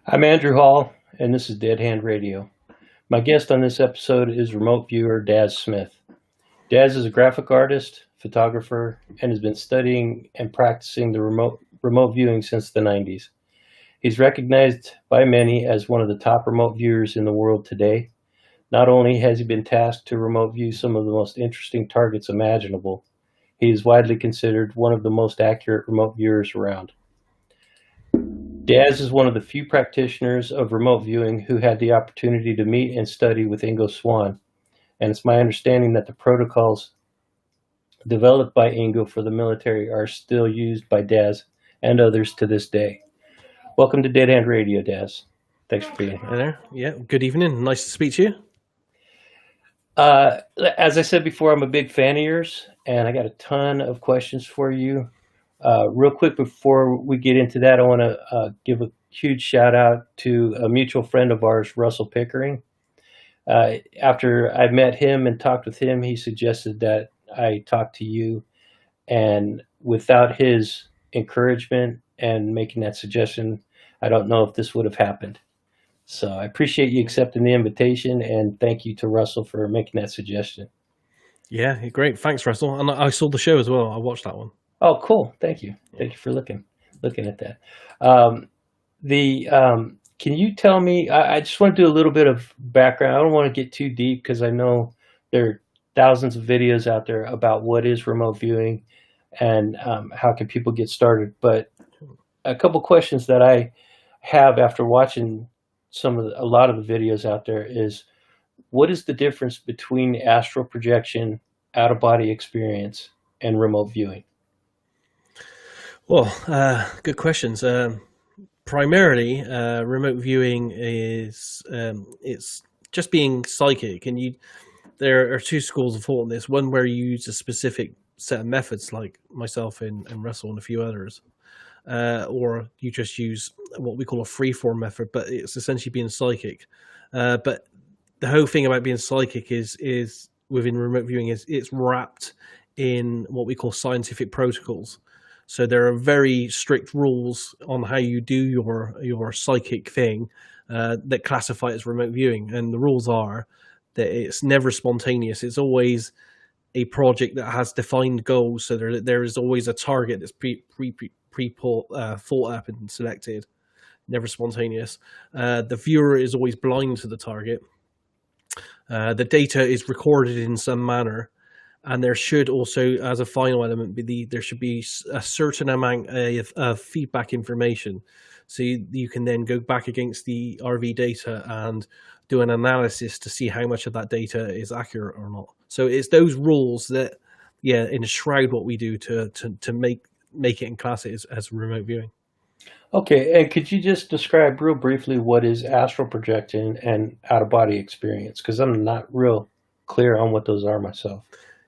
I'm Andrew Hall, and this is Dead Hand Radio. My guest on this episode is remote viewer Daz Smith. Daz is a graphic artist, photographer, and has been studying and practicing the remote viewing since the 90s. He's recognized by many as one of the top remote viewers in the world today. Not only has he been tasked to remote view some of the most interesting targets imaginable, he is widely considered one of the most accurate remote viewers around. Daz is one of the few practitioners of remote viewing who had the opportunity to meet and study with Ingo Swann, and it's my understanding that the protocols developed by Ingo for the military are still used by Daz and others to this day. Welcome to Dead Hand Radio, Daz. Thanks for being here. Hi there. Yeah, good evening. Nice to speak to you. As I said before, I'm a big fan of yours, and I got a ton of questions for you. Real quick before we get into that, I want to give a huge shout out to a mutual friend of ours, Russell Pickering. After I met him and talked with him, he suggested that I talk to you. And without his encouragement and making that suggestion, I don't know if this would have happened. So I appreciate you accepting the invitation, and thank you to Russell for making that suggestion. Yeah, great. Thanks, Russell. And I saw the show as well. I watched that one. Oh, cool. Thank you. Thank you for looking at that. Um, can you tell me? I just want to do a little bit of background. I don't want to get too deep because I know there are thousands of videos out there about what is remote viewing and how can people get started. But a couple questions that I have after watching a lot of the videos out there is, what is the difference between astral projection, out of body experience, and remote viewing? Well, good questions. Primarily, remote viewing is it's just being psychic, and there are two schools of thought in this. One where you use a specific set of methods, like myself and Russell and a few others, or you just use what we call a free-form method, but it's essentially being psychic. But the whole thing about being psychic is within remote viewing is it's wrapped in what we call scientific protocols. So there are very strict rules on how you do your psychic thing that classify it as remote viewing, and the rules are that it's never spontaneous. It's always a project that has defined goals. So there is always a target that's thought up and selected. Never spontaneous. The viewer is always blind to the target. The data is recorded in some manner. And there should also, as a final element, there should be a certain amount of feedback information. So you can then go back against the RV data and do an analysis to see how much of that data is accurate or not. So it's those rules that, enshroud what we do to make it and class it as remote viewing. Okay, and could you just describe real briefly what is astral projection and out of body experience? Because I'm not real clear on what those are myself.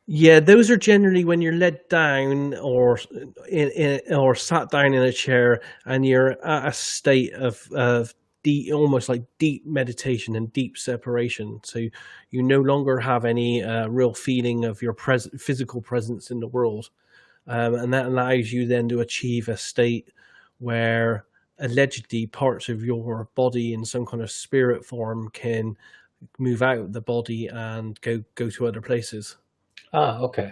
Yeah, those are generally when you're led down or or sat down in a chair and you're at a state of deep, almost like deep meditation and deep separation. So you no longer have any real feeling of your physical presence in the world, and that allows you then to achieve a state where allegedly parts of your body in some kind of spirit form can move out of the body and go to other places. Ah, okay.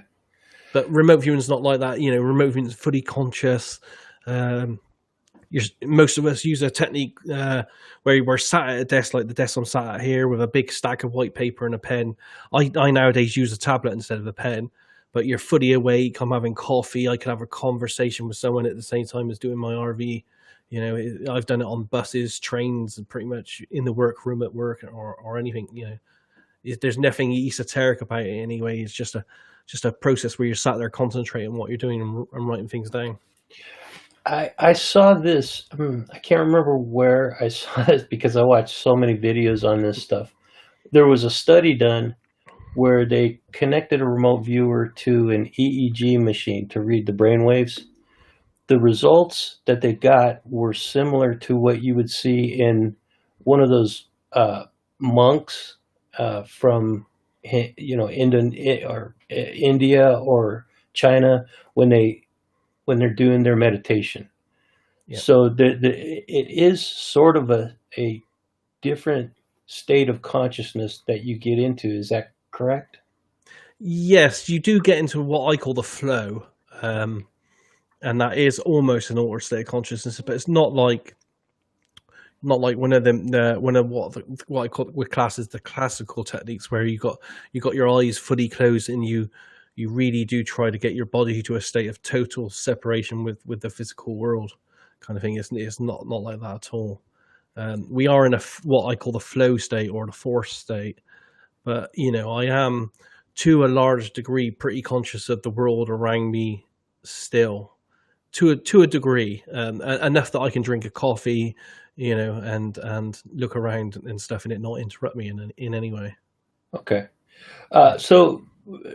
But remote viewing is not like that. Remote viewing is fully conscious. Most of us use a technique where we're sat at a desk, like the desk I'm sat at here, with a big stack of white paper and a pen. I nowadays use a tablet instead of a pen. But you're fully awake. I'm having coffee. I can have a conversation with someone at the same time as doing my RV. I've done it on buses, trains, and pretty much in the workroom at work or anything. There's nothing esoteric about it anyway. It's just a process where you're sat there concentrating on what you're doing and writing things down. I saw this. I can't remember where I saw this because I watched so many videos on this stuff. There was a study done where they connected a remote viewer to an EEG machine to read the brain waves. The results that they got were similar to what you would see in one of those monks from India or China when they're doing their meditation. Yeah. So it is sort of a different state of consciousness that you get into. Is that correct? Yes, you do get into what I call the flow, um, and that is almost an altered state of consciousness, but it's not like one of them one of what I call with classes the classical techniques where you got your eyes fully closed and you really do try to get your body to a state of total separation with the physical world kind of thing. It's not like that at all. We are in what I call the flow state or the force state, but I am to a large degree pretty conscious of the world around me still, to a degree, enough that I can drink a coffee, and look around and stuff, and it not interrupt me in any way. Okay. So,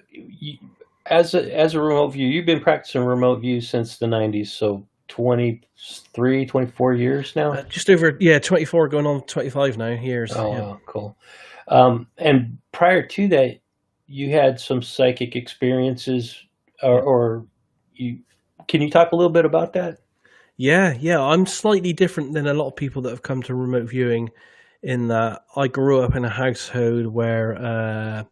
you, as a remote view, you've been practicing remote view since the 90s, so 23, 24 years now? Just over 24, going on 25 now years. Oh, Yeah. wow, cool. And prior to that, you had some psychic experiences, Yeah. or you can you talk a little bit about that? Yeah. I'm slightly different than a lot of people that have come to remote viewing in that I grew up in a household where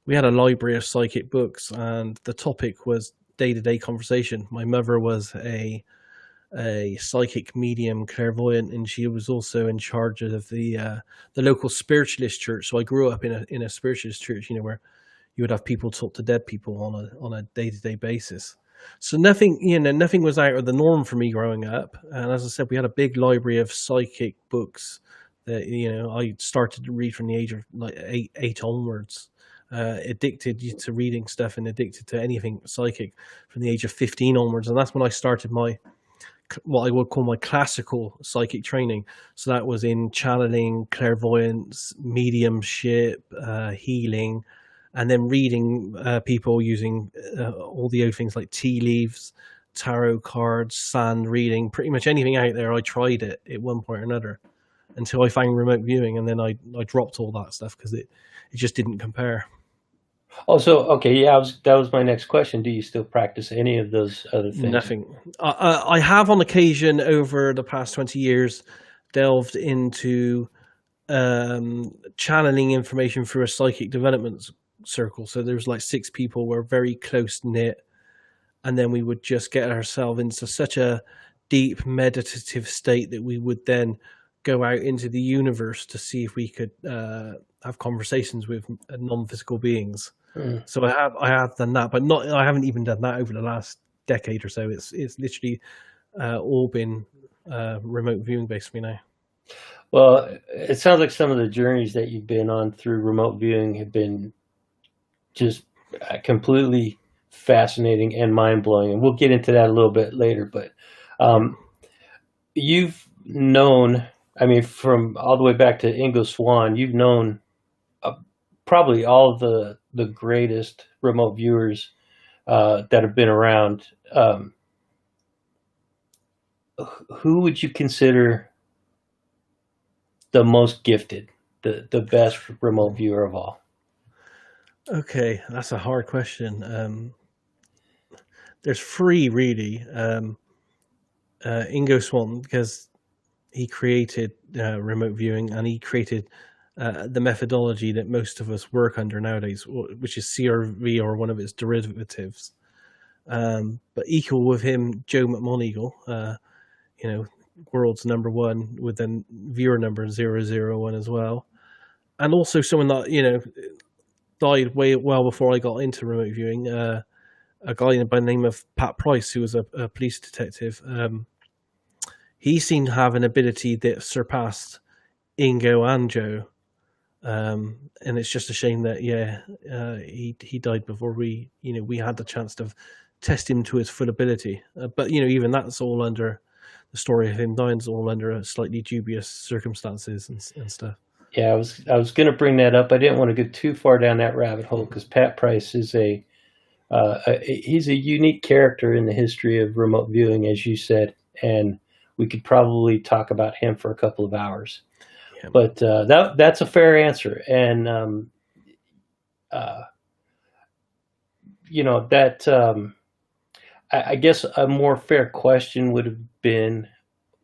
we had a library of psychic books, and the topic was day-to-day conversation. My mother was a psychic medium clairvoyant, and she was also in charge of the local spiritualist church. So I grew up in a spiritualist church, where you would have people talk to dead people on a day-to-day basis. So nothing was out of the norm for me growing up. And as I said, we had a big library of psychic books that I started to read from the age of like eight onwards. Addicted to reading stuff and addicted to anything psychic from the age of 15 onwards, and that's when I started my what I would call my classical psychic training. So that was in channeling, clairvoyance, mediumship, healing, and then reading people using all the other things like tea leaves, tarot cards, sand reading, pretty much anything out there. I tried it at one point or another until I found remote viewing, and then I dropped all that stuff because it just didn't compare. Oh, so okay, yeah, that was my next question. Do you still practice any of those other things? Nothing. I have on occasion over the past 20 years delved into channeling information through a psychic development circle. So there's like six people, we're very close knit, and then we would just get ourselves into such a deep meditative state that we would then go out into the universe to see if we could have conversations with non-physical beings. Mm. So I have done that, but not I haven't even done that over the last decade or so. It's literally all been remote viewing based for me now. Well, it sounds like some of the journeys that you've been on through remote viewing have been just completely fascinating and mind blowing, and we'll get into that a little bit later. But Yeah. um, you've known, I mean, from all the way back to Ingo Swann, you've known uh, probably all of the greatest remote viewers that have been around. Who would you consider the most gifted, the best remote viewer of all? Okay, that's a hard question. There's three really. Ingo Swann, because he created remote viewing and he created the methodology that most of us work under nowadays, which is CRV or one of its derivatives. But equal with him, Joe McMoneagle, you know, world's number one with a viewer number 001 as well. And also someone that, died way well before I got into remote viewing, a guy by the name of Pat Price, who was a police detective. He seemed to have an ability that surpassed Ingo and Joe. And it's just a shame that he died before we had the chance to test him to his full ability. But even that's all under the story of him dying is all under slightly dubious circumstances and stuff. Yeah, I was going to bring that up. I didn't want to go too far down that rabbit hole because Pat Price is he's a unique character in the history of remote viewing, as you said, and we could probably talk about him for a couple of hours. Yeah. But that's a fair answer, and that I guess a more fair question would have been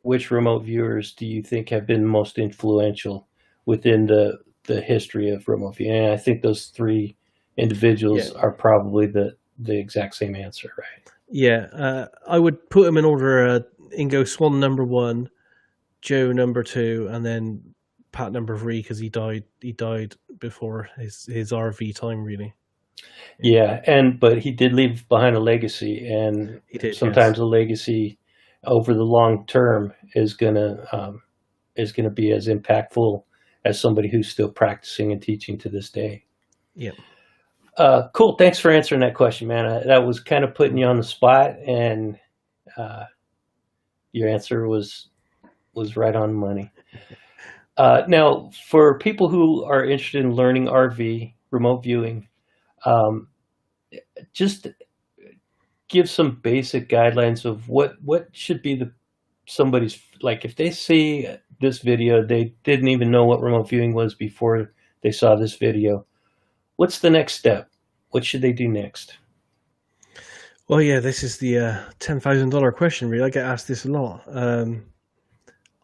which remote viewers do you think have been most influential within the history of remote viewing? And I think those three Yeah, individuals are probably the exact same answer, right? yeah. I would put them in order: Ingo Swann number one, Joe number two, and then Pat number three because he died. He died before his RV time, really. Yeah, Yeah, but he did leave behind a legacy, and he did. Yes. sometimes a legacy over the long term is gonna be as impactful as somebody who's still practicing and teaching to this day. Yeah. Cool. Thanks for answering that question, man. That was kind of putting you on the spot, and uh, your answer was right on money. Now, for people who are interested in learning RV remote viewing, um, just give some basic guidelines of what should be the somebody's, like, if they see this video, they didn't even know what remote viewing was before they saw this video. What's the next step? What should they do next? Well, yeah. This is the $10,000 question. Really, I get asked this a lot.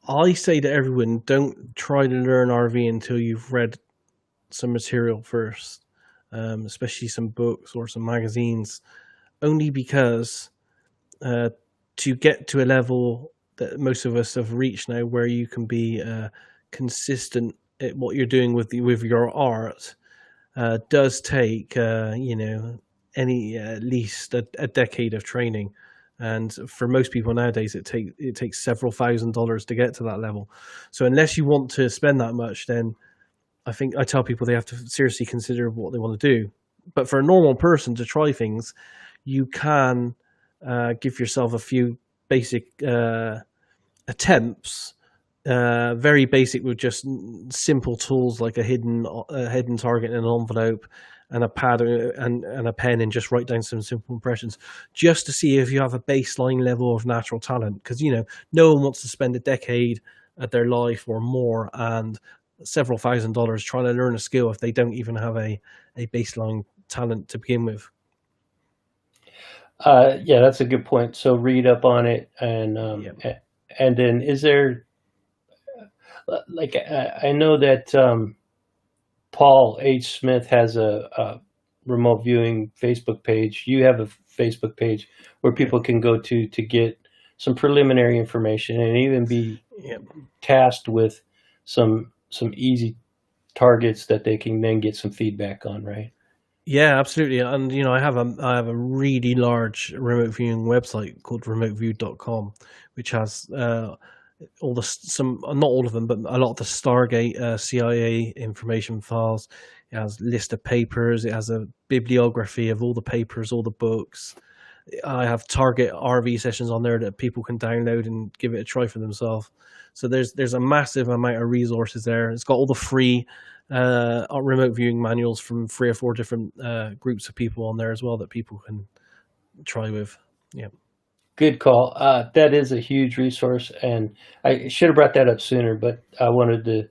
I say to everyone, don't try to learn RV until you've read some material first, especially some books or some magazines, only because to get to a level that most of us have reached now, where you can be consistent at what you're doing with your art, does take any at least a decade of training. And for most people nowadays, it takes several $1,000s to get to that level. So unless you want to spend that much, then I think I tell people they have to seriously consider what they want to do. But for a normal person to try things, you can give yourself a few basic attempts, very basic, with just simple tools like a hidden target in an envelope and a pad and a pen, and just write down some simple impressions, just to see if you have a baseline level of natural talent. Because no one wants to spend a decade of their life or more and several $1,000s trying to learn a skill if they don't even have a baseline talent to begin with. Yeah, that's a good point. So read up on it, Yeah. and then is there, like, I know that Paul H. Smith has a remote viewing Facebook page. You have a Facebook page where Yeah. people can go to get some preliminary information and even be Yeah. tasked with some easy targets that they can then get some feedback on, right? Yeah, absolutely. And I have a really large remote viewing website called remoteview.com, which has all the some not all of them, but a lot of the Stargate CIA information files. It has a list of papers. It has a bibliography of all the papers, all the books. I have target RV sessions on there that people can download and give it a try for themselves. So there's a massive amount of resources there. It's got all the free remote viewing manuals from 3 or 4 different groups of people on there as well that people can try with. Yeah. Good call. That is a huge resource, and I should have brought that up sooner, but I wanted to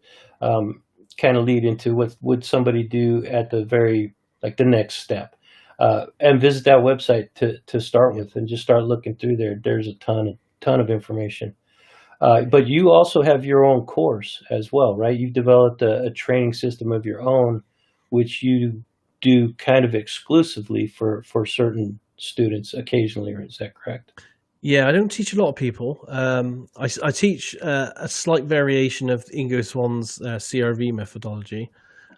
kind of lead into what would somebody do at the very, like, the next step, and visit that website to start Yeah. with, and just start looking through there. There's a ton of information. But you also have your own course as well, right? You've developed a training system of your own, which you do kind of exclusively for certain students occasionally, or is that correct? Yeah, I don't teach a lot of people. I teach a slight variation of Ingo Swann's CRV methodology.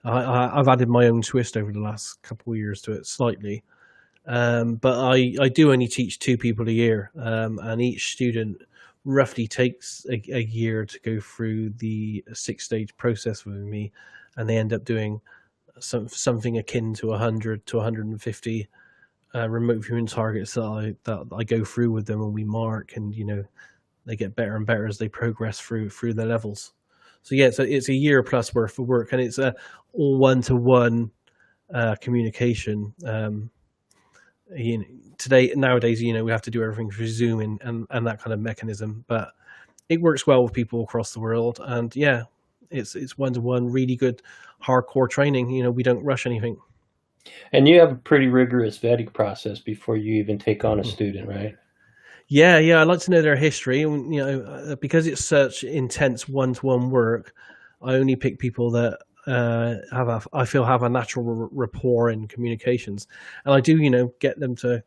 I've added my own twist over the last couple of years to it slightly. But I do only teach 2 people a year, and each student roughly takes a year to go through the 6-stage process with me, and they end up doing something akin to 100 to 150 remote viewing targets that I go through with them, and we mark, and they get better and better as they progress through their levels. So yeah, it's a year plus worth of work, and it's a all one-to-one communication. Nowadays, we have to do everything through Zoom and that kind of mechanism, but it works well with people across the world. And yeah, it's one-to-one, really good hardcore training. We don't rush anything. And you have a pretty rigorous vetting process before you even take on a student, right? Yeah, I'd like to know their history. And, because it's such intense one-to-one work, I only pick people that I feel have a natural rapport in communications, and I do, get them to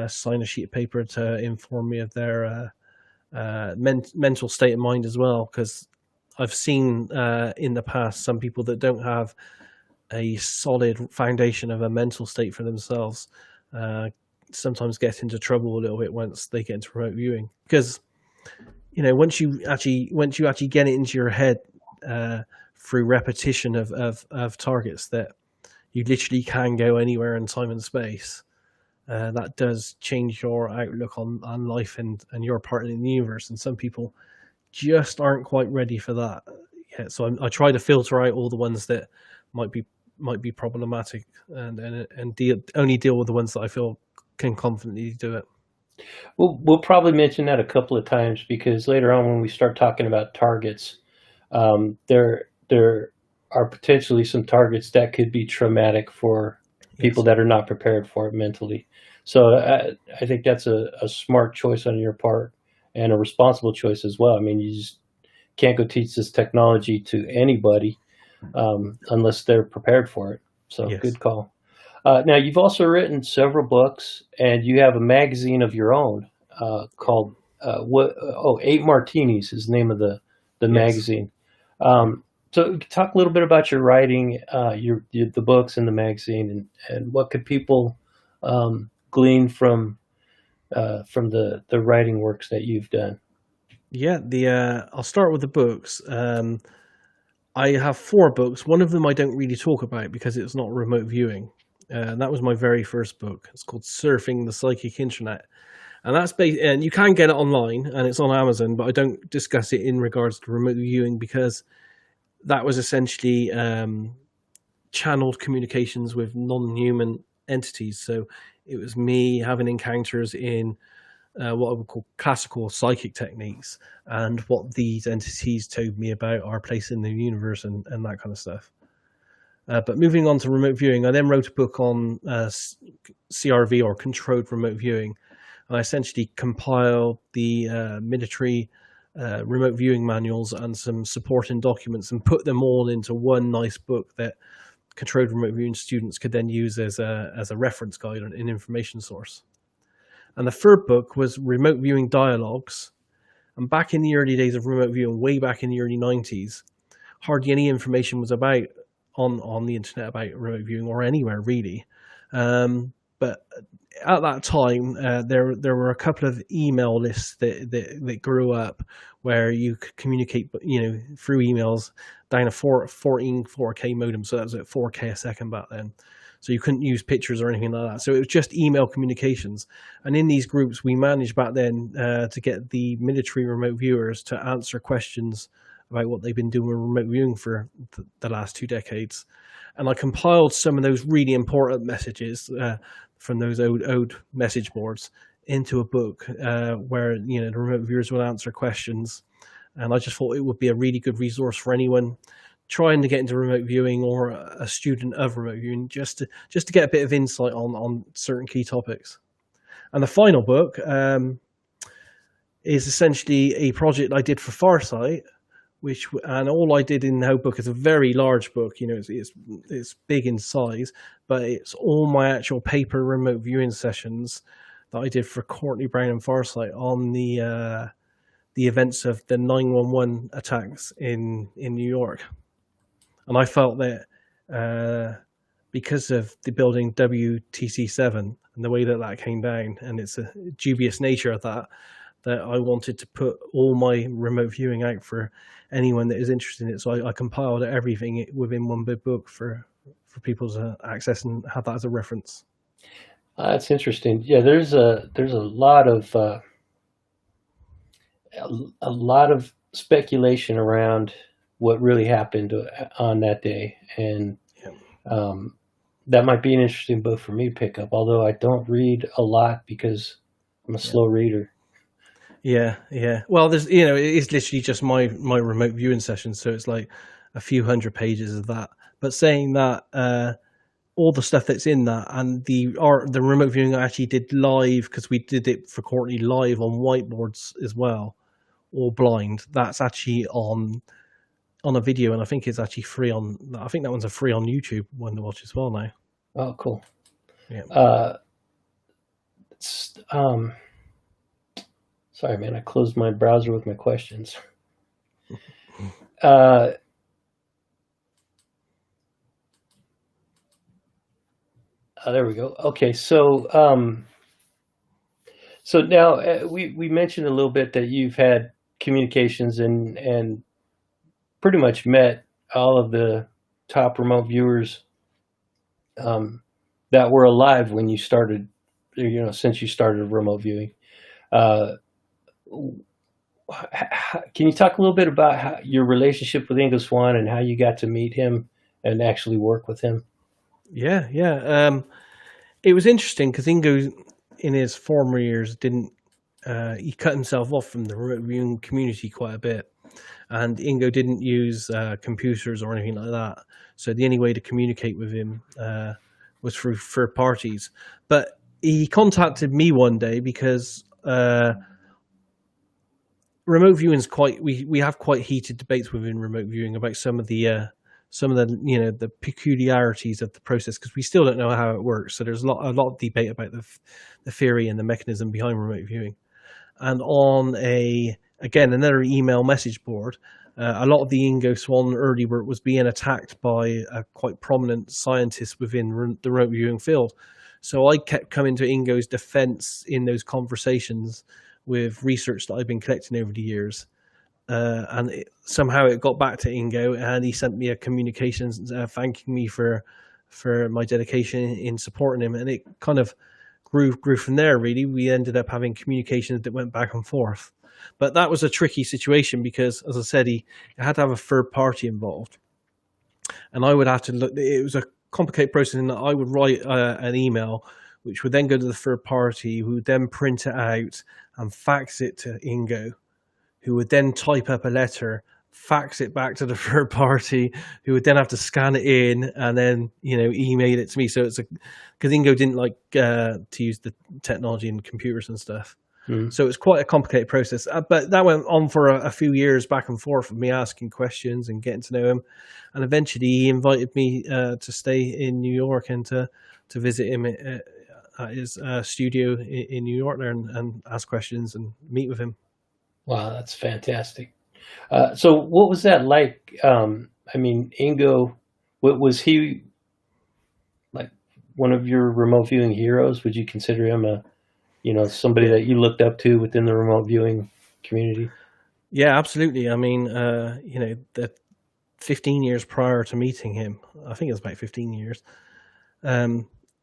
sign a sheet of paper to inform me of their mental state of mind as well, because I've seen in the past some people that don't have a solid foundation of a mental state for themselves sometimes get into trouble a little bit once they get into remote viewing, because once you actually get it into your head through repetition of targets that you literally can go anywhere in time and space, that does change your outlook on life and your part in the universe. And some people just aren't quite ready for that yet. So I try to filter out all the ones that might be problematic, and only deal with the ones that I feel can confidently do it. We'll probably mention that a couple of times because later on when we start talking about targets, there are potentially some targets that could be traumatic for people Yes. that are not prepared for it mentally. So I think that's a smart choice on your part and a responsible choice as well. I mean, you just can't go teach this technology to anybody unless they're prepared for it. So Yes. good call. Now, you've also written several books, and you have a magazine of your own called Eight Martinis is the name of the Yes. magazine. So talk a little bit about your writing, the books and the magazine, and what could people glean from the writing works that you've done. Yeah. The I'll start with the books. I have four books. One of them I don't really talk about because it's not remote viewing. That was my very first book. It's called Surfing the Psychic Internet, and and you can get it online and it's on Amazon. But I don't discuss it in regards to remote viewing because that was essentially channeled communications with non-human entities. So it was me having encounters in what I would call classical psychic techniques and what these entities told me about our place in the universe and that kind of stuff. But moving on to remote viewing, I then wrote a book on CRV, or controlled remote viewing. I essentially compiled the military remote viewing manuals and some supporting documents and put them all into one nice book that controlled remote viewing students could then use as a reference guide and an information source. And the third book was Remote Viewing Dialogues. And back in the early days of remote viewing, way back in the early 90s, hardly any information was about on the internet about remote viewing, or anywhere really. But at that time, there were a couple of email lists that grew up where you could communicate, through emails down a 14 4K modem. So that was at 4K a second back then. So you couldn't use pictures or anything like that. So it was just email communications. And in these groups, we managed back then to get the military remote viewers to answer questions about what they've been doing with remote viewing for the last 2 decades. And I compiled some of those really important messages from those old message boards into a book where the remote viewers will answer questions. And I just thought it would be a really good resource for anyone trying to get into remote viewing or a student of remote viewing, just to get a bit of insight on certain key topics. And the final book is essentially a project I did for Farsight, and all I did in the whole book is a very large book. It's big in size, but it's all my actual paper remote viewing sessions that I did for Courtney Brown and Farsight on the events of the 9/11 attacks in New York. And I felt that because of the building WTC7 and the way that came down, and it's a dubious nature of that I wanted to put all my remote viewing out for anyone that is interested in it. So I compiled everything within one big book for people to access and have that as a reference. That's interesting. Yeah, there's a lot of speculation around what really happened on that day, and Yeah. that might be an interesting book for me to pick up. Although I don't read a lot because I'm a slow reader. Yeah. Well, there's it is literally just my remote viewing session, so it's like a few hundred pages of that. But saying that, all the stuff that's in that, and the remote viewing I actually did live, because we did it for Courtney live on whiteboards as well, all blind. That's actually on a video, and I think it's actually free on. I think that one's a free on YouTube one to watch as well now. Oh, cool. Yeah. Sorry, man. I closed my browser with my questions. There we go. Okay, so now we mentioned a little bit that you've had communications and pretty much met all of the top remote viewers that were alive when you started, since you started remote viewing. Can you talk a little bit about your relationship with Ingo Swann and how you got to meet him and actually work with him? Yeah. It was interesting because Ingo, in his former years, he cut himself off from the remote viewing community quite a bit. And Ingo didn't use computers or anything like that. So the only way to communicate with him was through third parties. But he contacted me one day because remote viewing is we have quite heated debates within remote viewing about some of the the peculiarities of the process, because we still don't know how it works. So there's a lot of debate about the theory and the mechanism behind remote viewing. And on another email message board, a lot of the Ingo Swann early work was being attacked by a quite prominent scientist within the remote viewing field. So I kept coming to Ingo's defense in those conversations with research that I've been collecting over the years. And somehow it got back to Ingo, and he sent me a communication thanking me for my dedication in supporting him. And it kind of grew from there, really. We ended up having communications that went back and forth. But that was a tricky situation because, as I said, he had to have a third party involved. And I would have to look. It was a complicated process in that I would write an email, which would then go to the third party, who would then print it out and fax it to Ingo, who would then type up a letter, fax it back to the third party, who would then have to scan it in and then, email it to me. So it's because Ingo didn't like to use the technology and computers and stuff. Mm. So it's quite a complicated process. But that went on for a few years back and forth of me asking questions and getting to know him. And eventually he invited me to stay in New York and to visit him at his studio in New York there and ask questions and meet with him. Wow, that's fantastic. So what was that like? Ingo, was he like one of your remote viewing heroes? Would you consider him somebody that you looked up to within the remote viewing community? Yeah, absolutely. I mean, the 15 years prior to meeting him, I think it was about 15 years,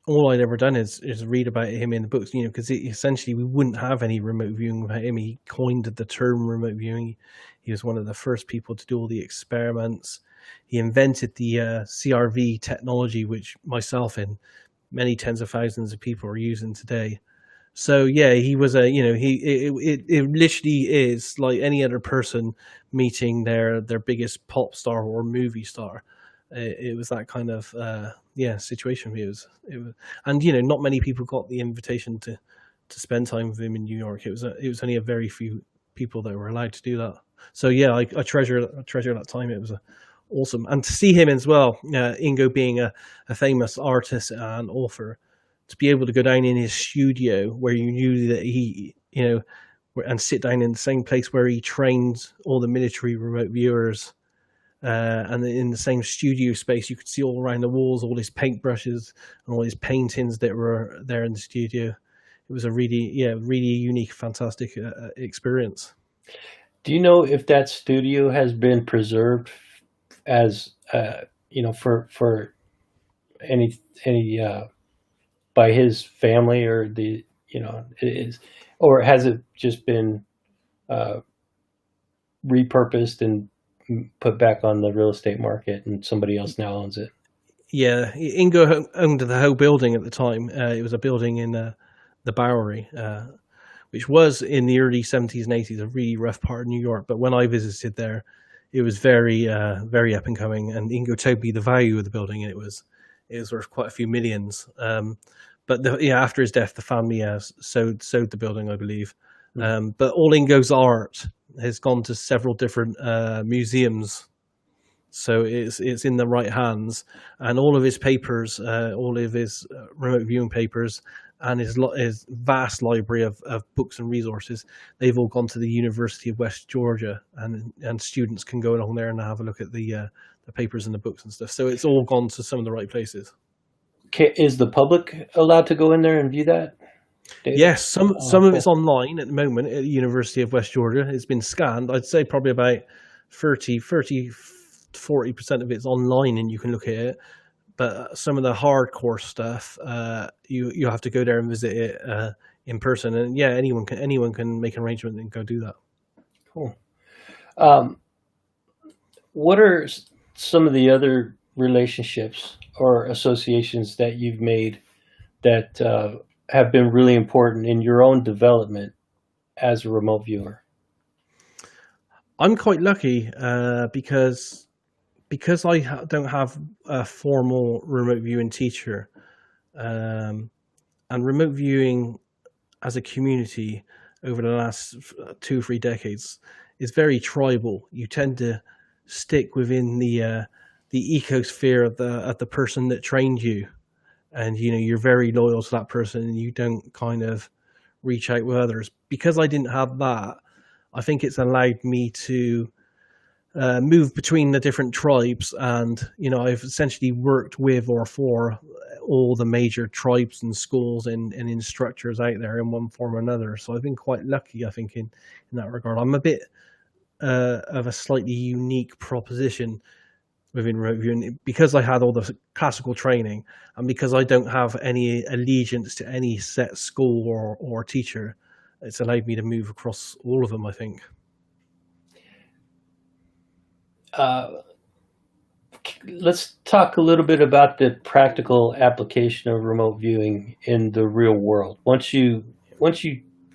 all I'd ever done is read about him in the books, because essentially we wouldn't have any remote viewing without him. He coined the term remote viewing. He was one of the first people to do all the experiments. He invented the CRV technology, which myself and many tens of thousands of people are using today. So yeah, he was it literally is like any other person meeting their biggest pop star or movie star. It was that kind of situation. It was, and not many people got the invitation to spend time with him in New York. It was only a very few people that were allowed to do that. So yeah, I treasure that time. It was awesome, and to see him as well, Ingo being a famous artist and author, to be able to go down in his studio where you knew that he, and sit down in the same place where he trained all the military remote viewers. And in the same studio space, you could see all around the walls, all his paintbrushes and all his paintings that were there in the studio. It was a really unique, fantastic experience. Do you know if that studio has been preserved as, for any by his family or or has it just been repurposed and put back on the real estate market and somebody else now owns it? Yeah, Ingo owned the whole building at the time. It was a building in the Bowery, which was in the early 70s and 80s a really rough part of New York. But when I visited there, it was very, very up and coming. And Ingo told me the value of the building, and it was worth quite a few millions. But after his death, the family sold the building, I believe. But all Ingo's art has gone to several different museums, so it's in the right hands. And all of his papers, all of his remote viewing papers, and his vast library of books and resources, they've all gone to the University of West Georgia, and students can go along there and have a look at the papers and the books and stuff. So it's all gone to some of the right places. Is the public allowed to go in there and view that data? Yes, some of it's online at the moment at the University of West Georgia. It's been scanned. I'd say probably about 40% of it's online and you can look at it. But some of the hardcore stuff, you have to go there and visit it in person. And yeah, anyone can make an arrangement and go do that. Cool. What are some of the other relationships or associations that you've made that have been really important in your own development as a remote viewer? I'm quite lucky because I don't have a formal remote viewing teacher, and remote viewing as a community over the last 2-3 decades is very tribal. You tend to stick within the ecosphere of the person that trained you, and you're very loyal to that person, and you don't kind of reach out with others. Because I didn't have that, I think it's allowed me to move between the different tribes, and I've essentially worked with or for all the major tribes and schools and instructors out there in one form or another. So I've been quite lucky, I think, in that regard. I'm a bit of a slightly unique proposition within remote viewing because I had all the classical training, and because I don't have any allegiance to any set school or teacher. It's allowed me to move across all of them, I think. Let's talk a little bit about the practical application of remote viewing in the real world. Once you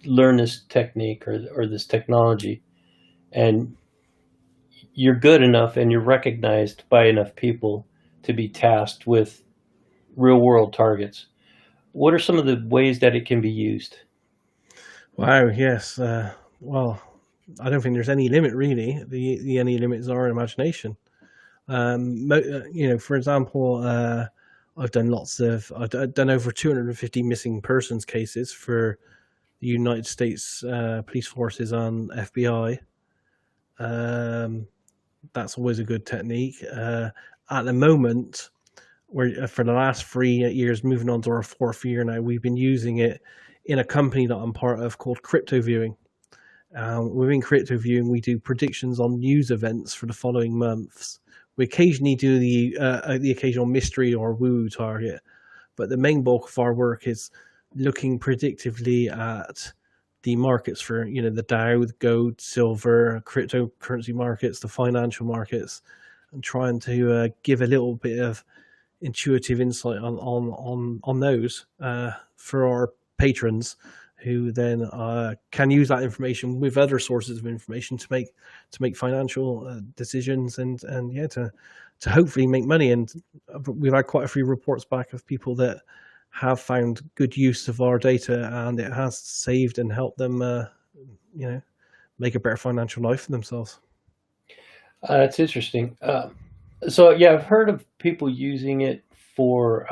learn this technique or this technology, and you're good enough and you're recognized by enough people to be tasked with real world targets, what are some of the ways that it can be used? Wow, yes. Well, I don't think there's any limit, really. The only limit is our imagination. For example, I've done I've done over 250 missing persons cases for the United States police forces and FBI. That's always a good technique. At the moment, for the last 3 years, moving on to our 4th year now, we've been using it in a company that I'm part of called Crypto Viewing. Within Crypto Viewing, we do predictions on news events for the following months. We occasionally do the occasional mystery or woo target, but the main bulk of our work is looking predictively at the markets for the Dow, the gold, silver, cryptocurrency markets, the financial markets, and trying to give a little bit of intuitive insight on those for our patrons, who then can use that information with other sources of information to make financial decisions and to hopefully make money. And we've had quite a few reports back of people that have found good use of our data, and it has saved and helped them make a better financial life for themselves. That's interesting. So yeah, I've heard of people using it for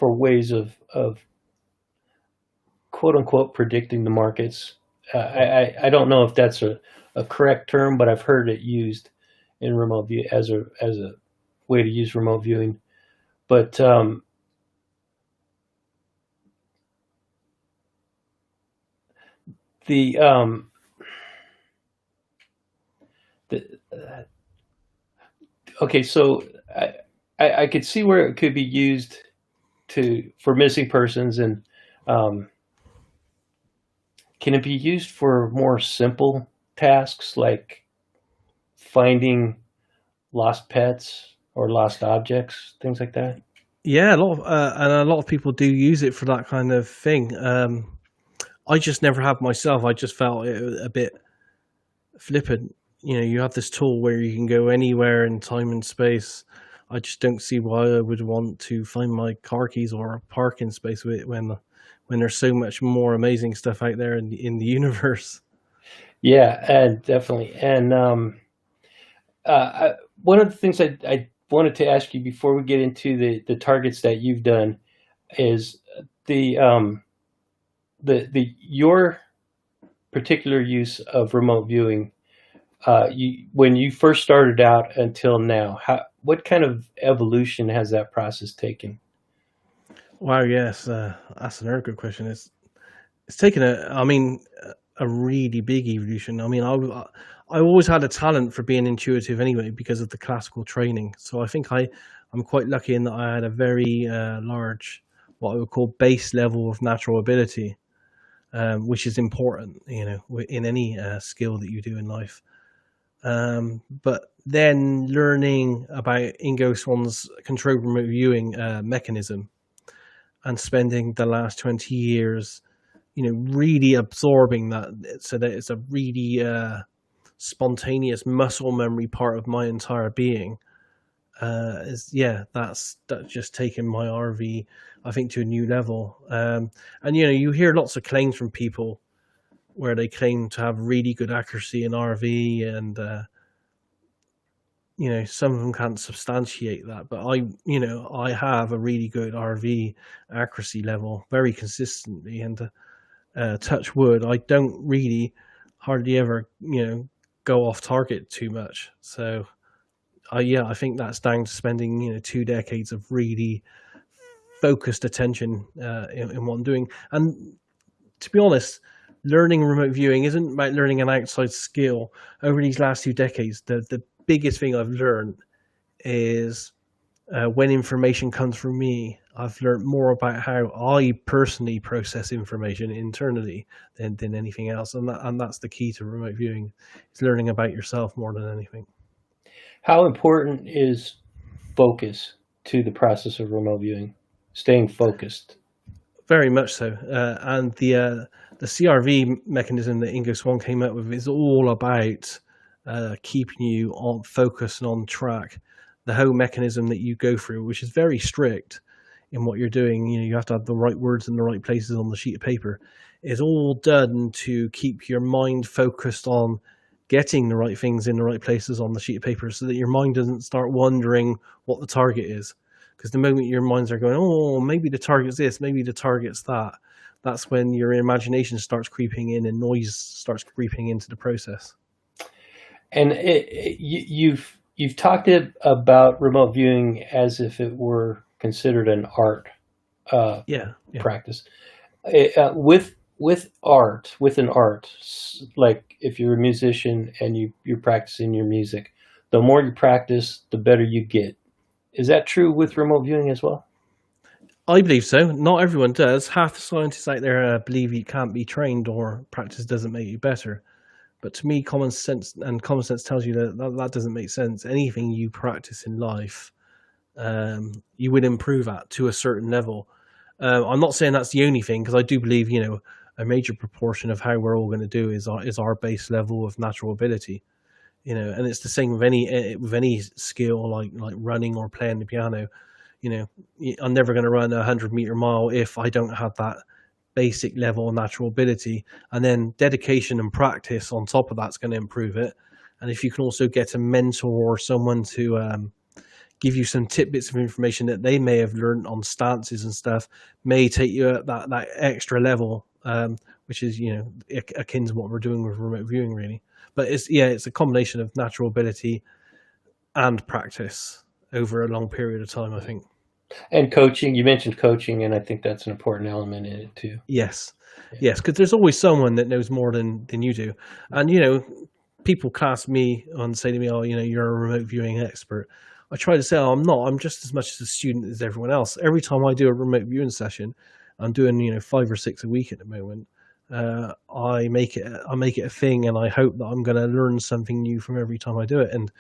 ways of quote unquote predicting the markets. I don't know if that's a correct term, but I've heard it used in remote view as a way to use remote viewing. But okay, so I could see where it could be used for missing persons, and can it be used for more simple tasks like finding lost pets or lost objects, things like that? Yeah, a lot of people do use it for that kind of thing. I just never have myself. I just felt it a bit flippant. You have this tool where you can go anywhere in time and space. I just don't see why I would want to find my car keys or a parking space with it when there's so much more amazing stuff out there in the universe. Yeah, and definitely. And one of the things I wanted to ask you before we get into the targets that you've done is the your particular use of remote viewing. When you first started out until now, what kind of evolution has that process taken? Wow, yes, that's another good question. It's taken a really big evolution. I mean, I always had a talent for being intuitive anyway because of the classical training. So I think I'm quite lucky in that I had a very large, what I would call base level of natural ability, which is important, in any skill that you do in life. But then learning about Ingo Swann's controlled remote viewing mechanism and spending the last 20 years, really absorbing that so that it's a really spontaneous muscle memory part of my entire being. That's just taken my RV, I think, to a new level. And you hear lots of claims from people where they claim to have really good accuracy in RV, and some of them can't substantiate that, but I have a really good RV accuracy level very consistently, and touch wood, I don't really hardly ever go off target too much. So I think that's down to spending 2 decades of really focused attention in what I'm doing. And to be honest, learning remote viewing isn't about learning an outside skill. Over these last 2 decades, the biggest thing I've learned is when information comes from me, I've learned more about how I personally process information internally than anything else, and that's the key to remote viewing. It's learning about yourself more than anything. How important is focus to the process of remote viewing? Staying focused. Very much so, and the CRV mechanism that Ingo Swann came up with is all about keeping you on focus and on track. The whole mechanism that you go through, which is very strict in what you're doing, you have to have the right words in the right places on the sheet of paper, is all done to keep your mind focused on getting the right things in the right places on the sheet of paper, so that your mind doesn't start wondering what the target is. Because the moment your minds are going, oh, maybe the target's this, maybe the target's that, that's when your imagination starts creeping in and noise starts creeping into the process. And you've talked about remote viewing as if it were considered an art Yeah. practice. With an art, like if you're a musician and you're practicing your music, the more you practice, the better you get. Is that true with remote viewing as well? I believe so. Not everyone does. Half the scientists out there believe you can't be trained or practice doesn't make you better. But to me, common sense tells you that doesn't make sense. Anything you practice in life, you would improve at to a certain level. I'm not saying that's the only thing, because I do believe a major proportion of how we're all going to do is our base level of natural ability. And it's the same with any skill like running or playing the piano. I'm never going to run a 100-meter mile if I don't have that basic level of natural ability, and then dedication and practice on top of that's going to improve it. And if you can also get a mentor or someone to give you some tidbits of information that they may have learned on stances and stuff, may take you at that extra level, which is akin to what we're doing with remote viewing, really. But it's a combination of natural ability and practice over a long period of time, I think. And coaching, you mentioned coaching, and I think that's an important element in it too. Yes, because there's always someone that knows more than you do. And people cast me and say to me, oh, you're a remote viewing expert. I try to say, oh, I'm not. I'm just as much a student as everyone else. Every time I do a remote viewing session, I'm doing 5 or 6 a week at the moment. I make it a thing, and I hope that I'm going to learn something new from every time I do it. And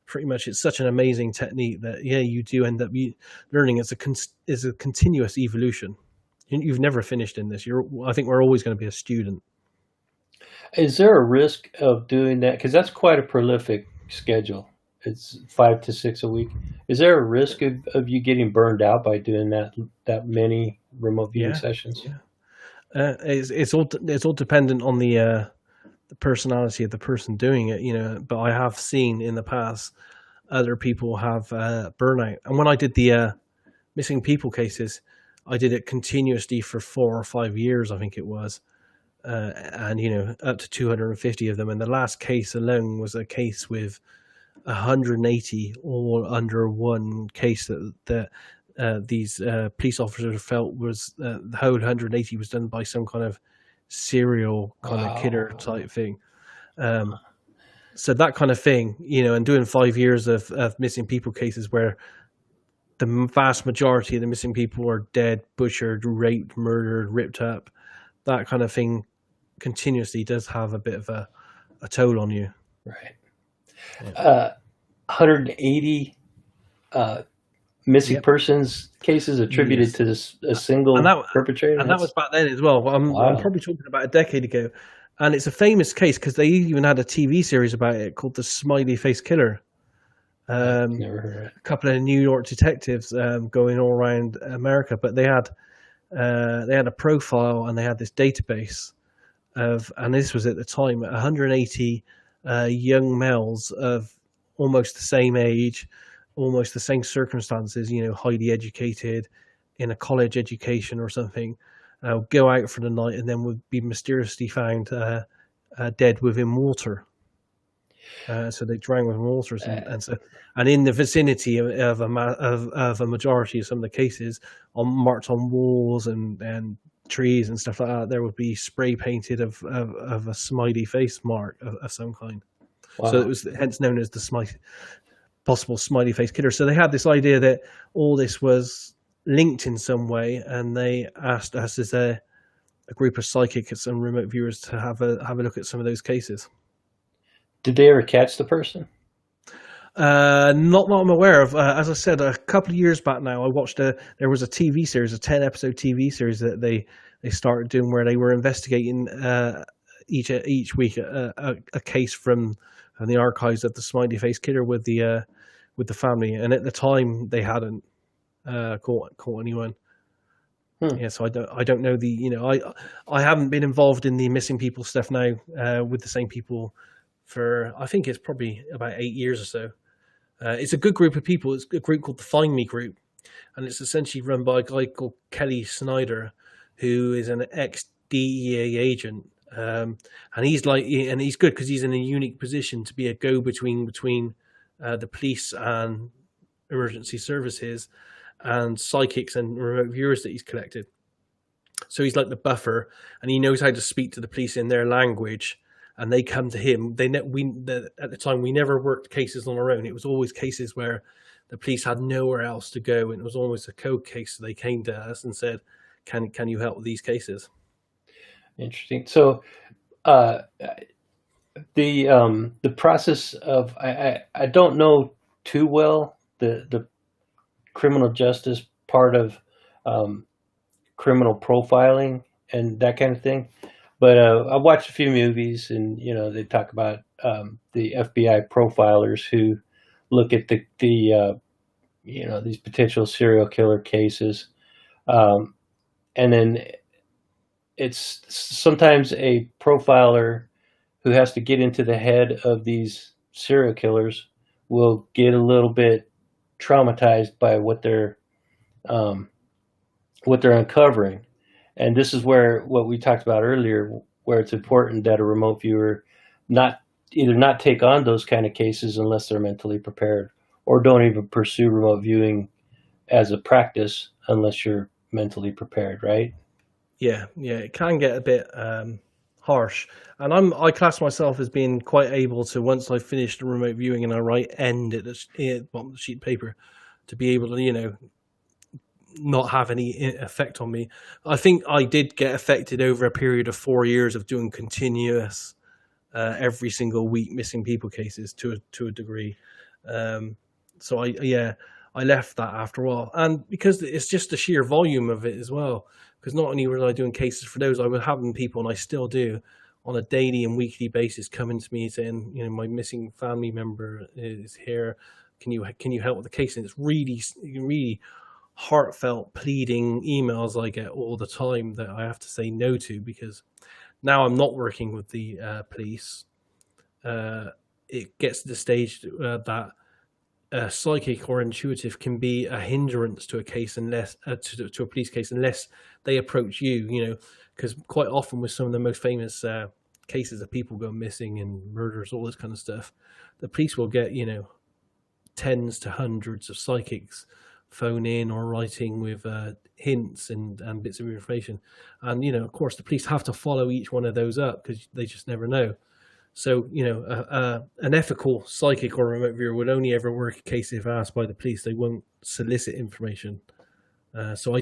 pretty much, it's such an amazing technique that you do end up learning. It's a continuous evolution. You've never finished in this. I think we're always going to be a student. Is there a risk of doing that? Because that's quite a prolific schedule. it's 5 to 6 a week. Is there a risk of you getting burned out by doing that many remote viewing Yeah, sessions? yeah. It's all dependent on the personality of the person doing it, But I have seen in the past other people have burnout, and when I did the missing people cases, I did it continuously for 4 or 5 years, I think it was, and up to 250 of them. And the last case alone was a case with 180 all under one case that these police officers felt was the whole 180 was done by some kind of serial kind of killer Wow. type thing. Um, so that kind of thing, and doing 5 years of missing people cases where the vast majority of the missing people are dead, butchered, raped, murdered, ripped up, that kind of thing continuously does have a bit of a toll on you. Right. Yeah. 180 missing Yep. persons cases attributed Yes. to a And single that perpetrator. and that was back then as well. I'm Wow. probably talking about a decade ago, and it's a famous case because they even had a TV series about it called the Smiley Face Killer. Never heard of it. A couple of New York detectives going all around America, but they had a profile and they had this database and this was at the time 180 young males of almost the same age, almost the same circumstances, highly educated, in a college education or something, go out for the night and then would be mysteriously found dead within water. So they drown with water, and in the vicinity of a majority of some of the cases, marked on walls and trees and stuff like that, there would be spray painted of a smiley face mark of some kind. So it Wow. was hence known as the possible smiley face killer. So they had this idea that all this was linked in some way, and they asked us as a group of psychics and remote viewers to have a look at some of those cases. Did they ever catch the person? Not that I'm aware of. As I said, a couple of years back now, I watched there was a TV series, a 10-episode TV series that they started doing where they were investigating each week a case from the archives of the Smiley Face Killer with the family. And at the time, they hadn't caught anyone. Yeah, so I don't know I haven't been involved in the missing people stuff now with the same people for, I think it's probably about 8 years or so. It's a good group of people. It's a group called the Find Me Group, and it's essentially run by a guy called Kelly Snyder, who is an ex-DEA agent, and he's good because he's in a unique position to be a go-between between the police and emergency services and psychics and remote viewers that he's collected. So he's like the buffer, and he knows how to speak to the police in their language, and they come to him. At the time, we never worked cases on our own. It was always cases where the police had nowhere else to go, and it was almost a code case. So they came to us and said, "Can you help with these cases?" Interesting. So, the process of I don't know too well the criminal justice part of criminal profiling and that kind of thing. But I watched a few movies, and they talk about the FBI profilers who look at the these potential serial killer cases, and then it's sometimes a profiler who has to get into the head of these serial killers will get a little bit traumatized by what they're uncovering. And this is where what we talked about earlier, where it's important that a remote viewer not take on those kind of cases unless they're mentally prepared, or don't even pursue remote viewing as a practice unless you're mentally prepared, right? Yeah, it can get a bit harsh, and I class myself as being quite able to, once I finish the remote viewing and I write "end" at the bottom of the sheet of paper, to be able to not have any effect on me. I think I did get affected over a period of 4 years of doing continuous every single week missing people cases to a degree. So I left that after a while, and because it's just the sheer volume of it as well. Because not only was I doing cases for those, I was having people, and I still do, on a daily and weekly basis coming to me saying, you know, my missing family member is here. Can you help with the case? And it's really heartfelt pleading emails I get all the time that I have to say no to, because now I'm not working with the police. It gets to the stage that psychic or intuitive can be a hindrance to a case unless to a police case unless they approach you. You know, because quite often with some of the most famous cases of people going missing and murders, all this kind of stuff, the police will get, you know, tens to hundreds of psychics phone in or writing with hints and bits of information, and you know, of course, the police have to follow each one of those up because they just never know. So, you know, an ethical psychic or remote viewer would only ever work a case if asked by the police. They won't solicit information. So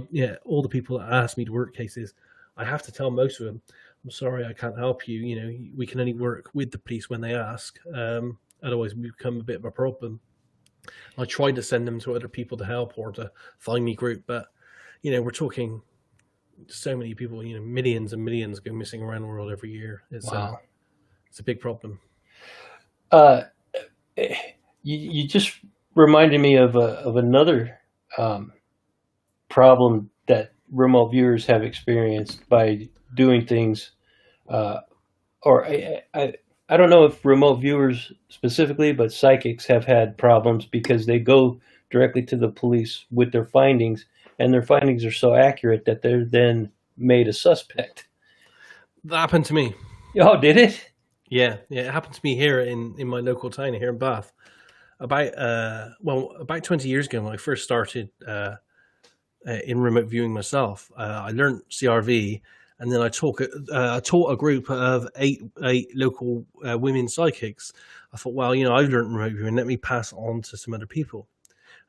all the people that ask me to work cases, I have to tell most of them, I'm sorry, I can't help you. You know, we can only work with the police when they ask. Otherwise, we become a bit of a problem. I try to send them to other people to help or to find me group, but you know, we're talking so many people. You know, millions and millions go missing around the world every year. Wow. It's a big problem. You just reminded me of another problem that remote viewers have experienced by doing things, or I don't know if remote viewers specifically, but psychics have had problems because they go directly to the police with their findings, and their findings are so accurate that they're then made a suspect. That happened to me. Oh, did it? Yeah, it happened to me here in my local town here in Bath. About 20 years ago when I first started in remote viewing myself, I learned CRV, and then I taught a group of eight local women psychics. I thought, well, you know, I've learned remote viewing, let me pass it on to some other people.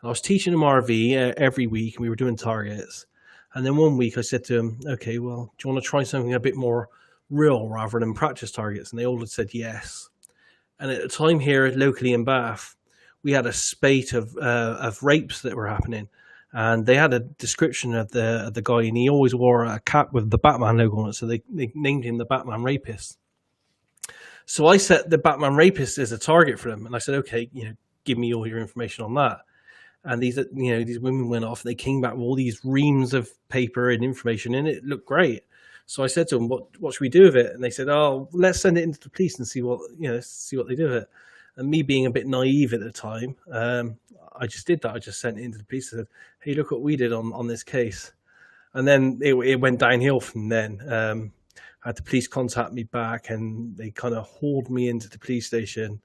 And I was teaching them RV every week, and we were doing targets. And then one week I said to them, okay, well, do you want to try something a bit more real rather than practice targets? And they all had said yes. And at the time here locally in Bath, we had a spate of rapes that were happening, and they had a description of the guy, and he always wore a cap with the Batman logo on it, so they named him the Batman Rapist. So I set the Batman Rapist as a target for them, and I said, okay, you know, give me all your information on that. And these women went off, and they came back with all these reams of paper and information, and it looked great. So I said to them, what should we do with it? And they said, oh, let's send it into the police and see what they do with it. And me being a bit naive at the time, I just did that. I just sent it into the police and said, hey, look what we did on this case. And then it went downhill from then. I had the police contact me back, and they kind of hauled me into the police station,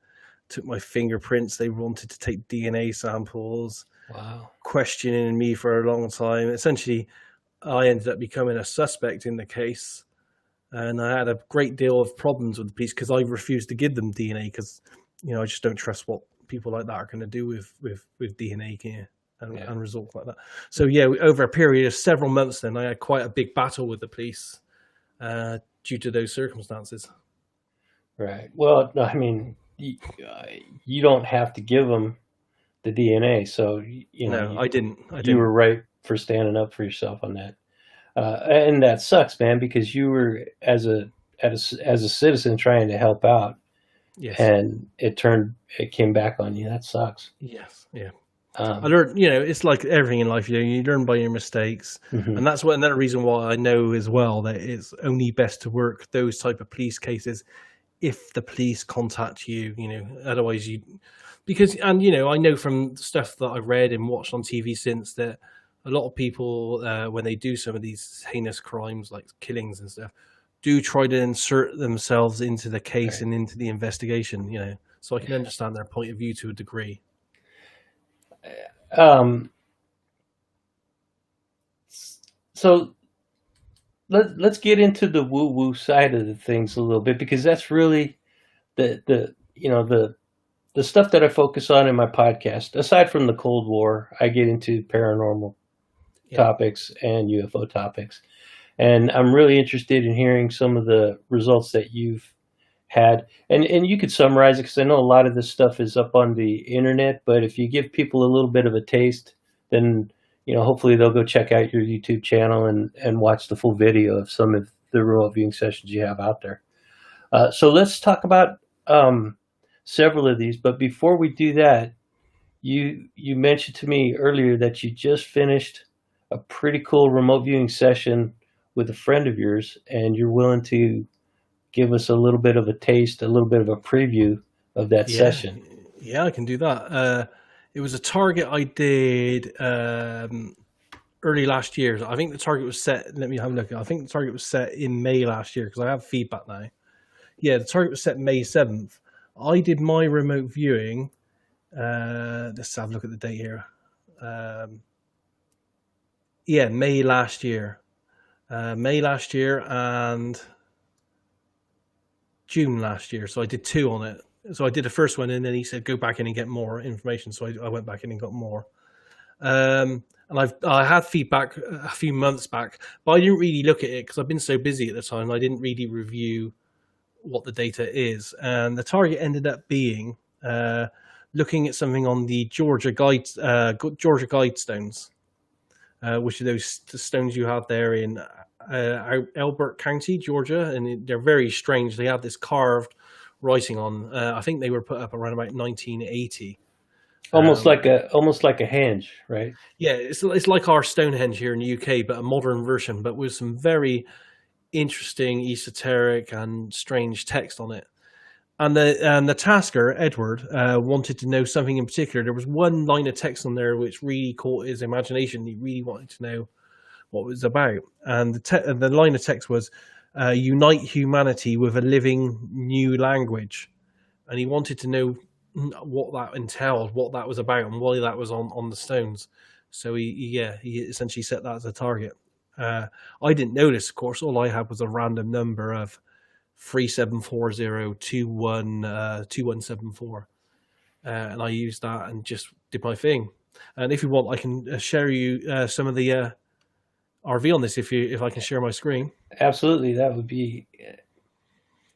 took my fingerprints. They wanted to take DNA samples. Wow. Questioning me for a long time. Essentially, I ended up becoming a suspect in the case, and I had a great deal of problems with the police because I refused to give them DNA because, you know, I just don't trust what people like that are going to do with DNA and results like that. So yeah, over a period of several months, then I had quite a big battle with the police due to those circumstances. Right. Well, I mean, you don't have to give them the DNA, so you know. No, I didn't. You were right for standing up for yourself on that, and that sucks, man, because you were as a citizen trying to help out, yes, and it came back on you. That sucks. Yes, yeah. I learned, you know, it's like everything in life. You learn by your mistakes, and that's another reason why I know as well that it's only best to work those type of police cases if the police contact you. You know, otherwise and you know, I know from stuff that I've read and watched on TV since that a lot of people, when they do some of these heinous crimes like killings and stuff, do try to insert themselves into the case and into the investigation, you know, so I can understand their point of view to a degree. So let's get into the woo-woo side of the things a little bit, because that's really the stuff that I focus on in my podcast. Aside from the Cold War, I get into paranormal topics and UFO topics. And I'm really interested in hearing some of the results that you've had. And you could summarize it, because I know a lot of this stuff is up on the internet, but if you give people a little bit of a taste, then, you know, hopefully they'll go check out your YouTube channel and watch the full video of some of the remote viewing sessions you have out there. So let's talk about several of these. But before we do that, you mentioned to me earlier that you just finished a pretty cool remote viewing session with a friend of yours, and you're willing to give us a little bit of a taste, a little bit of a preview of that Yeah, session. yeah, I can do that. It was a target I did early last year. I think the target was set. Let me have a look. I think the target was set in May last year because I have feedback now. Yeah, the target was set May 7th. I did my remote viewing. Let's have a look at the date here. Yeah, May last year. May last year and June last year. So I did two on it. So I did the first one, and then he said go back in and get more information. So I went back in and got more. And I had feedback a few months back, but I didn't really look at it because I've been so busy at the time. I didn't really review what the data is, and the target ended up being looking at something on the Georgia Guidestones, which are those stones you have there in Elbert County, Georgia, and they're very strange. They have this carved writing on. I think they were put up around about 1980. Almost like a henge, right? Yeah, it's like our Stonehenge here in the UK, but a modern version, but with some very interesting esoteric and strange text on it. And the tasker Edward wanted to know something in particular. There was one line of text on there which really caught his imagination. He really wanted to know what it was about, and the line of text was "Unite humanity with a living new language," and he wanted to know what that entailed, what that was about, and why that was on the stones. So he essentially set that as a target. I didn't notice, of course. All I had was a random number of 3740212174, and I used that and just did my thing. And if you want, I can share you some of the RV on this if I can share my screen. Absolutely, that would be.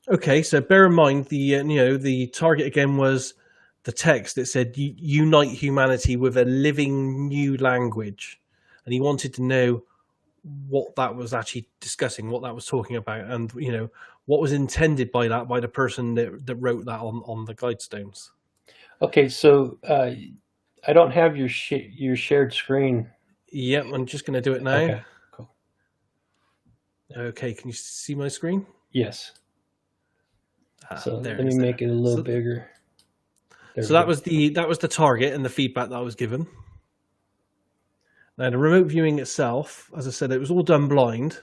Okay, so bear in mind the target again was the text. It said unite humanity with a living new language, and he wanted to know what that was actually discussing, what that was talking about, and what was intended by that by the person that wrote that on the Guidestones. Okay, so I don't have your shared screen. Yep, I'm just going to do it now. Okay, cool. Okay, can you see my screen? Yes. So let me make it a little bigger. So that was the target and the feedback that I was given. Now the remote viewing itself, as I said, it was all done blind.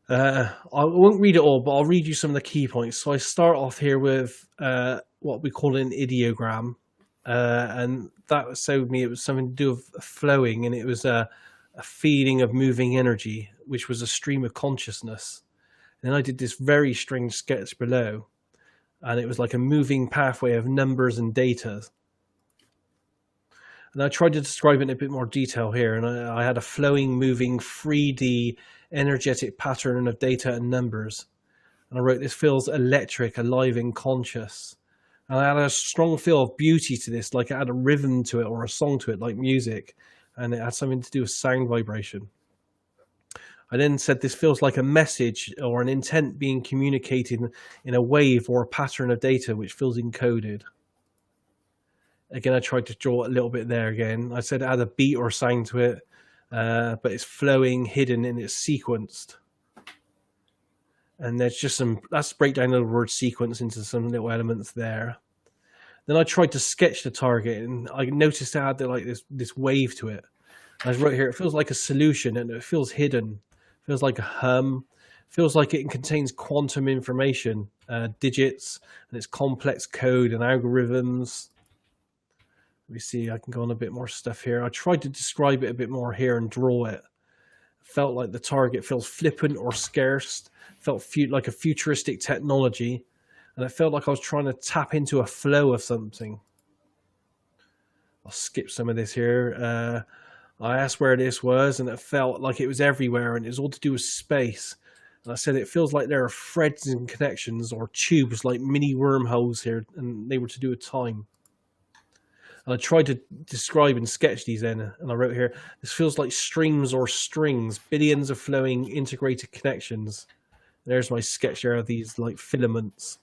I won't read it all, but I'll read you some of the key points. So I start off here with what we call an ideogram, and that showed me it was something to do with flowing, and it was a feeling of moving energy, which was a stream of consciousness. And then I did this very strange sketch below, and it was like a moving pathway of numbers and data. And I tried to describe it in a bit more detail here, and I had a flowing, moving, 3D energetic pattern of data and numbers. And I wrote, this feels electric, alive and conscious. And I had a strong feel of beauty to this, like it had a rhythm to it or a song to it, like music. And it had something to do with sound vibration. I then said this feels like a message or an intent being communicated in a wave or a pattern of data which feels encoded. Again, I tried to draw a little bit there again. I said it had a beat or sound to it, but it's flowing, hidden, and it's sequenced. And there's just some, let's break down the word sequence into some little elements there. Then I tried to sketch the target, and I noticed it had like this wave to it. I wrote here, it feels like a solution, and it feels hidden. It feels like a hum. It feels like it contains quantum information, digits, and it's complex code and algorithms. Let me see, I can go on a bit more stuff here. I tried to describe it a bit more here and draw it. Felt like the target feels flippant or scarce. Felt like a futuristic technology. And it felt like I was trying to tap into a flow of something. I'll skip some of this here. I asked where this was, and it felt like it was everywhere, and it was all to do with space. And I said it feels like there are threads and connections or tubes like mini wormholes here, and they were to do with time. And I tried to describe and sketch these then, and I wrote here, this feels like streams or strings, billions of flowing integrated connections. There's my sketch there of these like filaments.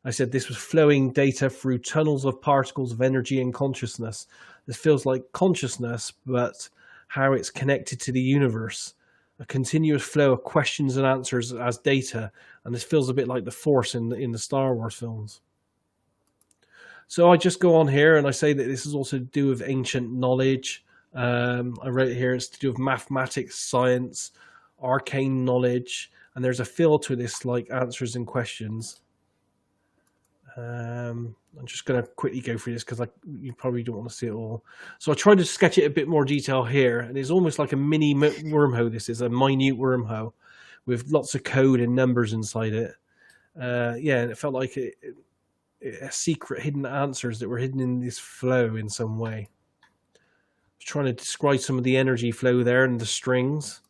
I said this was flowing data through tunnels of particles of energy and consciousness. This feels like consciousness, but how it's connected to the universe. A continuous flow of questions and answers as data, and this feels a bit like the Force in the Star Wars films. So I just go on here and I say that this is also to do with ancient knowledge. I wrote here it's to do with mathematics, science, arcane knowledge, and there's a feel to this like answers and questions. I'm just going to quickly go through this because you probably don't want to see it all. So I tried to sketch it a bit more detail here, and it's almost like a mini wormhole. This is a minute wormhole with lots of code and numbers inside it. Yeah, and it felt like a secret hidden answers that were hidden in this flow in some way. I was trying to describe some of the energy flow there and the strings.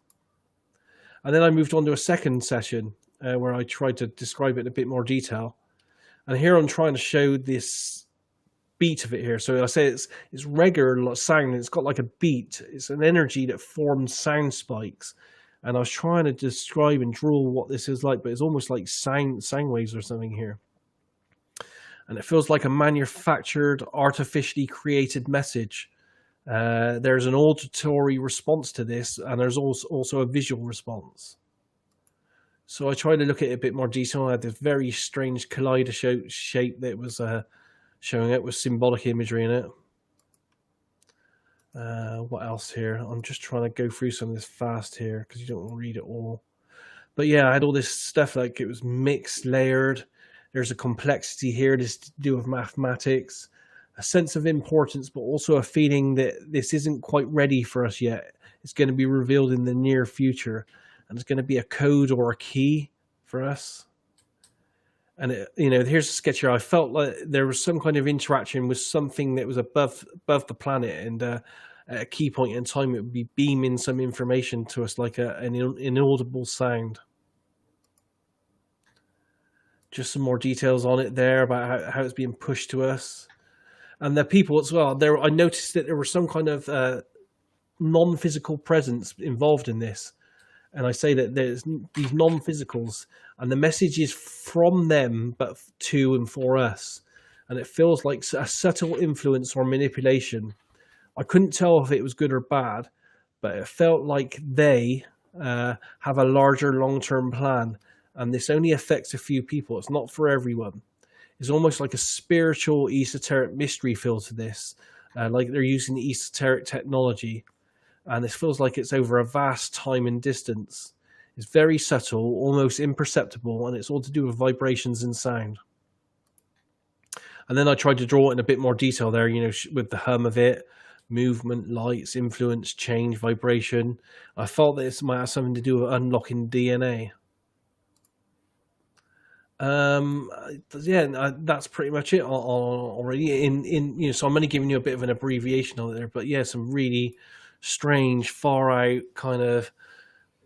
And then I moved on to a second session where I tried to describe it in a bit more detail. And here I'm trying to show this beat of it here. So I say it's regular sound. It's got like a beat. It's an energy that forms sound spikes. And I was trying to describe and draw what this is like, but it's almost like sound waves or something here. And it feels like a manufactured, artificially created message. There's an auditory response to this, and there's also a visual response. So I tried to look at it a bit more detail. I had this very strange kaleidoscope shape that was showing it with symbolic imagery in it. What else here? I'm just trying to go through some of this fast here because you don't want to read it all. But yeah, I had all this stuff like it was mixed, layered. There's a complexity here. This to do with mathematics, a sense of importance, but also a feeling that this isn't quite ready for us yet. It's going to be revealed in the near future. And it's going to be a code or a key for us. And here's a sketch here. I felt like there was some kind of interaction with something that was above the planet, and at a key point in time, it would be beaming some information to us, like an inaudible sound. Just some more details on it there about how it's being pushed to us, and the people as well. I noticed that there was some kind of non-physical presence involved in this. And I say that there's these non-physicals, and the message is from them, but to and for us. And it feels like a subtle influence or manipulation. I couldn't tell if it was good or bad, but it felt like they have a larger long-term plan. And this only affects a few people. It's not for everyone. It's almost like a spiritual, esoteric mystery feel to this. Like they're using esoteric technology. And this feels like it's over a vast time and distance. It's very subtle, almost imperceptible, and it's all to do with vibrations and sound. And then I tried to draw it in a bit more detail there, with the hum of it, movement, lights, influence, change, vibration. I felt that this might have something to do with unlocking DNA. Yeah, that's pretty much it already. So I'm only giving you a bit of an abbreviation on it there, but yeah, some really strange, far out kind of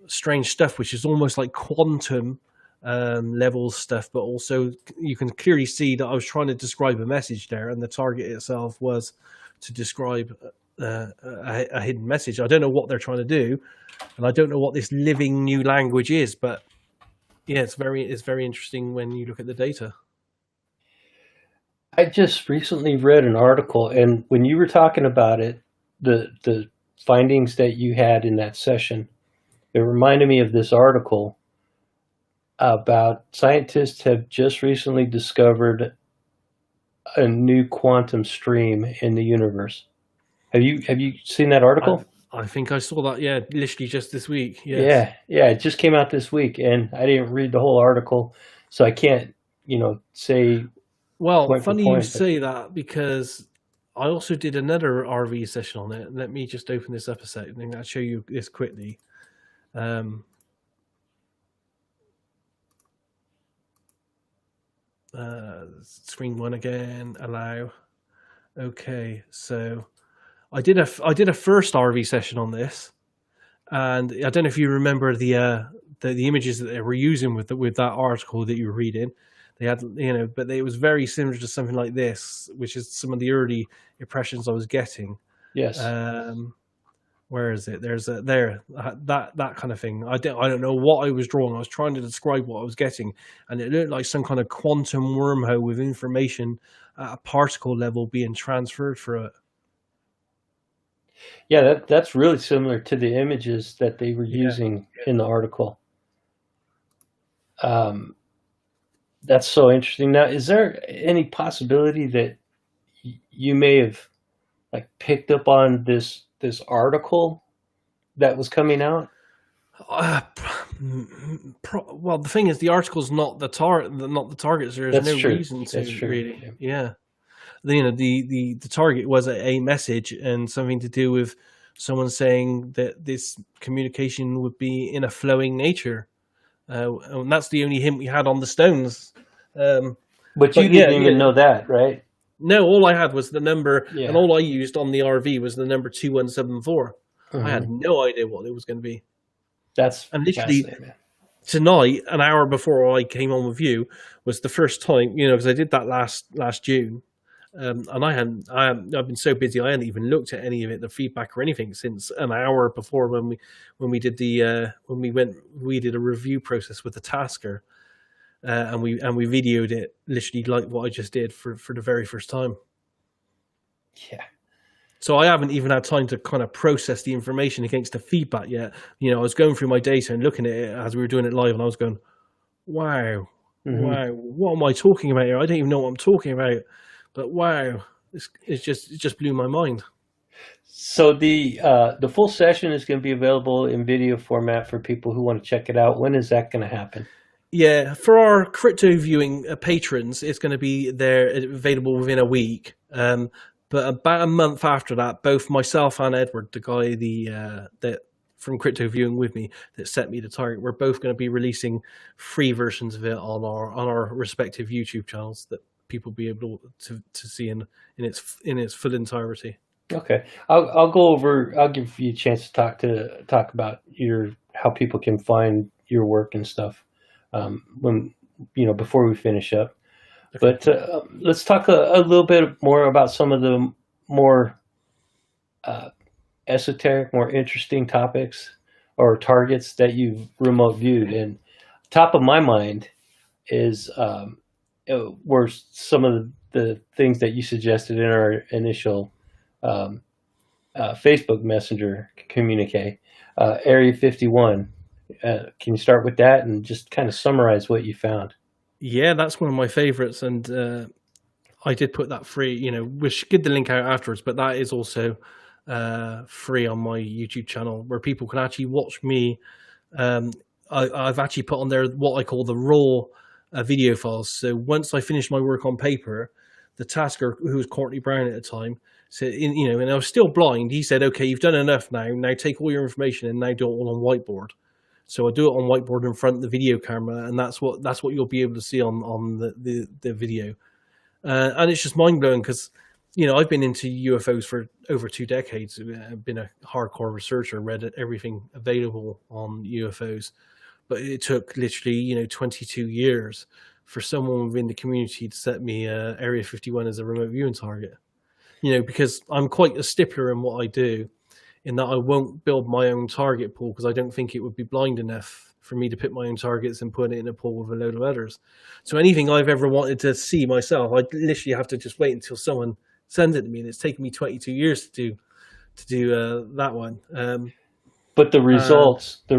strange stuff, which is almost like quantum level stuff, but also you can clearly see that I was trying to describe a message there, and the target itself was to describe a hidden message. I don't know what they're trying to do, and I don't know what this living new language is, but yeah, it's very interesting when you look at the data. I just recently read an article, and when you were talking about it, the findings that you had in that session, it reminded me of this article about scientists have just recently discovered a new quantum stream in the universe. Have you seen that article? I think I saw that, yeah, literally just this week. Yes. Yeah, it just came out this week, and I didn't read the whole article, so I can't, say. Well, funny you say that, because I also did another RV session on it. Let me just open this up a second, and I'll show you this quickly. Screen one again, allow. Okay, so I did a first RV session on this, and I don't know if you remember the images that they were using with that article that you were reading. They had, but it was very similar to something like this, which is some of the early impressions I was getting. Yes. Where is it? There's a there that kind of thing. I don't know what I was drawing. I was trying to describe what I was getting, and it looked like some kind of quantum wormhole with information at a particle level being transferred through it. Yeah, that's really similar to the images that they were Yeah. using in the article. Um, that's so interesting. Now, is there any possibility that you may have like picked up on this article that was coming out? Uh, well, the thing is, the article's not the target. So there's That's no true. reason That's to true. really. Yeah. Yeah, the target was a message and something to do with someone saying that this communication would be in a flowing nature, and that's the only hint we had on the stones. Um, But you but yeah, didn't even know that, right? no, all I had was the number, and Yeah. all I used on the RV was the number 2174. I had Hmm. no idea what it was going to be, That's and literally fascinating, man. tonight, an hour before I came on with you, was the first time, because I did that last June, and I've been so busy I hadn't even looked at any of it, the feedback or anything, since an hour before when we did we did a review process with the tasker, and we videoed it literally like what I just did for the very first time. Yeah. So I haven't even had time to kind of process the information against the feedback yet. I was going through my data and looking at it as we were doing it live, and I was going, wow, Hmm. wow, what am I talking about here? I don't even know what I'm talking about, but wow, it just blew my mind. So the full session is going to be available in video format for people who want to check it out. When is that going to happen? Yeah, for our crypto viewing patrons, it's going to be there available within a week. But about a month after that, both myself and Edward, the guy that from crypto viewing with me that set me the target, we're both going to be releasing free versions of it on our respective YouTube channels that people be able to see in its full entirety. Okay, I'll go over. I'll give you a chance to talk about your how people can find your work and stuff when before we finish up. Okay. But let's talk a little bit more about some of the more uh, esoteric, more interesting topics or targets that you've remote viewed. And top of my mind is were some of the things that you suggested in our initial um, Facebook Messenger communique. Area 51. Can you start with that and just kind of summarize what you found? Yeah, that's one of my favorites, and I did put that free. We should get the link out afterwards, but that is also free on my YouTube channel where people can actually watch me. Um, I've actually put on there what I call the raw video files. So once I finished my work on paper, the tasker, who was Courtney Brown at the time, said, and I was still blind. He said, "Okay, you've done enough now. Now take all your information and now do it all on whiteboard." So I do it on whiteboard in front of the video camera, and that's what you'll be able to see on the video. And it's just mind blowing because I've been into UFOs for over 2 decades. I've been a hardcore researcher, read everything available on UFOs, but it took literally 22 years for someone within the community to set me Area 51 as a remote viewing target. Because I'm quite a stippler in what I do, in that I won't build my own target pool because I don't think it would be blind enough for me to pick my own targets and put it in a pool with a load of others. So anything I've ever wanted to see myself, I literally have to just wait until someone sends it to me, and it's taken me 22 years to do that one. But And the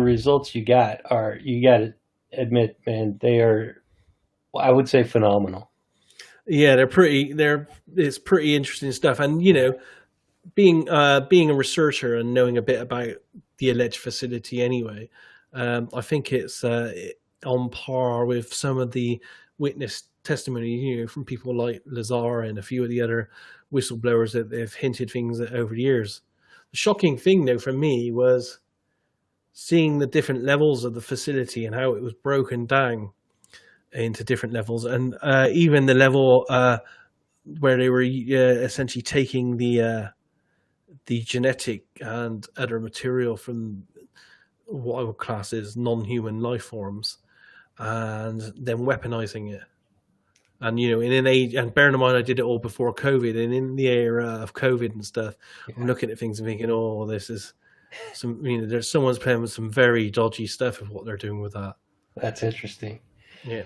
results you got you got to admit, man, they are, I would say, phenomenal. yeah, it's pretty interesting stuff. And being a researcher and knowing a bit about the alleged facility anyway, I think it's on par with some of the witness testimony, from people like Lazar and a few of the other whistleblowers that they've hinted things over the years. The shocking thing, though, for me was seeing the different levels of the facility and how it was broken down into different levels, and even the level where they were essentially taking the genetic and other material from what I would class as non-human life forms, and then weaponizing it. And in an age, and bearing in mind I did it all before COVID, and in the era of COVID and stuff, I'm Yeah. looking at things and thinking, oh, this is There's someone's playing with some very dodgy stuff of what they're doing with that. That's interesting. Yeah.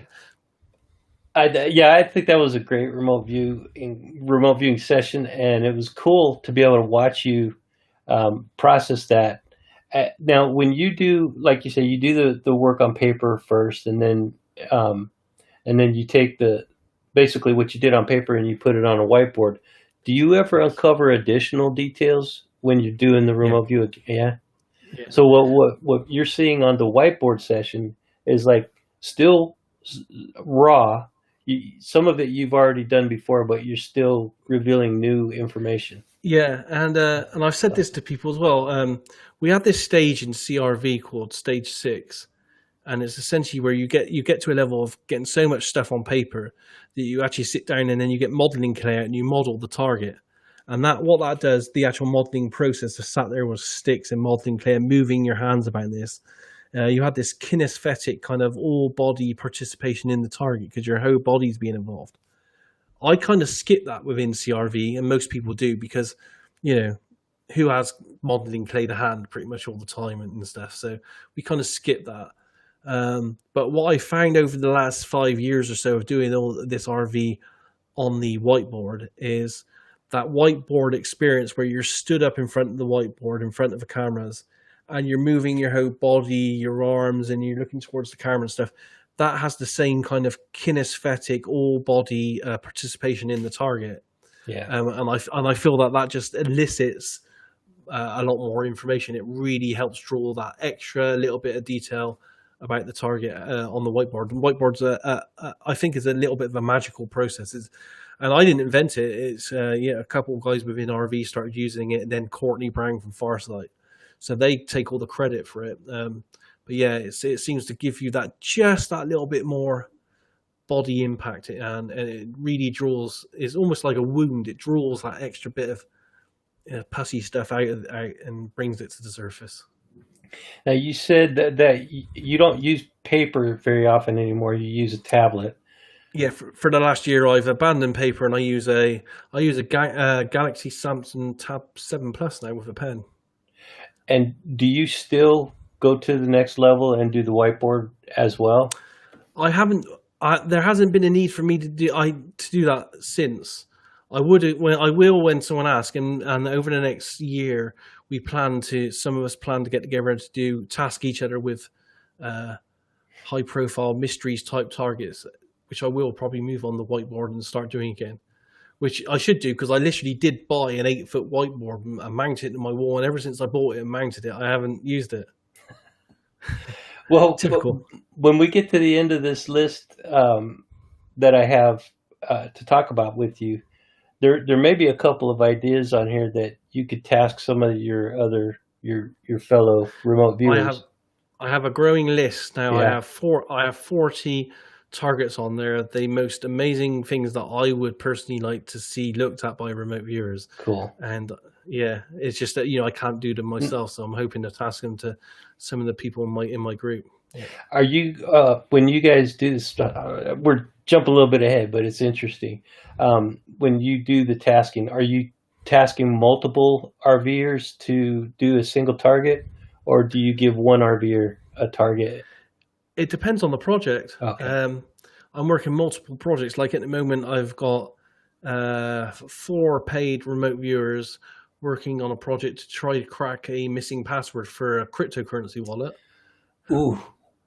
I think that was a great remote viewing session, and it was cool to be able to watch you process that. Now, when you do, like you say, you do the work on paper first, and then you take basically what you did on paper and you put it on a whiteboard. Do you ever uncover additional details when you're doing the Yeah. remote view? Yeah. Yeah. So what you're seeing on the whiteboard session is like still raw. Some of it you've already done before, but you're still revealing new information. Yeah, and I've said this to people as well. We have this stage in CRV called Stage 6, and it's essentially where you get to a level of getting so much stuff on paper that you actually sit down and then you get modeling clear and you model the target. And what that does, the actual modeling process of sat there with sticks and modeling clear, moving your hands about this. You have this kinesthetic kind of all body participation in the target because your whole body's being involved. I kind of skip that within CRV, and most people do because, who has modeling clay to hand pretty much all the time and stuff. So we kind of skip that. But what I found over the last 5 years or so of doing all this RV on the whiteboard is that whiteboard experience where you're stood up in front of the whiteboard, in front of the cameras, and you're moving your whole body, your arms, and you're looking towards the camera and stuff. That has the same kind of kinesthetic, all body participation in the target. Yeah. And I feel that just elicits a lot more information. It really helps draw that extra little bit of detail about the target on the whiteboard. And whiteboards, I think, is a little bit of a magical process. And I didn't invent it. It's a couple of guys within RV started using it, and then Courtney Brown from Farsight. So they take all the credit for it. But yeah, it seems to give you that little bit more body impact, and it really it's almost like a wound. It draws that extra bit of pussy stuff out and brings it to the surface. Now, you said that you don't use paper very often anymore. You use a tablet. Yeah, for the last year, I've abandoned paper and I use a Galaxy Samsung Tab 7 Plus now with a pen. And do you still go to the next level and do the whiteboard as well? I haven't. There hasn't been a need for me to do that since. I will when someone asks, and over the next year, some of us plan to get together to task each other with high profile mysteries type targets, which I will probably move on the whiteboard and start doing again. Which I should do because I literally did buy an 8-foot whiteboard and mounted it to my wall, and ever since I bought it and mounted it, I haven't used it. Well, typical. When we get to the end of this list that I have to talk about with you, there may be a couple of ideas on here that you could task some of your fellow remote viewers. I have a growing list now. Yeah. I have 40 targets on there, the most amazing things that I would personally like to see looked at by remote viewers. Cool. And yeah, it's just that I can't do them myself, so I'm hoping to task them to some of the people in my group. Yeah. Are you when you guys do this? We're jumping a little bit ahead, but it's interesting. When you do the tasking, are you tasking multiple RVers to do a single target, or do you give one RVer a target? It depends on the project. Okay. I'm working multiple projects. Like at the moment, I've got 4 paid remote viewers working on a project to try to crack a missing password for a cryptocurrency wallet. Ooh,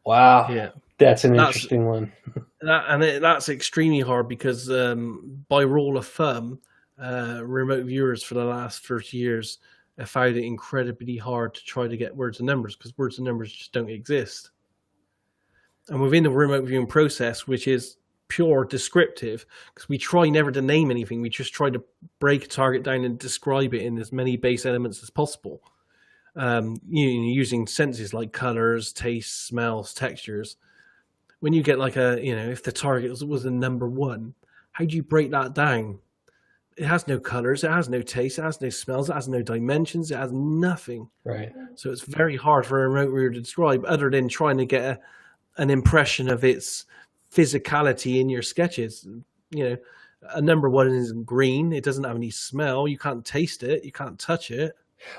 wow! Yeah, that's an interesting one. That's extremely hard because, by rule of thumb, remote viewers for the last 30 years have found it incredibly hard to try to get words and numbers because words and numbers just don't exist. And within the remote viewing process, which is pure descriptive, because we try never to name anything, we just try to break a target down and describe it in as many base elements as possible, using senses like colors, tastes, smells, textures. When you get like if the target was a number 1, how do you break that down? It has no colors, it has no taste, it has no smells, it has no dimensions, it has nothing. Right. So it's very hard for a remote viewer to describe, other than trying to get an impression of its physicality in your sketches. A number 1 is green. It doesn't have any smell. You can't taste it. You can't touch it.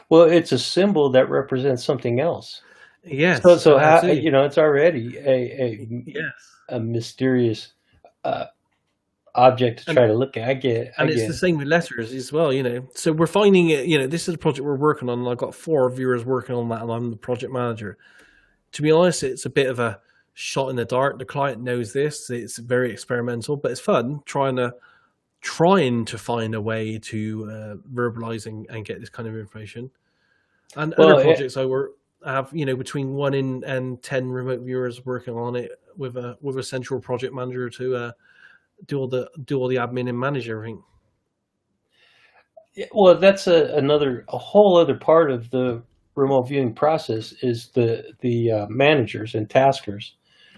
Well, it's a symbol that represents something else. So, Yes, so how, absolutely. it's already Yes, a mysterious uh, object to and try to look at. I it's get the it. same with letters as well. So we're finding it. This is a project we're working on, and I've got 4 viewers working on that, and I'm the project manager. To be honest, it's a bit of a shot in the dark. The client knows this. It's very experimental, but it's fun trying to find a way to verbalize and get this kind of information. And other Well, projects have between 1 and 10 remote viewers working on it with a central project manager to do all the admin and manage everything. well, that's a whole other part of the remote viewing process is the managers and taskers.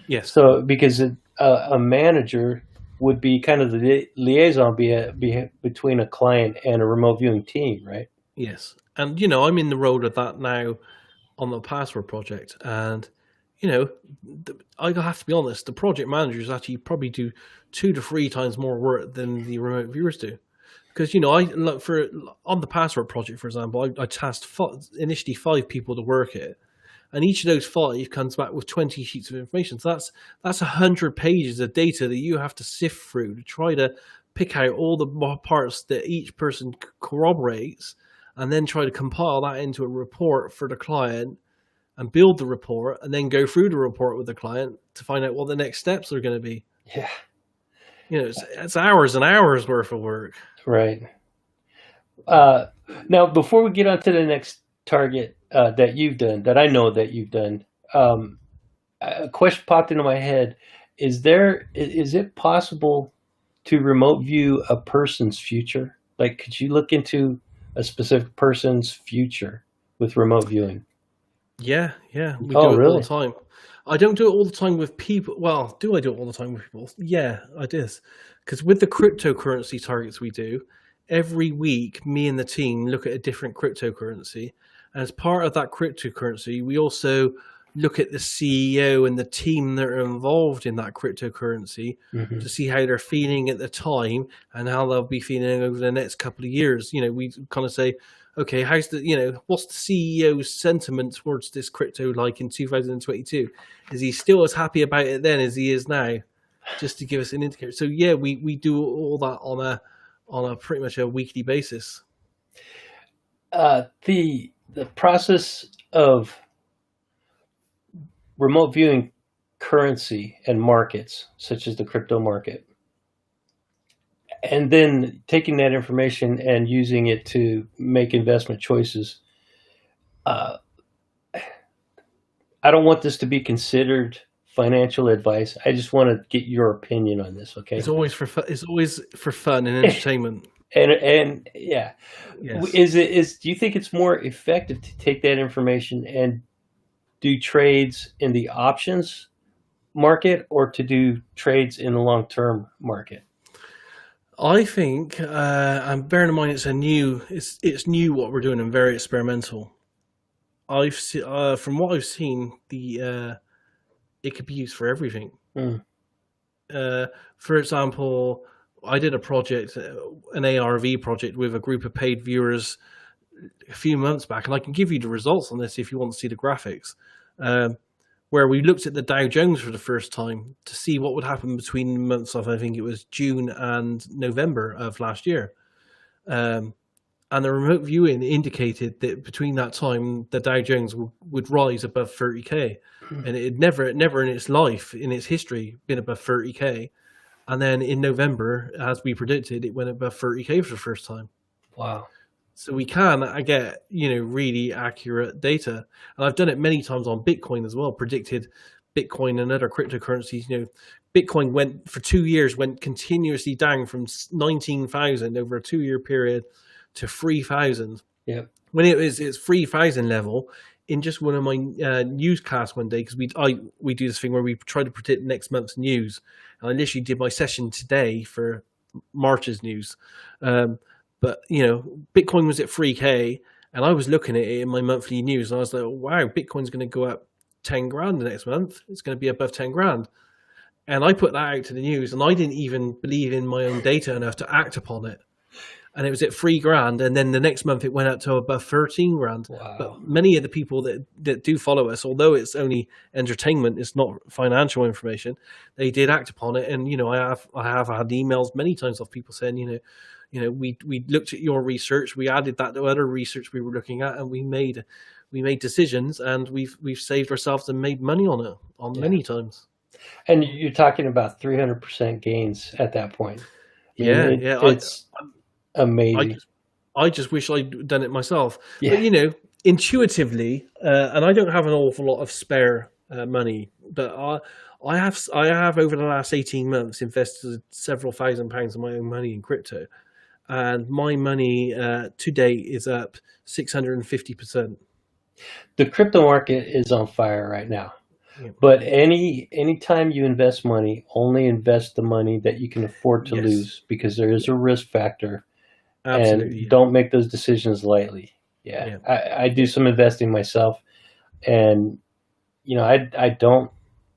Yes, So because a manager would be kind of the liaison between a client and a remote viewing team, right? yes, and I'm in the role of that now on the password project, and you know I have to be honest. The project managers actually probably do 2 to 3 times more work than the remote viewers do. Because I look for on the password project, for example, I tasked initially 5 people to work it, and each of those 5 comes back with 20 sheets of information. So that's 100 pages of data that you have to sift through to try to pick out all the parts that each person corroborates, and then try to compile that into a report for the client and build the report, and then go through the report with the client to find out what the next steps are going to be. Yeah, It's hours and hours worth of work. right. Uh, Now, before we get on to the next target that you've done, that I know that you've done, a question popped into my head: is it possible to remote view a person's future? Like, could you look into a specific person's future with remote viewing? Yeah, yeah, we Oh, do it all really? the time. I don't do it all the time with people. Well, do I do it all the time with people? Yeah, I do. Because with the cryptocurrency targets we do, every week, me and the team look at a different cryptocurrency. And as part of that cryptocurrency, we also look at the CEO and the team that are involved in that cryptocurrency Hmm. to see how they're feeling at the time and how they'll be feeling over the next couple of years. We kind of say, okay, what's the CEO's sentiment towards this crypto like in 2022? Is he still as happy about it then as he is now? Just to give us an indicator. So yeah, we do all that on a pretty much a weekly basis. The process of remote viewing currency and markets, such as the crypto market, and then taking that information and using it to make investment choices. Uh, I don't want this to be considered financial advice. I just want to get your opinion on this, okay? It's always for fun and entertainment. And yeah, Yes. do you think it's more effective to take that information and do trades in the options market or to do trades in the long term market? I think, and bearing in mind it's new what we're doing and very experimental. From what I've seen, the it could be used for everything. Hmm. For example, I did a project, an ARV project with a group of paid viewers a few months back, and I can give you the results on this if you want to see the graphics. Where we looked at the Dow Jones for the first time to see what would happen between the months of, I think it was June and November of last year. Um, and the remote viewing indicated that between that time, the Dow Jones would rise above 30K. And it had never in its life, in its history, been above 30K. And then in November, as we predicted, it went above 30K for the first time. Wow. So we can get really accurate data, and I've done it many times on Bitcoin as well. Predicted Bitcoin and other cryptocurrencies. Bitcoin for 2 years went continuously down from 19,000 over a 2 year period to 3,000. Yep. When it was its 3,000 level, in just one of my newscasts one day, because we do this thing where we try to predict next month's news, and I literally did my session today for March's news. But Bitcoin was at 3K, and I was looking at it in my monthly news, and I was like, "Wow, Bitcoin's going to go up 10 grand the next month. It's going to be above 10 grand." And I put that out to the news, and I didn't even believe in my own data enough to act upon it. and it was at 3 grand, and then the next month it went up to above 13 grand. But Wow. many of the people that do follow us, although it's only entertainment, it's not financial information, they did act upon it. And I have had emails many times of people saying, we looked at your research, we added that to other research we were looking at, and we made decisions, and we've saved ourselves and made money on it many times. And you're talking about 300% gains at that point. It's amazing. I just wish I'd done it myself. Yeah. But intuitively, and I don't have an awful lot of spare money, but I have over the last 18 months invested several £1,000s of my own money in crypto, and my money to date is up 650%. The crypto market is on fire right now. Yeah. But anytime you invest money, only invest the money that you can afford to lose, because there is a risk factor. Absolutely. And don't make those decisions lightly. Yeah. I do some investing myself, and I don't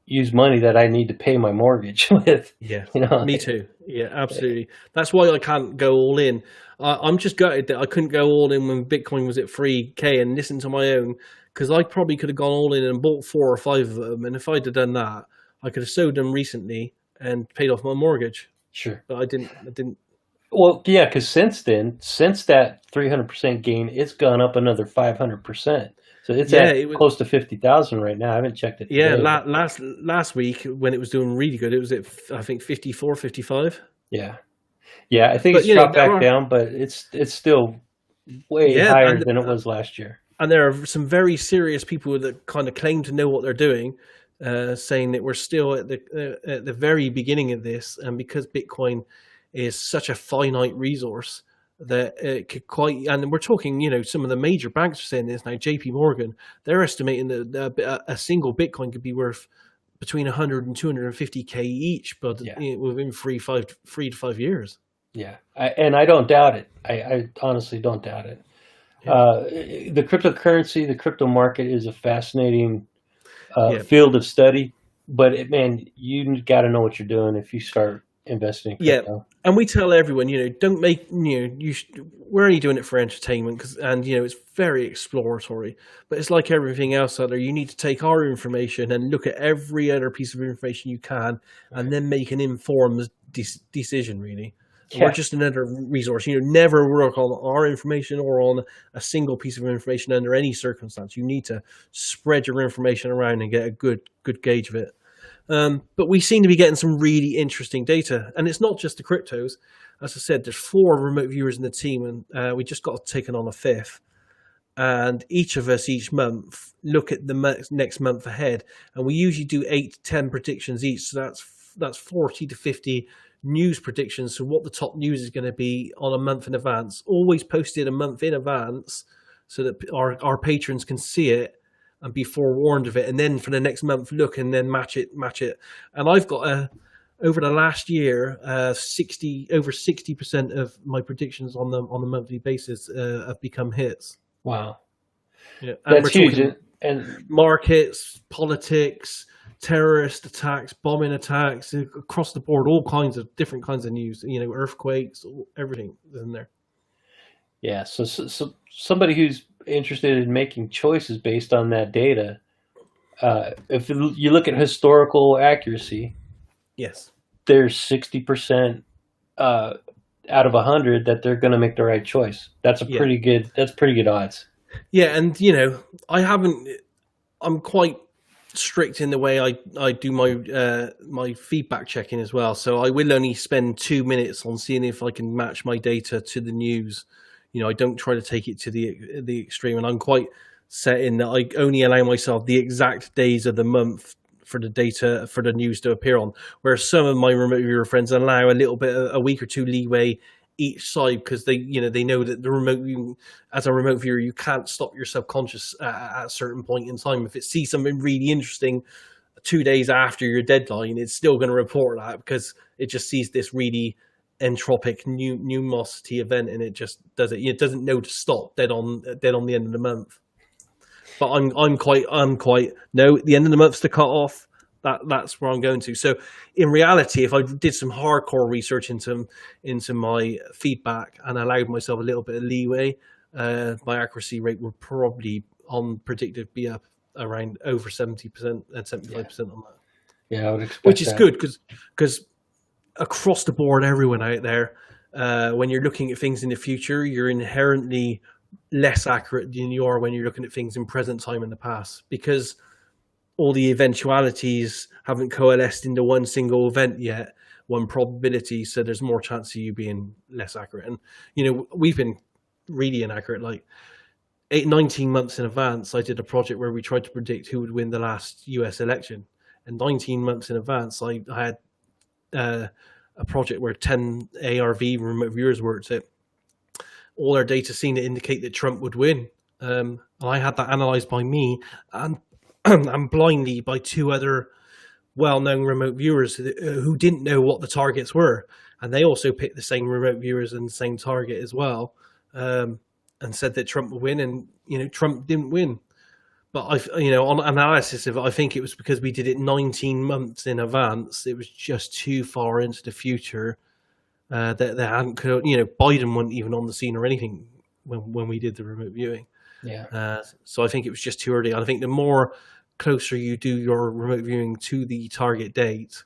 use money that I need to pay my mortgage with. Yeah, me too. Yeah, absolutely. That's why I can't go all in. I'm just gutted that I couldn't go all in when Bitcoin was at 3K and listen to my own, because I probably could have gone all in and bought 4 or 5 of them. And if I'd have done that, I could have sold them recently and paid off my mortgage. Sure. But I didn't. Well, yeah, because since that 300% gain, it's gone up another 500%. So it's close to 50,000 right now. I haven't checked it today. Yeah, last week when it was doing really good, it was at, I think, 54, 55. Yeah. Yeah, I think it's dropped back down, but it's still way higher than it was last year. And there are some very serious people that kind of claim to know what they're doing, saying that we're still at the very beginning of this, and because Bitcoin is such a finite resource that it could quite, and we're talking, some of the major banks are saying this now. JP Morgan, they're estimating that a single Bitcoin could be worth between 100 and 250K each, but within 3 to 5 years. Yeah, I don't doubt it. I honestly don't doubt it. Yeah. The cryptocurrency, the crypto market is a fascinating field of study, but you got to know what you're doing if you start investing in crypto. Yeah, and we tell everyone, don't make, we're only doing it for entertainment, it's very exploratory, but it's like everything else out there. You need to take our information and look at every other piece of information you can, and then make an informed decision, really. Yeah. We're just another resource. Never work on our information or on a single piece of information under any circumstance. You need to spread your information around and get a good gauge of it. But we seem to be getting some really interesting data, and it's not just the cryptos. As I said, there's 4 remote viewers in the team, and we just got taken on a 5th. And each of us each month look at the next month ahead, and we usually do 8 to 10 predictions each. So that's 40 to 50 news predictions. So what the top news is going to be on a month in advance, always posted a month in advance, so that our patrons can see it and be forewarned of it, and then for the next month look and then match it. And I've got over the last year, over 60% of my predictions on the monthly basis have become hits. Wow, yeah, and that's huge. And markets, politics, terrorist attacks, bombing attacks, across the board, all kinds of different kinds of news. Earthquakes, everything is in there. Yeah, so somebody who's interested in making choices based on that data, if you look at historical accuracy, yes, there's 60% out of 100 that they're going to make the right choice. That's pretty good. That's pretty good odds. Yeah, and I'm quite strict in the way I do my feedback checking as well. So I will only spend 2 minutes on seeing if I can match my data to the news. I don't try to take it to the extreme, and I'm quite set in that I only allow myself the exact days of the month for the data, for the news to appear on. Whereas some of my remote viewer friends allow a week or 2 leeway each side, because they know that as a remote viewer, you can't stop your subconscious at a certain point in time. If it sees something really interesting 2 days after your deadline, it's still going to report that, because it just sees this really entropic pneumosity event, and it just does it. It doesn't know to stop dead on the end of the month. But I'm quite no. The end of the month's the cut off. that's where I'm going to. So in reality, if I did some hardcore research into my feedback and allowed myself a little bit of leeway, my accuracy rate would probably on predictive be up around over 70% and 75% on that. Yeah, I would expect Which is that. good because across the board, everyone out there, when you're looking at things in the future, you're inherently less accurate than you are when you're looking at things in present time in the past, because all the eventualities haven't coalesced into one single event yet, one probability. So there's more chance of you being less accurate. And, we've been really inaccurate. Like 19 months in advance, I did a project where we tried to predict who would win the last US election. And 19 months in advance, I had a project where 10 ARV remote viewers worked it. All our data seemed to indicate that Trump would win. And I had that analysed by me and blindly by two other well-known remote viewers who didn't know what the targets were. And they also picked the same remote viewers and the same target as well, and said that Trump would win. And, Trump didn't win. But on analysis of it, I think it was because we did it 19 months in advance. It was just too far into the future that they hadn't. Biden wasn't even on the scene or anything when we did the remote viewing. Yeah. So I think it was just too early. I think the more closer you do your remote viewing to the target date,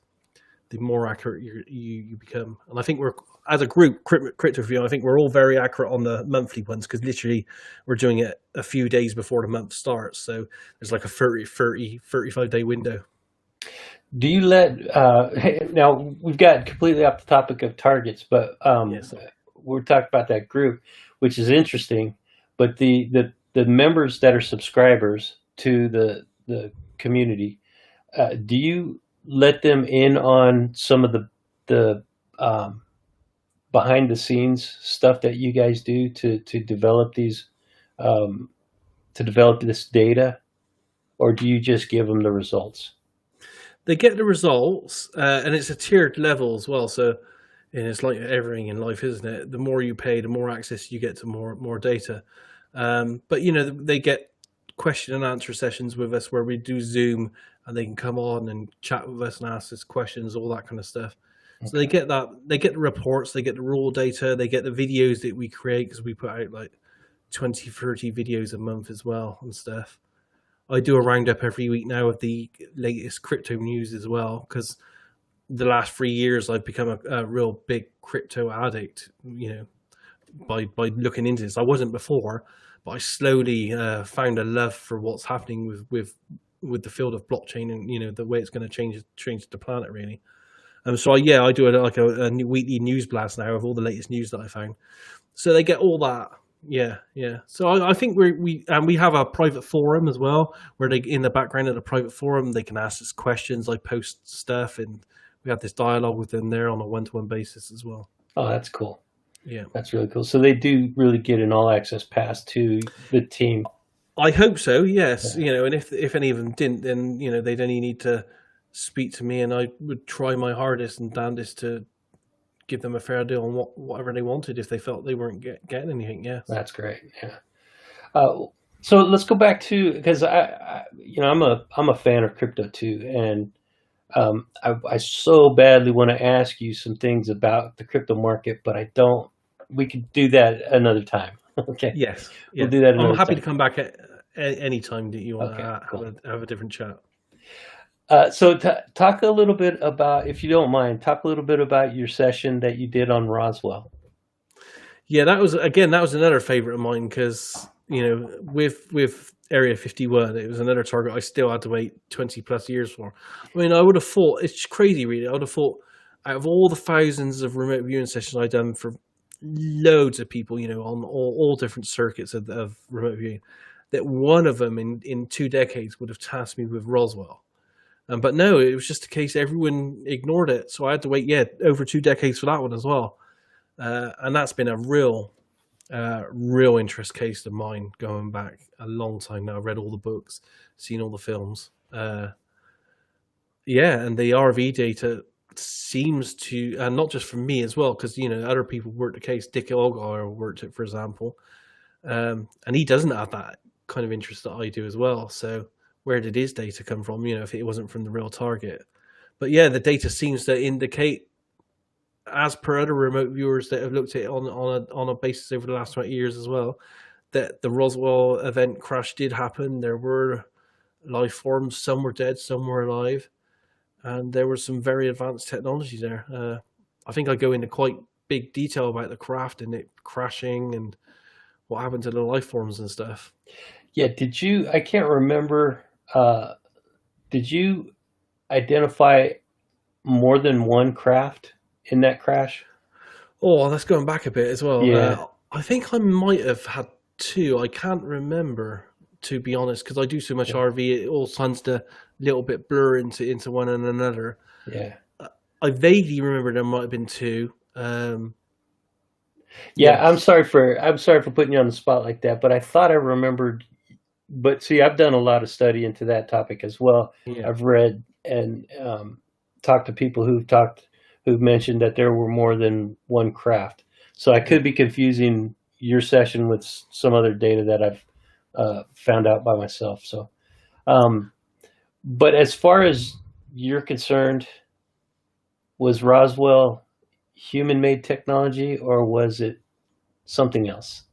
the more accurate you become. And I think we're, as a group, Crypto Review, I think we're all very accurate on the monthly ones, because literally we're doing it a few days before the month starts. So there's like a 35-day window. Do you let now we've got completely off the topic of targets, but Yes. we're talking about that group, which is interesting. But the members that are subscribers to the community, do you let them in on some of the behind the scenes stuff that you guys do to develop these to develop this data, or do you just give them the results? They get the results, and it's a tiered level as well. So, it's like everything in life, isn't it? The more you pay, the more access you get to more data. But they get question and answer sessions with us where we do Zoom, and they can come on and chat with us and ask us questions, all that kind of stuff. So they get that. They get the reports, they get the raw data, they get the videos that we create, because we put out like 20, 30 videos a month as well and stuff. I do a roundup every week now of the latest crypto news as well, because the last 3 years I've become a real big crypto addict, by looking into this. I wasn't before, but I slowly found a love for what's happening with the field of blockchain and, the way it's going to change the planet, really. So I do a weekly news blast now of all the latest news that I found. So they get all that. Yeah. So I think we have a private forum as well, where they, in the background of the private forum, they can ask us questions. I post stuff, and we have this dialogue with them there on a one-to-one basis as well. Oh, that's cool. Yeah, That's really cool. So they do really get an all access pass to the team. I hope so. Yes, and if any of them didn't, then they'd only need to speak to me, and I would try my hardest and damnedest to give them a fair deal on whatever they wanted if they felt they weren't getting anything. Yeah, That's great. Yeah. So let's go back to, because I'm a fan of crypto too, and I so badly want to ask you some things about the crypto market, but I don't. We could do that another time. Okay. Yes. We'll do that. I'm happy time. to come back at any time that you want Okay, to cool. have a different chat. So talk a little bit about, if you don't mind, talk a little bit about your session that you did on Roswell. Yeah, that was another favorite of mine, because with Area 51, it was another target I still had to wait 20 plus years for. I mean, I would have thought, it's crazy really, I would have thought, out of all the thousands of remote viewing sessions I've done for loads of people, on all different circuits of remote viewing, that one of them in 2 decades would have tasked me with Roswell. But no, it was just a case everyone ignored it. So I had to wait, over 2 decades for that one as well. And that's been a real interest case of mine, going back a long time now. I've read all the books, seen all the films. And the RV data seems to, and not just from me as well, because, other people worked the case. Dick Olgar worked it, for example. And he doesn't have that kind of interest that I do as well. So where did his data come from? You know, if it wasn't from the real target. But yeah, the data seems to indicate, as per other remote viewers that have looked at it on a basis over the last 20 years as well, that the Roswell event crash did happen. There were life forms. Some were dead, some were alive, and there was some very advanced technology there. I think I go into quite big detail about the craft and it crashing and what happened to the life forms and stuff. Yeah, did you? I can't remember. Did you identify more than one craft in that crash? Oh, that's going back a bit as well. Yeah, I think I might have had two. I can't remember, to be honest, because I do so much yeah, RV. It all tends to a little bit blur into one and another. yeah. I vaguely remember there might have been two. Yeah, Yeah, I'm sorry for putting you on the spot like that, but I thought I remembered. But see, I've done a lot of study into that topic as well. yeah, I've read and talked to people who've mentioned that there were more than one craft. So I yeah. could be confusing your session with some other data that I've found out by myself. So, um, but as far as you're concerned, was Roswell human-made technology or was it something else?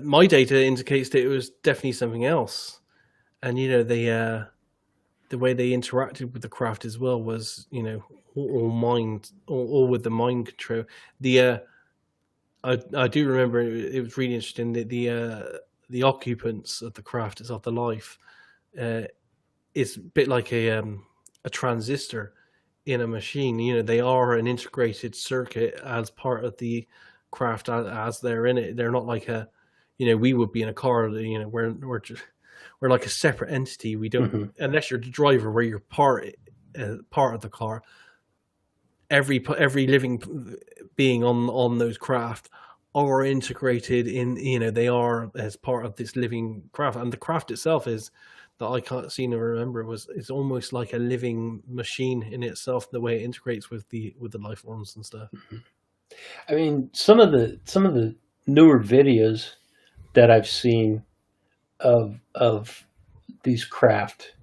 My data indicates that it was definitely something else, and you know the way they interacted with the craft as well was, you know, all mind, all with the mind control. The I do remember it was really interesting that the occupants of the craft itself, the life, uh, is a bit like a transistor in a machine. You know, they are an integrated circuit as part of the craft as they're in it. They're not like a, you know, we would be in a car. You know, we're like a separate entity. We don't, Hmm. unless you're the driver, where you're part of the car. Every living being on those craft are integrated in. You know, they are as part of this living craft, and the craft itself is that I can't seem to remember was it's almost like a living machine in itself. The way it integrates with the life forms and stuff. I mean, some of the newer videos that I've seen of these craft,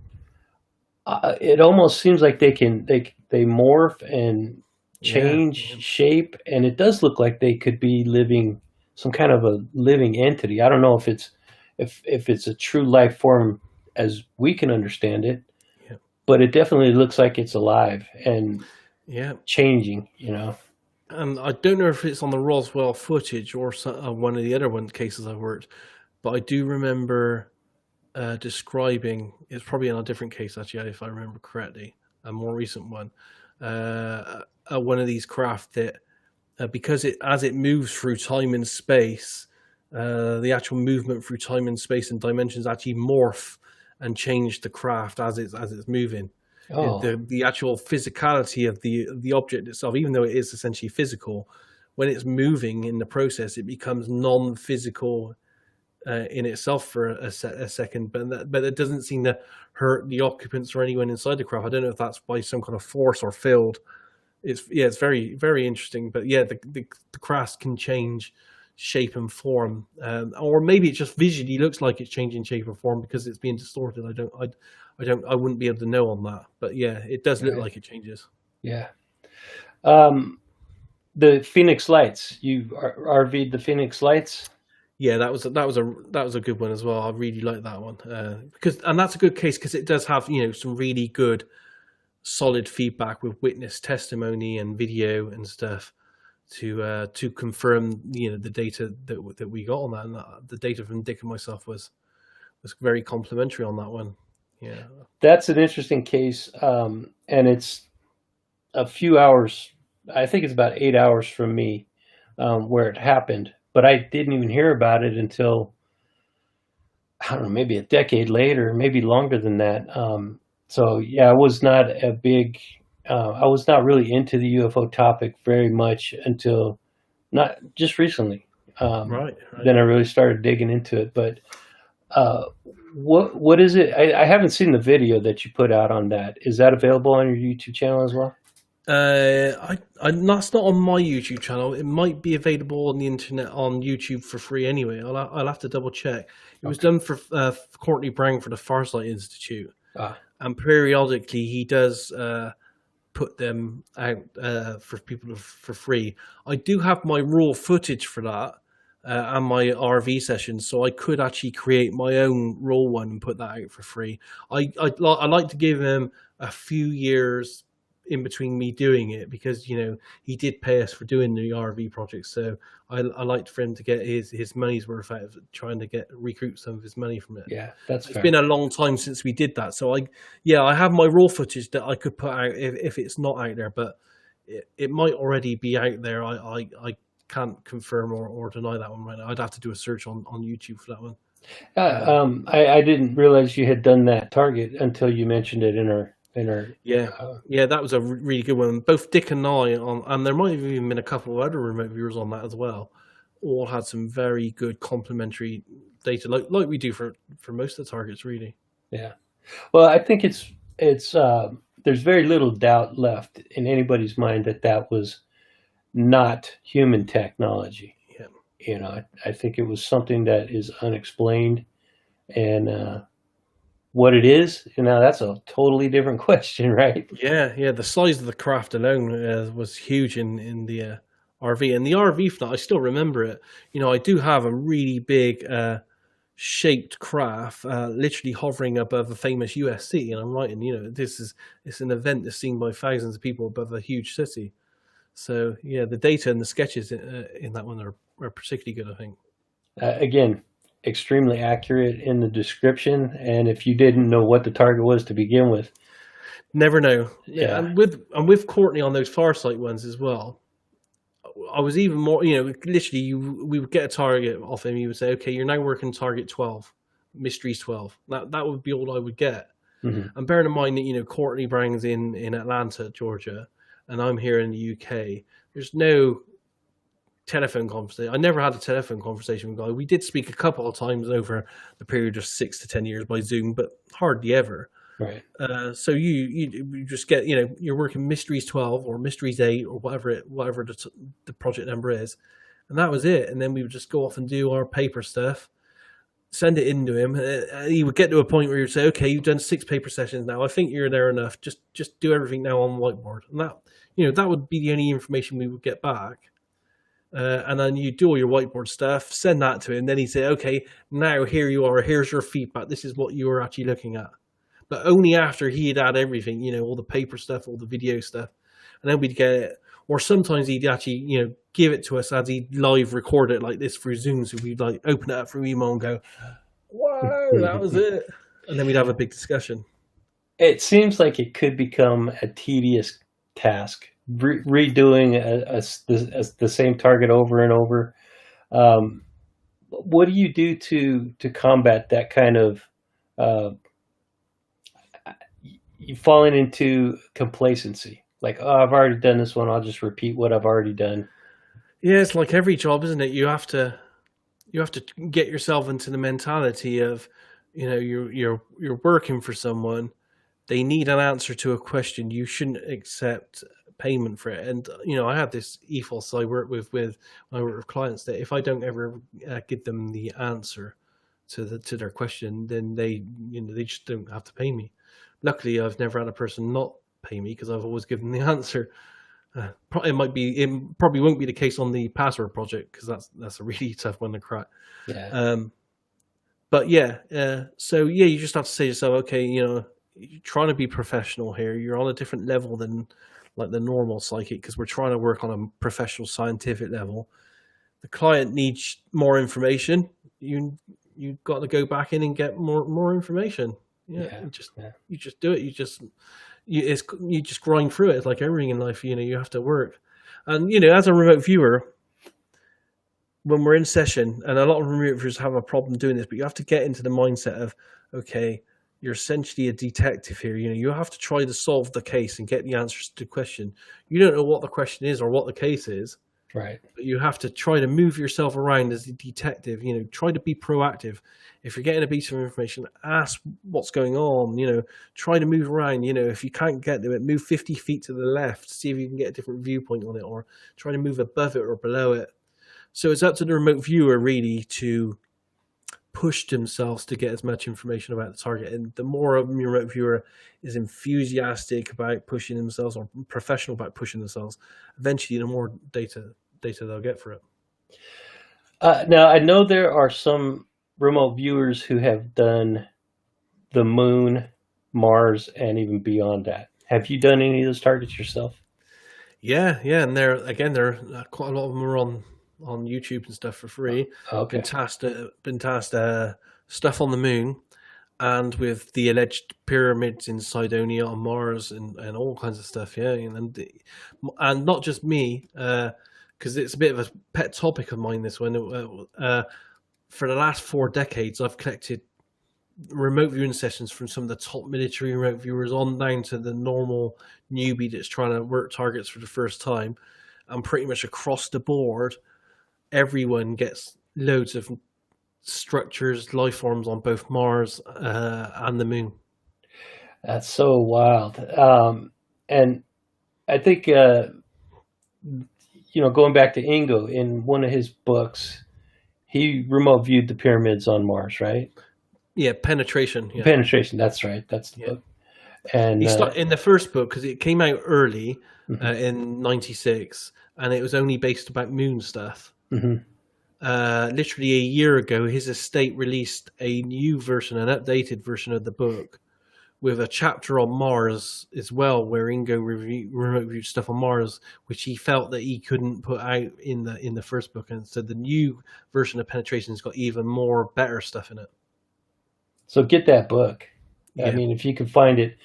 it almost seems like they morph and Yeah, change yeah, shape, and it does look like they could be living some kind of a living entity. I don't know if it's a true life form as we can understand it, yeah, but it definitely looks like it's alive and yeah. changing. You know. And I don't know if it's on the Roswell footage or one of the other cases I've worked, but I do remember describing. It's probably in a different case actually, if I remember correctly, a more recent one. One of these craft that because it as it moves through time and space, the actual movement through time and space and dimensions actually morph and change the craft as it's moving. Oh. The actual physicality of the object itself, even though it is essentially physical, when it's moving in the process, it becomes non-physical in itself for a second. But it doesn't seem to hurt the occupants or anyone inside the craft. I don't know if that's by some kind of force or field. It's very very interesting. But yeah, the craft can change shape and form, or maybe it just visually looks like it's changing shape or form because it's being distorted. I wouldn't be able to know on that, but yeah, it does look Right. like it changes. Yeah. Um, the Phoenix Lights. You RV'd the Phoenix Lights. Yeah, that was a good one as well. I really like that one because, and that's a good case because it does have, you know, some really good solid feedback with witness testimony and video and stuff to confirm, you know, the data that we got on that, and the data from Dick and myself was very complimentary on that one. Yeah, That's an interesting case, and it's a few hours. I think it's about 8 hours from me where it happened, but I didn't even hear about it until I don't know, maybe a decade later, maybe longer than that. So yeah, I was not a big. I was not really into the UFO topic very much until not just recently. right, right. Then I really started digging into it. But uh, what is it? I haven't seen the video that you put out on that. Is that available on your YouTube channel as well? That's not on my YouTube channel. It might be available on the internet on YouTube for free anyway. I'll have to double check. It was Okay. done for Courtney Brown for the Farsight Institute, Ah, and periodically he does put them out for people for free. I do have my raw footage for that and my RV sessions, so I could actually create my own raw one and put that out for free. I like to give him a few years in between me doing it because he did pay us for doing the RV project, so I like for him to get his money's worth out of trying to recoup some of his money from it. yeah, that's It's fair. been a long time since we did that, so I have my raw footage that I could put out if it's not out there, but it might already be out there. I can't confirm or deny that one right now. I'd have to do a search on YouTube for that one. I didn't realize you had done that target until you mentioned it in our. Yeah, Uh, yeah, that was a really good one. Both Dick and I and there might have even been a couple of other remote viewers on that as well. All had some very good complementary data, like we do for most of the targets, really. yeah. Well, I think it's there's very little doubt left in anybody's mind that that was not human technology. Yeah. I think it was something that is unexplained, and what it is, that's a totally different question, right? Yeah. The size of the craft alone was huge in the RV, and the RV for that, I still remember it. I do have a really big shaped craft, literally hovering above a famous USC, and I'm writing, it's an event that's seen by thousands of people above a huge city. So yeah, the data and the sketches in that one are particularly good, I think. Again, extremely accurate in the description, and if you didn't know what the target was to begin with, Never know. Yeah, yeah, and with Courtney on those Farsight ones as well. I was even more, literally, we would get a target off him. He would say, "Okay, you're now working target 12, mysteries 12." That would be all I would get. hmm And bearing in mind that Courtney Brang's in Atlanta, Georgia, and I'm here in the UK. There's no telephone conversation. I never had a telephone conversation with Guy. We did speak a couple of times over the period of 6 to 10 years by Zoom, but hardly ever. right. So you just get you're working Mysteries 12 or Mysteries 8 or whatever the project number is, and that was it. And then we would just go off and do our paper stuff, send it into him. He would get to a point where you would say, "Okay, you've done 6 paper sessions now. I think you're there enough. Just do everything now on the whiteboard." And that would be the only information we would get back. And then you do all your whiteboard stuff, send that to him. Then he'd say, "Okay, now here you are. Here's your feedback. This is what you were actually looking at." But only after he had had everything, all the paper stuff, all the video stuff, and then we'd get it. Or sometimes he'd actually, give it to us as he'd live record it like this through Zoom. So we'd like open it up through email and go, "Wow, that was it," and then we'd have a big discussion. It seems like it could become a tedious task, redoing the same target over and over. What do you do to combat that kind of uh, you falling into complacency? Like, oh, I've already done this one. I'll just repeat what I've already done. Yeah, it's like every job, isn't it? You have to get yourself into the mentality of, you're working for someone. They need an answer to a question. You shouldn't accept payment for it. And I have this ethos I work with when I work with clients that if I don't ever give them the answer to their question, then they just don't have to pay me. Luckily, I've never had a person not pay me because I've always given the answer. It probably won't be the case on the password project because that's a really tough one to crack. Yeah. But yeah, so yeah, you just have to say to yourself, okay, you're trying to be professional here. You're on a different level than like the normal psychic because we're trying to work on a professional scientific level. The client needs more information. You got to go back in and get more information. Yeah, you just do it. You just grind through it. It's like everything in life. You have to work, and as a remote viewer, when we're in session, and a lot of remote viewers have a problem doing this, but you have to get into the mindset of, okay, you're essentially a detective here. You have to try to solve the case and get the answers to the question. You don't know what the question is or what the case is, Right. But you have to try to move yourself around as a detective. Try to be proactive. If you're getting a piece of information, ask what's going on. Try to move around. If you can't get to it, move 50 feet to the left, see if you can get a different viewpoint on it, or try to move above it or below it. So it's up to the remote viewer really to push themselves to get as much information about the target. And the more a remote viewer is enthusiastic about pushing themselves or professional about pushing themselves, eventually the more data they'll get for it. Now, I know there are some remote viewers who have done the moon, Mars, and even beyond that. Have you done any of those targets yourself? Yeah, and there quite a lot of them are on YouTube and stuff for free. Okay. Been tasked stuff on the moon, and with the alleged pyramids in Cydonia on Mars, and all kinds of stuff. Yeah, and not just me, because it's a bit of a pet topic of mine. This one, for the last 4 decades, I've collected remote viewing sessions from some of the top military remote viewers on down to the normal newbie that's trying to work targets for the first time, and pretty much across the board, everyone gets loads of structures, life forms on both Mars and the moon. That's so wild. And I think, going back to Ingo, in one of his books, he remote viewed the pyramids on Mars, right? Yeah, Penetration. Yeah. Penetration, that's right. That's the book. And he started in the first book because it came out early in '96, and it was only based about moon stuff. Literally a year ago, his estate released a new version, an updated version of the book, with a chapter on Mars as well, where Ingo remote viewed stuff on Mars, which he felt that he couldn't put out in the first book, and so the new version of Penetration's got even more better stuff in it. So get that book. Yeah. I mean, if you can find it.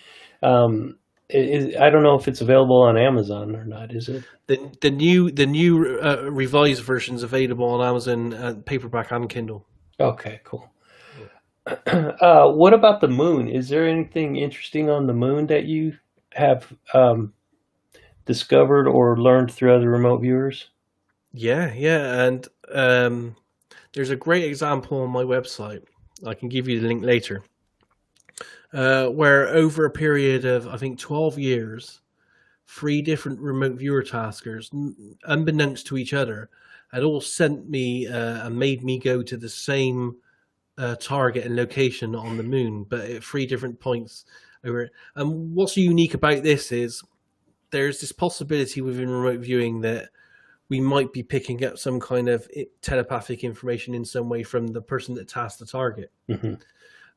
I don't know if it's available on Amazon or not. Is it? The new revised version's available on Amazon, paperback and Kindle. Okay, cool. What about the moon? Is there anything interesting on the moon that you have discovered or learned through other remote viewers? Yeah, and there's a great example on my website. I can give you the link later. Where over a period of, I think, 12 years, 3 different remote viewer taskers, unbeknownst to each other, had all sent me and made me go to the same target and location on the moon, but at 3 different points over it. And what's unique about this is there's this possibility within remote viewing that we might be picking up some kind of telepathic information in some way from the person that tasked the target.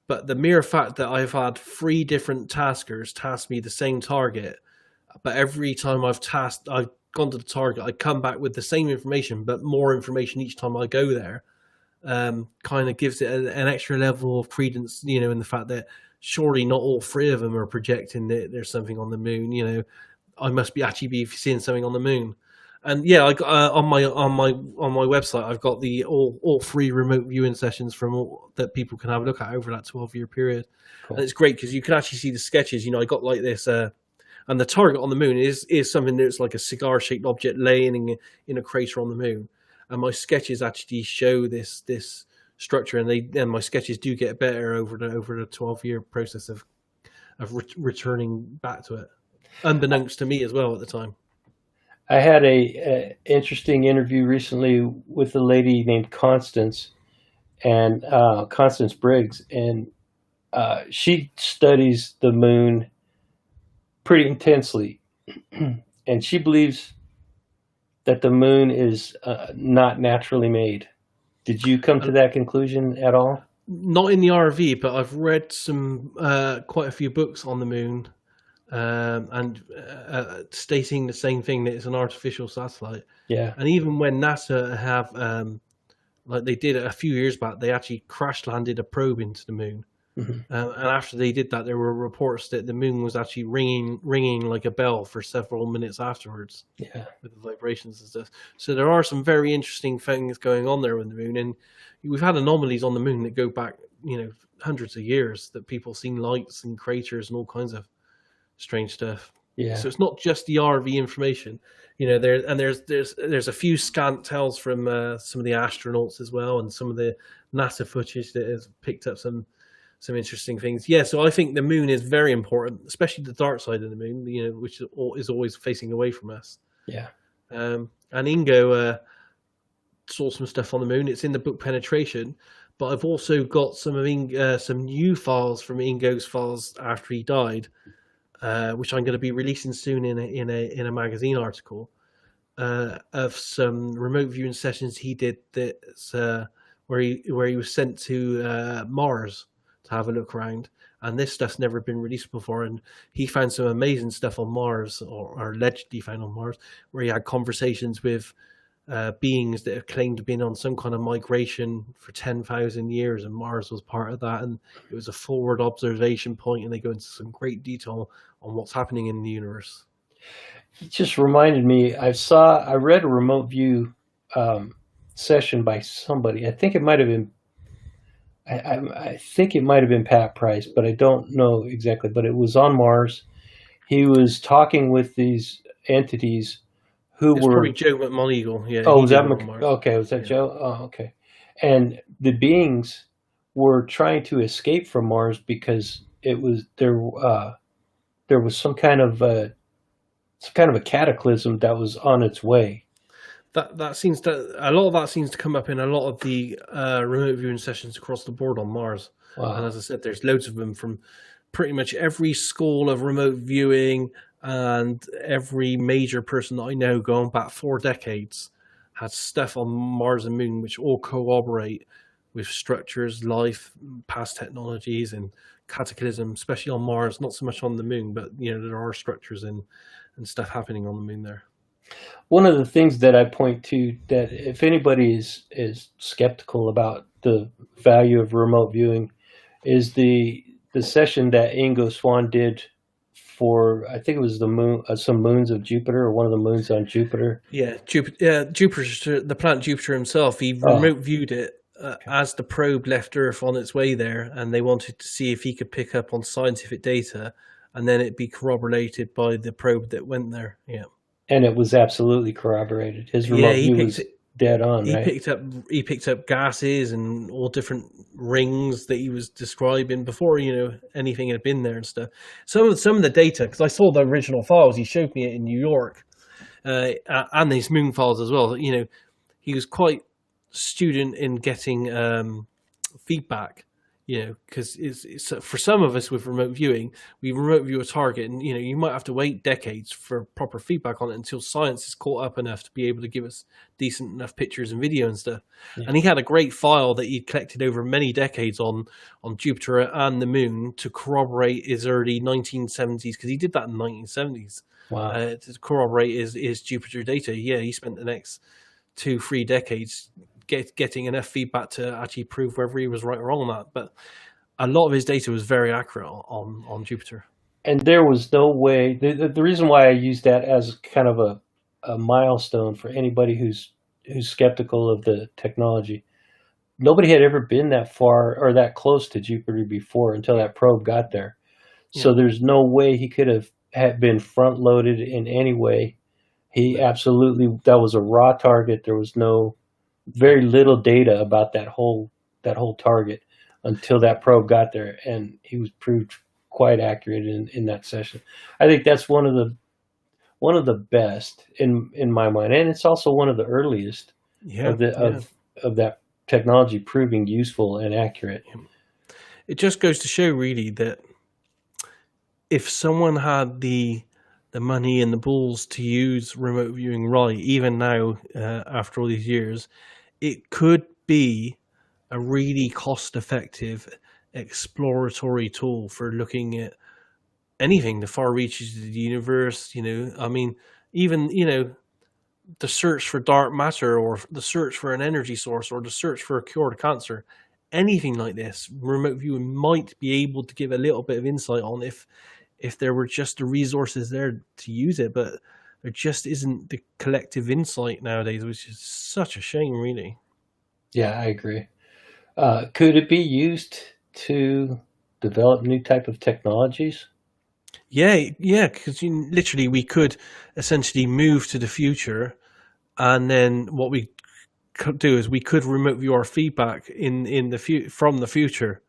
But the mere fact that I've had 3 different taskers task me the same target, but every time I've gone to the target, I come back with the same information, but more information each time I go there, kind of gives it an extra level of credence, in the fact that surely not all 3 of them are projecting that there's something on the moon. I must actually be seeing something on the moon. And yeah, I got on my website, I've got the all 3 remote viewing sessions that people can have a look at over that 12-year period. Cool. And it's great because you can actually see the sketches. I got like this, and the target on the moon is something that's like a cigar-shaped object laying in a crater on the moon. And my sketches actually show this structure, and my sketches do get better over the 12-year process of returning back to it, unbeknownst to me as well at the time. I had a interesting interview recently with a lady named Constance, and Constance Briggs, and she studies the moon pretty intensely, and she believes that the moon is not naturally made. Did you come to that conclusion at all? Not in the RV, but I've read some quite a few books on the moon. And stating the same thing, that it's an artificial satellite. Yeah. And even when NASA have, like they did a few years back, they actually crash landed a probe into the moon. And after they did that, there were reports that the moon was actually ringing like a bell for several minutes afterwards. Yeah. With the vibrations and stuff. So there are some very interesting things going on there with the moon. And we've had anomalies on the moon that go back, hundreds of years, that people seen lights and craters and all kinds of strange stuff. Yeah. So it's not just the RV information. There's a few scant tells from some of the astronauts as well, and some of the NASA footage that has picked up some interesting things. Yeah, so I think the moon is very important, especially the dark side of the moon, which is always facing away from us. Yeah. And Ingo saw some stuff on the moon. It's in the book Penetration, but I've also got some new files from Ingo's files after he died, which I'm going to be releasing soon in a magazine article of some remote viewing sessions he did where he was sent to Mars to have a look around, and this stuff's never been released before. And he found some amazing stuff on Mars, or allegedly found on Mars, where he had conversations with beings that have claimed to have been on some kind of migration for 10,000 years, and Mars was part of that, and it was a forward observation point, and they go into some great detail on what's happening in the universe. It just reminded me, I read a remote view session by somebody. I think it might have been Pat Price, but I don't know exactly. But it was on Mars. He was talking with these entities who were probably Joe McMoneagle. Yeah. Oh, was that okay? Was that Joe? Oh, okay. And the beings were trying to escape from Mars because it was there was some kind of a cataclysm that was on its way. That seems to a lot of that seems to come up in a lot of the remote viewing sessions across the board on Mars. Wow. And as I said, there's loads of them from pretty much every school of remote viewing, and every major person that I know going back 4 decades has stuff on Mars and Moon which all corroborate with structures, life, past technologies, and cataclysm, especially on Mars, not so much on the Moon, but there are structures and stuff happening on the Moon there. One of the things that I point to, that if anybody is skeptical about the value of remote viewing, is the session that Ingo Swann did for, I think it was the moon, some moons of Jupiter, or one of the moons on Jupiter. Yeah, Jupiter, the planet Jupiter himself. He remote viewed it as the probe left Earth on its way there, and they wanted to see if he could pick up on scientific data, and then it'd be corroborated by the probe that went there. Yeah. And it was absolutely corroborated. His remote view was dead on. He picked up gases and all different rings that he was describing before anything had been there and stuff. Some of the data, because I saw the original files, he showed me it in New York, and these moon files as well. He was quite student in getting feedback. Because it's for some of us with remote viewing, we remote view a target, and you might have to wait decades for proper feedback on it until science is caught up enough to be able to give us decent enough pictures and video and stuff. Yeah. And he had a great file that he'd collected over many decades on Jupiter and the Moon to corroborate his early 1970s, because he did that in the 1970s. Wow. To corroborate his Jupiter data. Yeah, he spent the next 2-3 decades getting enough feedback to actually prove whether he was right or wrong on that. But a lot of his data was very accurate on Jupiter. And there was no way, the reason why I use that as kind of a milestone for anybody who's skeptical of the technology, nobody had ever been that far or that close to Jupiter before until that probe got there. Yeah. So there's no way he could have had been front loaded in any way. He absolutely, that was a raw target. There was very little data about that whole target until that probe got there, and he was proved quite accurate in that session. I think that's one of the best in my mind, and it's also one of the earliest of that technology proving useful and accurate. It just goes to show, really, that if someone had the money and the balls to use remote viewing right, even now, after all these years, it could be a really cost-effective exploratory tool for looking at anything, the far reaches of the universe. I mean, even the search for dark matter, or the search for an energy source, or the search for a cure to cancer. Anything like this, remote viewing might be able to give a little bit of insight on if there were just the resources there to use it, but there just isn't the collective insight nowadays, which is such a shame, really. Yeah, I agree. Could it be used to develop new type of technologies? Yeah, because literally we could essentially move to the future, and then what we could do is we could remote view our feedback in the from the future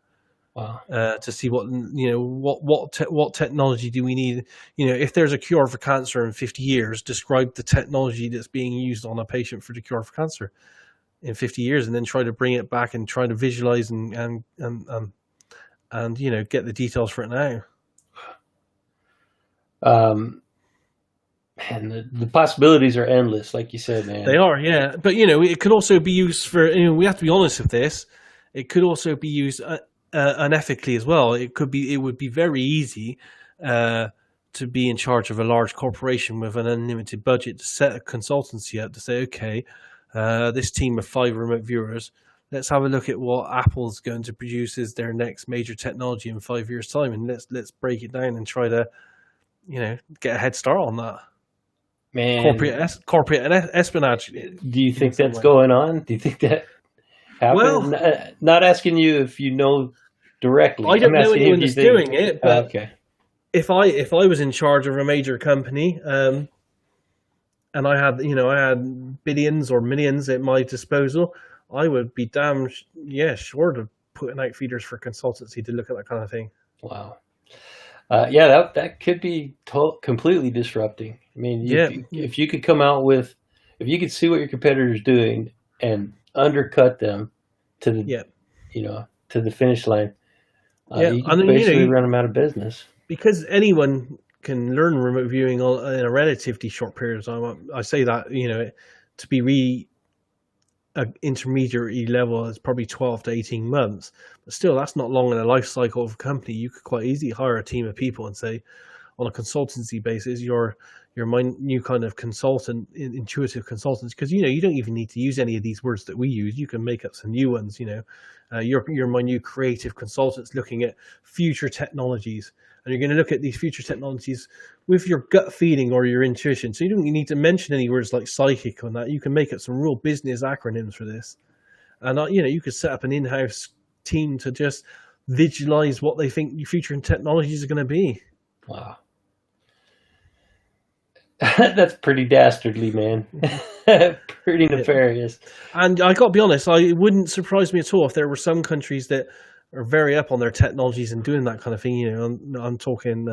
Wow. to see what what technology do we need. If there's a cure for cancer in 50 years, describe the technology that's being used on a patient for the cure for cancer in 50 years, and then try to bring it back and try to visualize and get the details for it now. Man, the possibilities are endless, like you said, man. They are, yeah. But it could also be used for. We have to be honest with this. It could also be used unethically as well. It would be very easy to be in charge of a large corporation with an unlimited budget to set a consultancy up to say, okay, this team of 5 remote viewers, let's have a look at what Apple's going to produce as their next major technology in 5 years' time, and let's break it down and try to, get a head start on that. Man, corporate espionage. do you think that's going on? Do you think that happened? Well, not asking you if you know directly. I don't know asking anyone that's doing it, but okay. If I was in charge of a major company, and I had billions or millions at my disposal, I would be damn sure to put out feeders for consultancy to look at that kind of thing. Wow. Yeah, that could be completely disrupting. I mean, if you could come out with, if you could see what your competitor's doing and undercut them to the, to the finish line, you can basically run them out of business. Because anyone can learn remote viewing in a relatively short period of time. I say that, to be intermediary level is probably 12 to 18 months, but still that's not long in a life cycle of a company. You could quite easily hire a team of people and say, on a consultancy basis, you're my new kind of consultant, intuitive consultants, because you don't even need to use any of these words that we use. You can make up some new ones. You're my new creative consultants looking at future technologies, and you're going to look at these future technologies with your gut feeling or your intuition. So you don't need to mention any words like psychic on that. You can make up some real business acronyms for this, and you could set up an in-house team to just visualize what they think your future technologies are going to be. Wow. That's pretty dastardly, man. Pretty nefarious. And I got to be honest, it wouldn't surprise me at all if there were some countries that are very up on their technologies and doing that kind of thing. I'm talking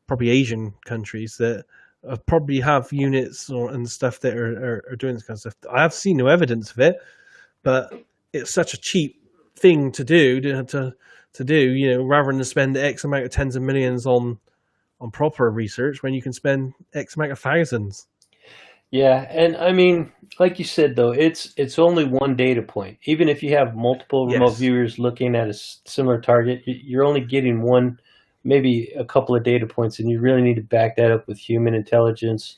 probably Asian countries that probably have units and stuff that are doing this kind of stuff. I have seen no evidence of it, but it's such a cheap thing to do, rather than spend X amount of tens of millions on proper research when you can spend X amount of thousands. Yeah, and I mean, like you said, though, it's only one data point. Even if you have multiple remote viewers looking at a similar target, you're only getting one, maybe a couple of data points, and you really need to back that up with human intelligence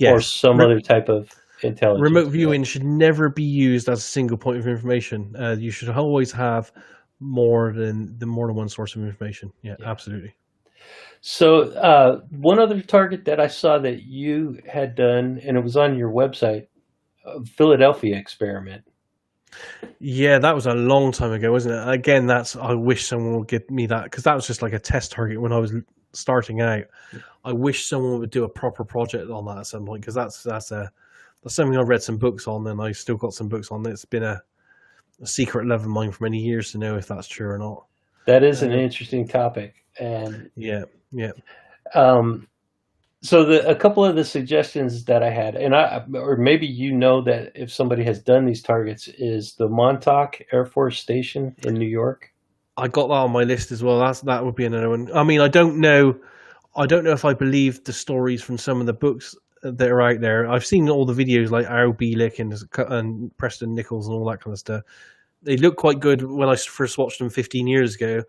or some other type of intelligence. Remote viewing should never be used as a single point of information. You should always have more than one source of information. Yeah, absolutely. So one other target that I saw that you had done, and it was on your website, Philadelphia experiment. Yeah, that was a long time ago, wasn't it? Again, I wish someone would give me that, because that was just like a test target when I was starting out. I wish someone would do a proper project on that at some point, because that's something I've read some books on, and I still got some books on. It's been a secret love of mine for many years to know if that's true or not. That is an interesting topic. And yeah. So a couple of the suggestions that I had, or maybe that if somebody has done these targets, is the Montauk Air Force Station in New York. I got that on my list as well. That would be another one. I mean, I don't know if I believe the stories from some of the books that are out there. I've seen all the videos like Al Bielek and Preston Nichols and all that kind of stuff. They look quite good when I first watched them 15 years ago.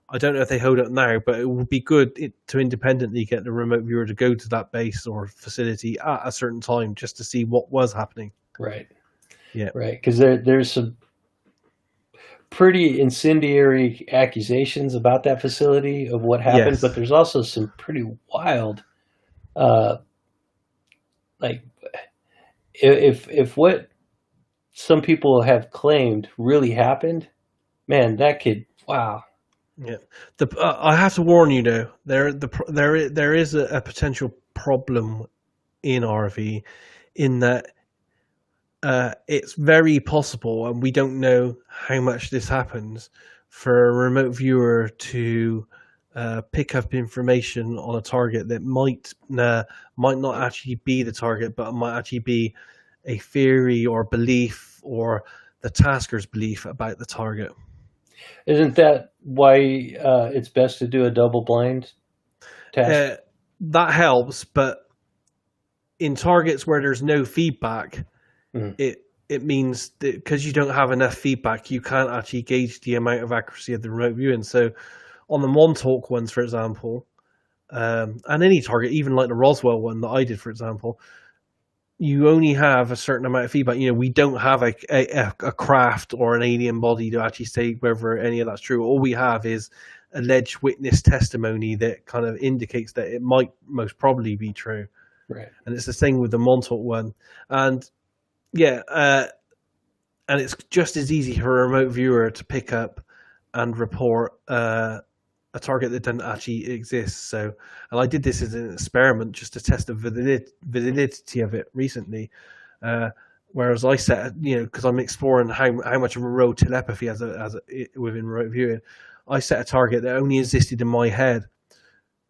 I don't know if they hold up now, but it would be good to independently get the remote viewer to go to that base or facility at a certain time just to see what was happening. Right. Yeah. Right. Because there's some pretty incendiary accusations about that facility of what happened, but there's also some pretty wild, like if what some people have claimed really happened, man, that could, wow. Yeah. I have to warn you though. There is a potential problem in RV, in that it's very possible, and we don't know how much this happens, for a remote viewer to pick up information on a target that might not actually be the target, but might actually be a theory or belief, or the tasker's belief about the target. Isn't that why it's best to do a double blind test? Uh, that helps, but in targets where there's no feedback, Mm. it means that because you don't have enough feedback, you can't actually gauge the amount of accuracy of the remote viewing. So on the Montauk ones, for example, and any target, even like the Roswell one that I did, for example, you only have a certain amount of feedback. We don't have a craft or an alien body to actually say whether any of that's true. All we have is alleged witness testimony that kind of indicates that it might most probably be true. Right. And it's the same with the Montauk one. And yeah, and it's just as easy for a remote viewer to pick up and report a target that doesn't actually exist. So, and I did this as an experiment just to test the validity of it recently. Whereas I set, because I'm exploring how much of a role telepathy within remote viewing, I set a target that only existed in my head.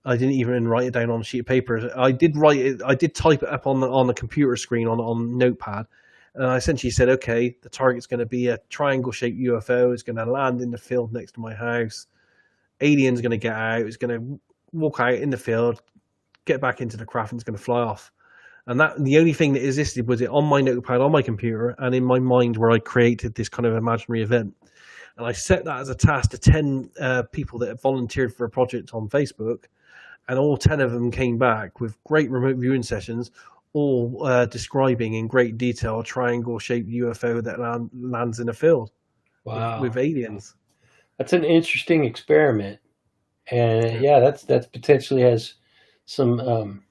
I didn't even write it down on a sheet of paper. I did write it. I did type it up on the computer screen on Notepad, and I essentially said, okay, the target's going to be a triangle-shaped UFO. It's going to land in the field next to my house. Alien's going to get out. It's going to walk out in the field, get back into the craft, and it's going to fly off. And that the only thing that existed was it on my Notepad on my computer and in my mind, where I created this kind of imaginary event. And I set that as a task to 10 people that had volunteered for a project on Facebook. And all 10 of them came back with great remote viewing sessions, all describing in great detail a triangle-shaped UFO that lands in a field. Wow. with aliens. That's an interesting experiment, and yeah, that's potentially has some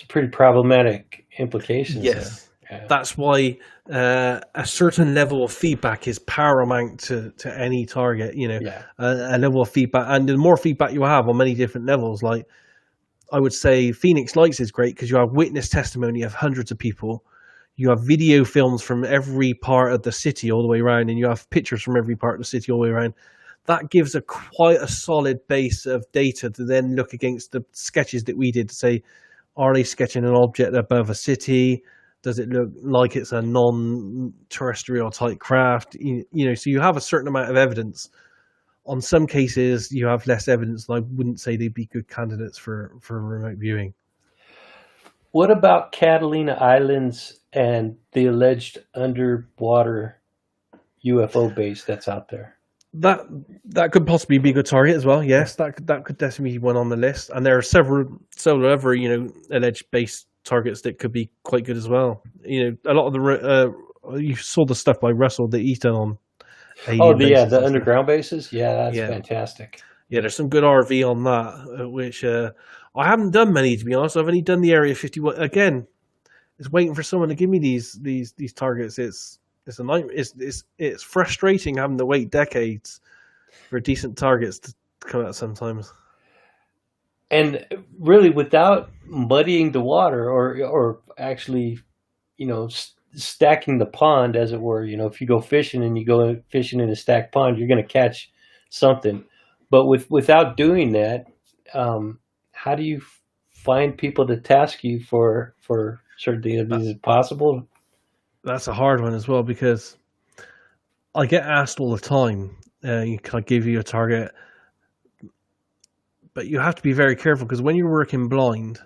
pretty problematic implications. Yes, Yeah. that's why a certain level of feedback is paramount to any target. Yeah. A level of feedback, and the more feedback you have on many different levels, like I would say, Phoenix Lights is great because you have witness testimony of hundreds of people. You have video films from every part of the city all the way around, and you have pictures from every part of the city all the way around. That gives quite a solid base of data to then look against the sketches that we did to say, are they sketching an object above a city? Does it look like it's a non-terrestrial type craft? So you have a certain amount of evidence. On some cases, you have less evidence, and I wouldn't say they'd be good candidates for remote viewing. What about Catalina Islands and the alleged underwater UFO base that's out there? That could possibly be a good target as well. Yes, that could definitely be one on the list. And there are several other alleged base targets that could be quite good as well. A lot of the you saw the stuff by Russell that he's done on. The underground bases. Yeah, that's fantastic. Yeah, there's some good RV on that, which I haven't done many, to be honest. I've only done the Area 51. Again, it's waiting for someone to give me these targets. It's a nightmare. It's frustrating having to wait decades for decent targets to come out sometimes. And really, without muddying the water or actually, stacking the pond, as it were. If you go fishing and you go fishing in a stacked pond, you're going to catch something. But without doing that, how do you find people to task you for certain things? Is it possible? That's a hard one as well, because I get asked all the time, can I give you a target? But you have to be very careful, because when you're working blind,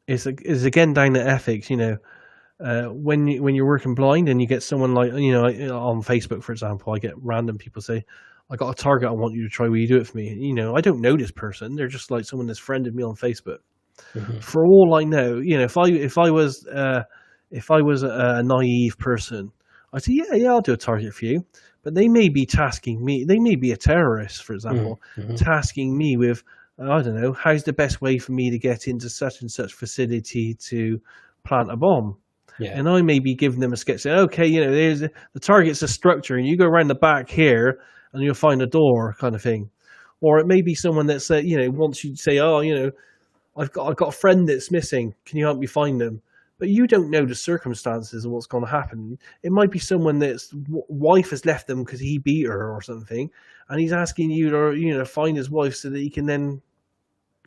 it's again down to ethics. When you're working blind and you get someone like, on Facebook, for example, I get random people say, I got a target I want you to try, will you do it for me? I don't know this person. They're just like someone that's friended me on Facebook. Mm-hmm. For all I know, if I was a naive person, I'd say, yeah, I'll do a target for you. But they may be tasking me. They may be a terrorist, for example, tasking me with, I don't know, how's the best way for me to get into such and such facility to plant a bomb? Yeah. And I may be giving them a sketch saying, okay, there's the target's a structure, and you go around the back here, and you'll find a door kind of thing. Or it may be someone that said, wants you to say, oh, I've got a friend that's missing. Can you help me find them? But you don't know the circumstances of what's going to happen. It might be someone that's wife has left them because he beat her or something, and he's asking you to find his wife so that he can then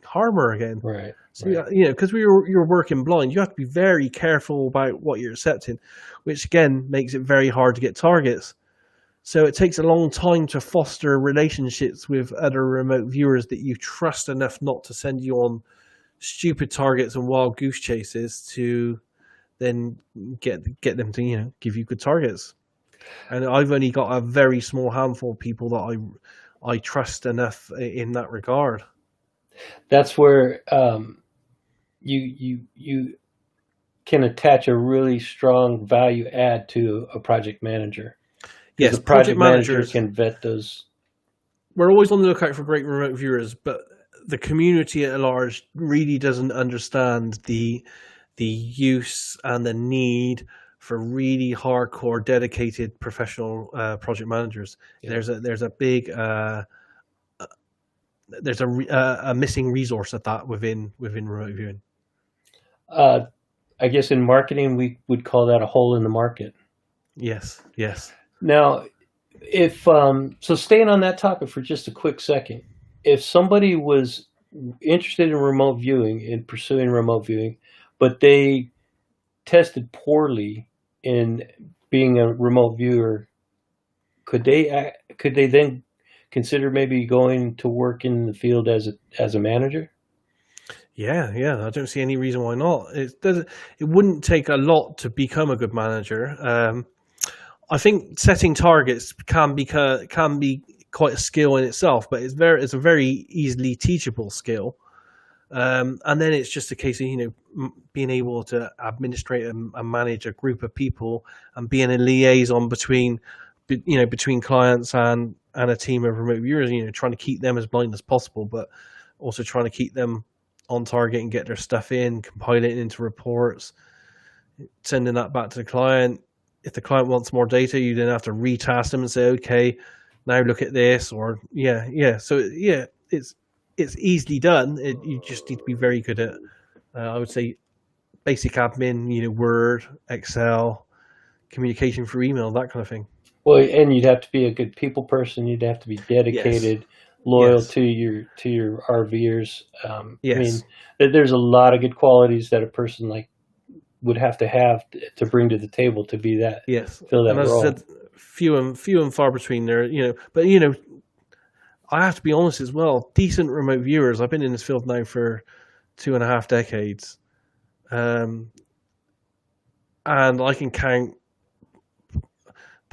harm her again. Right. So because you're working blind, you have to be very careful about what you're accepting, which again makes it very hard to get targets. So it takes a long time to foster relationships with other remote viewers that you trust enough not to send you on stupid targets and wild goose chases to then get them to give you good targets. And I've only got a very small handful of people that I trust enough in that regard. That's where you can attach a really strong value add to a project manager. Yes, the project manager can vet those. We're always on the lookout for great remote viewers, but the community at large really doesn't understand the use and the need for really hardcore, dedicated professional project managers. Yeah. There's a big there's a missing resource at that within remote viewing. I guess in marketing we would call that a hole in the market. Yes. Now, if so, staying on that topic for just a quick second, if somebody was interested in remote viewing, in pursuing remote viewing, but they tested poorly in being a remote viewer, could they then consider maybe going to work in the field as a manager? Yeah. I don't see any reason why not. It wouldn't take a lot to become a good manager. I think setting targets can be quite a skill in itself, but it's a very easily teachable skill. And then it's just a case of being able to administrate and manage a group of people and being a liaison between clients and a team of remote viewers. Trying to keep them as blind as possible, but also trying to keep them on target and get their stuff in, compile it into reports, sending that back to the client. If the client wants more data, you then have to retask them and say, okay, now look at this, or So it's easily done. You just need to be very good at, I would say, basic admin, Word, Excel, communication through email, that kind of thing. Well, and you'd have to be a good people person. You'd have to be dedicated, loyal to your RVers. Yes. I mean, there's a lot of good qualities that a person would have to bring to the table to be that. Yes. Fill that and as role. I said, few and far between there. But I have to be honest as well. Decent remote viewers. I've been in this field now for 2.5 decades, and I can count.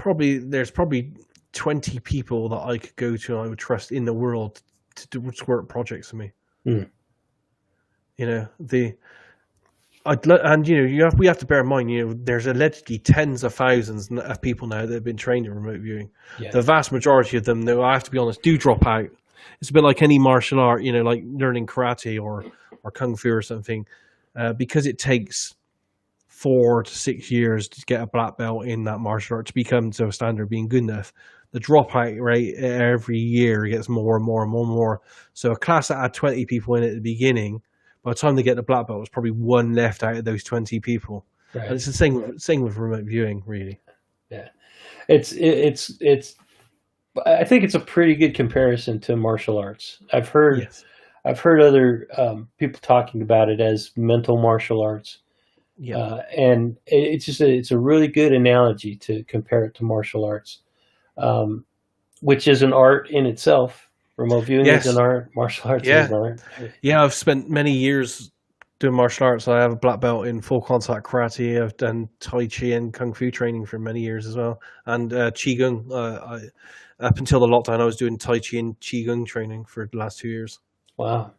There's probably 20 people that I could go to and I would trust in the world to work projects for me. Mm. We have to bear in mind, there's allegedly tens of thousands of people now that have been trained in remote viewing. Yeah. The vast majority of them, though, I have to be honest, do drop out. It's a bit like any martial art, like learning karate or kung fu or something, because it takes 4 to 6 years to get a black belt in that martial art to become to a standard being good enough. The dropout rate every year gets more and more and more and more. So a class that had 20 people in it at the beginning, by the time they get the black belt, there's probably one left out of those 20 people. Right. And it's the same with remote viewing, really. Yeah, it's. I think it's a pretty good comparison to martial arts. I've heard other people talking about it as mental martial arts. Yeah, and it's a really good analogy to compare it to martial arts, which is an art in itself. Remote viewing is an art. Martial arts is an art. Yeah, I've spent many years doing martial arts. I have a black belt in full contact karate. I've done Tai Chi and Kung Fu training for many years as well. And Qigong. Up until the lockdown, I was doing Tai Chi and Qigong training for the last 2 years. Wow.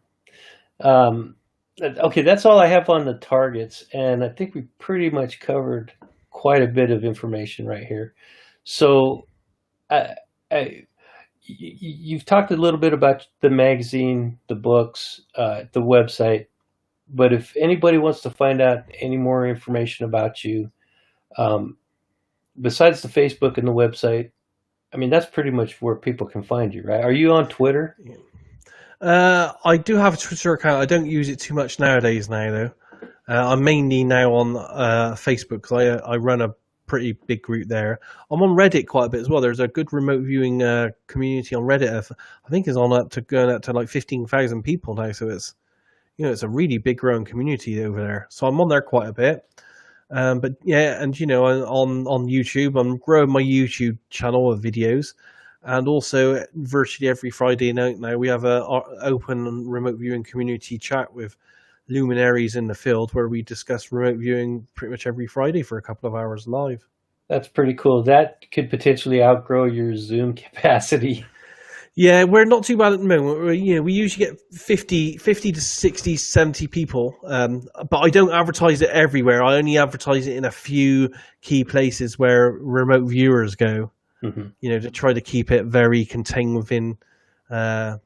Okay, that's all I have on the targets. And I think we pretty much covered quite a bit of information right here. So you've talked a little bit about the magazine, the books, the website, but if anybody wants to find out any more information about you, besides the Facebook and the website, I mean, that's pretty much where people can find you, right? Are you on Twitter? I do have a Twitter account. I don't use it too much nowadays now, though. I'm mainly now on Facebook because I run a pretty big group there. I'm on Reddit quite a bit as well. There's a good remote viewing community on Reddit. I think it's going up to like 15,000 people now. So it's it's a really big growing community over there. So I'm on there quite a bit. But yeah, and on YouTube, I'm growing my YouTube channel of videos. And also, virtually every Friday night now, we have a open remote viewing community chat with luminaries in the field where we discuss remote viewing pretty much every Friday for a couple of hours live. That's pretty cool. That could potentially outgrow your Zoom capacity. Yeah, we're not too bad at the moment. We usually get 50 to 60, 70 people, but I don't advertise it everywhere. I only advertise it in a few key places where remote viewers go. Mm-hmm. To try to keep it very contained within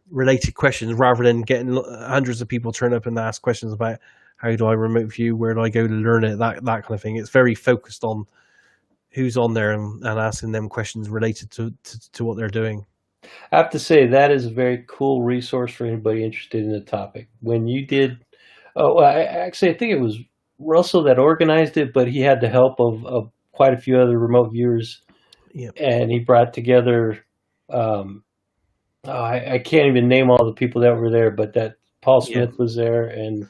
related questions rather than getting hundreds of people turn up and ask questions about how do I remote view, where do I go to learn it, that kind of thing. It's very focused on who's on there and asking them questions related to what they're doing. I have to say that is a very cool resource for anybody interested in the topic. When you did, I think it was Russell that organized it, but he had the help of quite a few other remote viewers. Yep. And he brought together, I can't even name all the people that were there, but that Paul Smith was there, and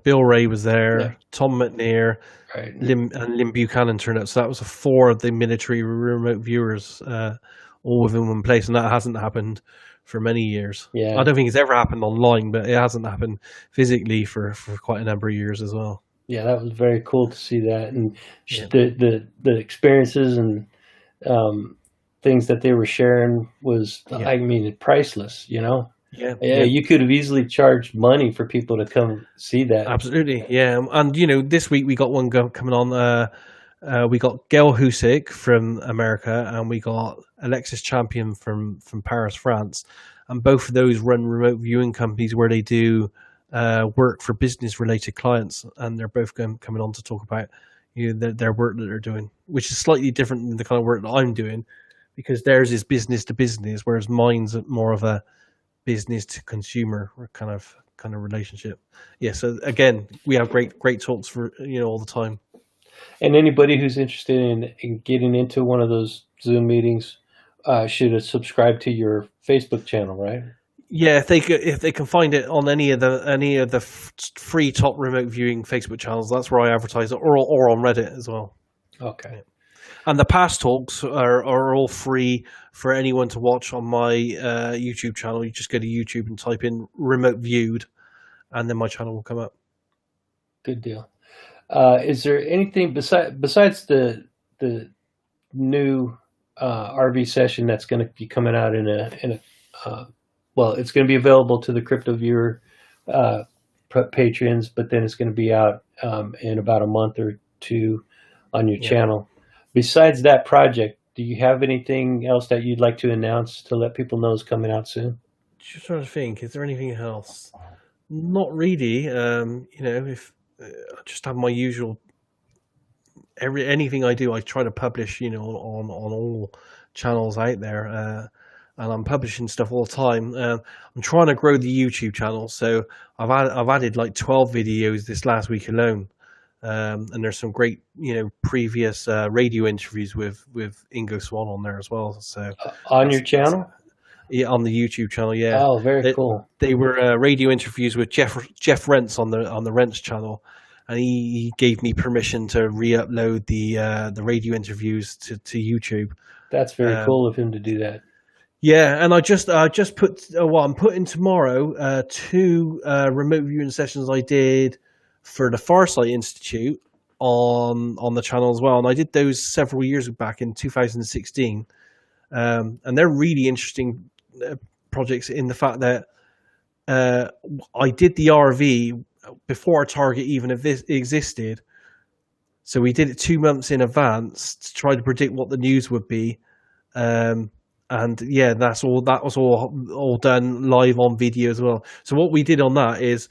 Bill Ray was there, Yeah. Tom McNair, right. Lim Buchanan turned up. So that was four of the military remote viewers, all within one place, and that hasn't happened for many years. Yeah. I don't think it's ever happened online, but it hasn't happened physically for quite a number of years as well. Yeah, that was very cool to see that, and the experiences and things that they were sharing was, I mean, priceless. Yeah. You could have easily charged money for people to come see that. Absolutely, yeah. And this week we got one coming on. We got Gail Husick from America, and we got Alexis Champion from Paris, France, and both of those run remote viewing companies where they do work for business-related clients, and they're both coming on to talk about their work that they're doing, which is slightly different than the kind of work that I'm doing, because theirs is business to business, whereas mine's more of a business to consumer kind of relationship. Yeah, so again, we have great talks for all the time. And anybody who's interested in getting into one of those Zoom meetings should subscribe to your Facebook channel, right? Yeah, if they can find it on any of the free top remote viewing Facebook channels, that's where I advertise it, or on Reddit as well. Okay. And the past talks are all free for anyone to watch on my YouTube channel. You just go to YouTube and type in "remote viewed," and then my channel will come up. Good deal. Is there anything besides the new RV session that's going to be coming out in a well, it's going to be available to the Crypto Viewer patrons, but then it's going to be out in about a month or two on your channel. Besides that project, do you have anything else that you'd like to announce to let people know is coming out soon? Just trying to think, is there anything else? Not really. If I just have my usual anything I do, I try to publish, on all channels out there. And I'm publishing stuff all the time. I'm trying to grow the YouTube channel, so I've added like 12 videos this last week alone, and there's some great previous radio interviews with Ingo Swann on there as well. So on your channel, yeah, on the YouTube channel, yeah. Oh, very cool. They were radio interviews with Jeff Rents on the Rents channel, and he gave me permission to re-upload the radio interviews to YouTube. That's very cool of him to do that. Yeah, and I just put I'm putting tomorrow 2 remote viewing sessions I did for the Farsight Institute on the channel as well, and I did those several years back in 2016, and they're really interesting projects in the fact that I did the RV before Target even existed, so we did it 2 months in advance to try to predict what the news would be. And yeah, that was all done live on video as well. So what we did on that is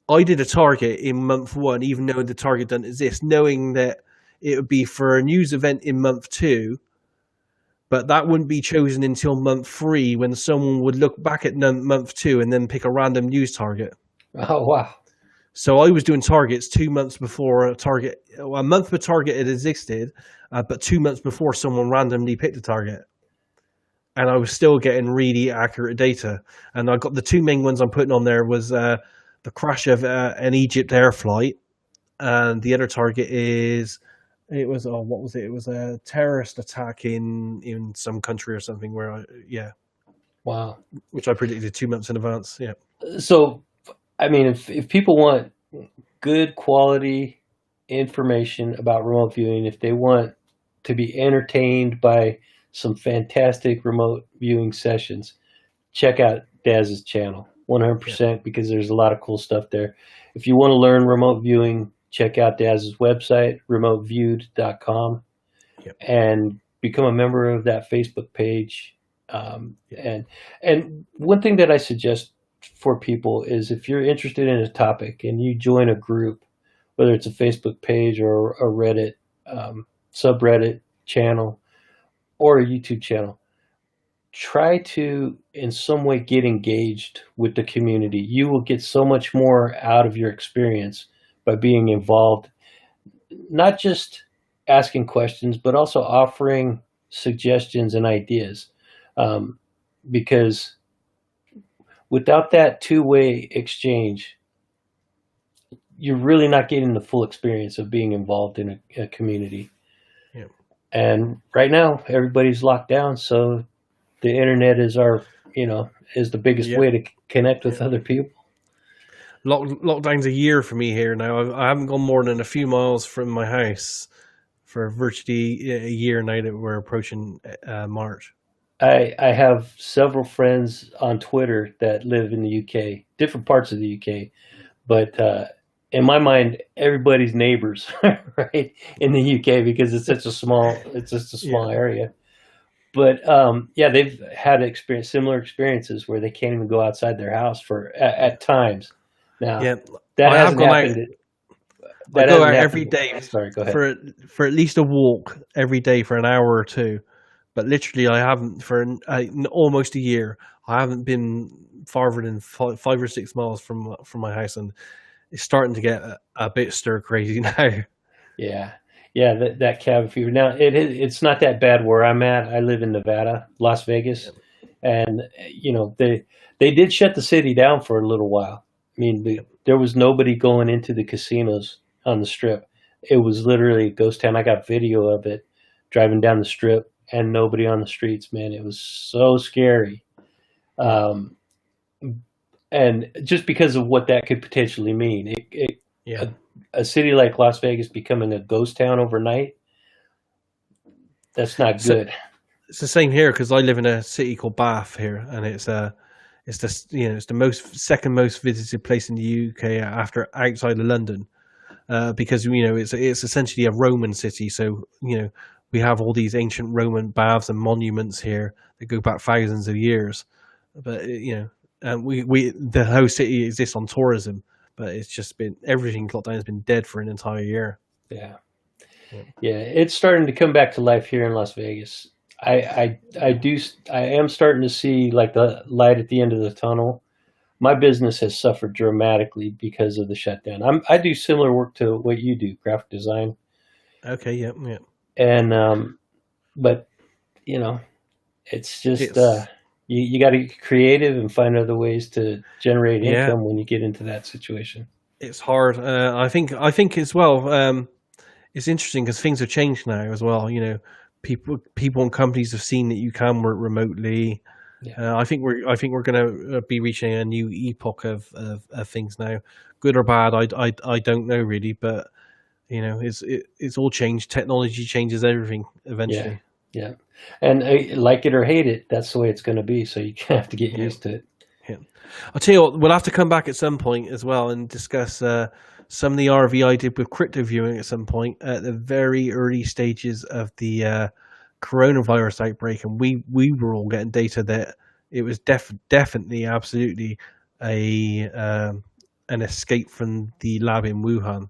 I did a target in month 1, even though the target doesn't exist, knowing that it would be for a news event in month 2. but that wouldn't be chosen until month 3 when someone would look back at month 2 and then pick a random news target. Oh, wow. So I was doing targets 2 months before a month per target had existed, but 2 months before someone randomly picked a target. And I was still getting really accurate data. And I got the 2 main ones I'm putting on there was the crash of an Egypt air flight, and the other target it was a terrorist attack in some country or something Wow. which I predicted 2 months in advance. Yeah. So, I mean, if people want good quality information about remote viewing, if they want to be entertained by some fantastic remote viewing sessions, check out Daz's channel 100% because there's a lot of cool stuff there. If you want to learn remote viewing, check out Daz's website, remoteviewed.com, and become a member of that Facebook page. And one thing that I suggest for people is if you're interested in a topic and you join a group, whether it's a Facebook page or a Reddit subreddit channel or a YouTube channel, try to in some way get engaged with the community. You will get so much more out of your experience by being involved, not just asking questions, but also offering suggestions and ideas. Because without that two-way exchange, you're really not getting the full experience of being involved in a community. Yeah. And right now, everybody's locked down, so the internet is is the biggest way to connect with other people. Lockdown's a year for me here now. I haven't gone more than a few miles from my house for virtually a year now that we're approaching March. I have several friends on Twitter that live in the UK, different parts of the UK, but in my mind, everybody's neighbors, right, in the UK because it's just a small area. But they've had similar experiences where they can't even go outside their house at times. Now, that hasn't happened. I go out every day. Sorry, go ahead. For at least a walk every day for an hour or two. But literally, I haven't for almost a year. I haven't been farther than 5 or 6 miles from my house, and it's starting to get a bit stir crazy now. Yeah, that cabin fever. Now it's not that bad where I'm at. I live in Nevada, Las Vegas, and they did shut the city down for a little while. I mean, there was nobody going into the casinos on the strip. It was literally a ghost town. I got video of it driving down the strip and nobody on the streets, man. It was so scary. And just because of what that could potentially mean, a city like Las Vegas becoming a ghost town overnight, that's not good. It's the same here because I live in a city called Bath here, and it's the second most visited place in the UK after outside of London, because it's essentially a Roman city. So we have all these ancient Roman baths and monuments here that go back thousands of years. But the whole city exists on tourism, but it's just been everything lockdown has been dead for an entire year. Yeah, it's starting to come back to life here in Las Vegas. I am starting to see like the light at the end of the tunnel. My business has suffered dramatically because of the shutdown. I do similar work to what you do, graphic design. Okay, yeah. And but it's just you got to get creative and find other ways to generate income when you get into that situation. It's hard. I think as well. It's interesting because things have changed now as well. People and companies have seen that you can work remotely. Yeah. I think we're going to be reaching a new epoch of things now, good or bad. I don't know really, but it's all changed. Technology changes everything eventually. Yeah. And like it or hate it, that's the way it's going to be. So you have to get used to it. Yeah. I'll tell you what, we'll have to come back at some point as well and discuss some of the RV I did with crypto viewing at some point at the very early stages of the coronavirus outbreak, and we were all getting data that it was definitely absolutely an escape from the lab in Wuhan.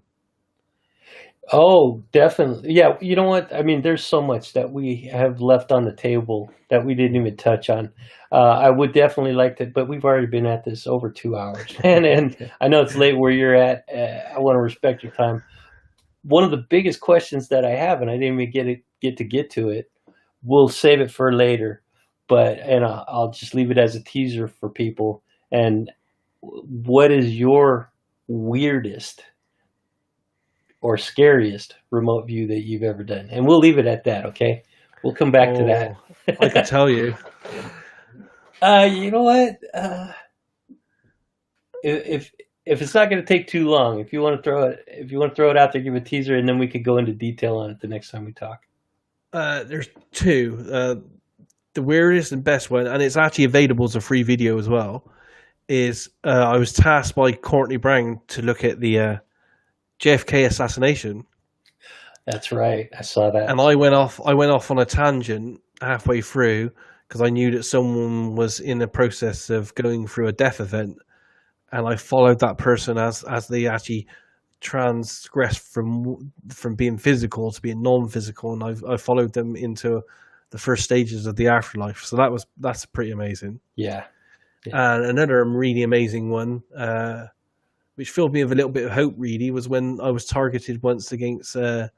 Oh, definitely. Yeah, you know what? I mean, there's so much that we have left on the table that we didn't even touch on. I would definitely like to, but we've already been at this over 2 hours, and Okay. I know it's late where you're at. I want to respect your time. One of the biggest questions that I have, and I didn't even get to it. We'll save it for later, but and I'll just leave it as a teaser for people. And what is your weirdest or scariest remote view that you've ever done? And we'll leave it at that, okay? We'll come back to Oh, I could that. tell you. You know what? If if it's not going to take too long, if you want to throw it out there, give a teaser, and then we could go into detail on it the next time we talk. There's two. The weirdest and best one, and it's actually available as a free video as well, is I was tasked by Courtney Brown to look at the JFK assassination, That's right. I saw that. and I went off. I went off on a tangent halfway through because I knew that someone was in the process of going through a death event, and I followed that person as they actually transgressed from being physical to being non-physical, and I followed them into the first stages of the afterlife. So that's pretty amazing. Yeah. And another really amazing one, which filled me with a little bit of hope, really, was when I was targeted once against the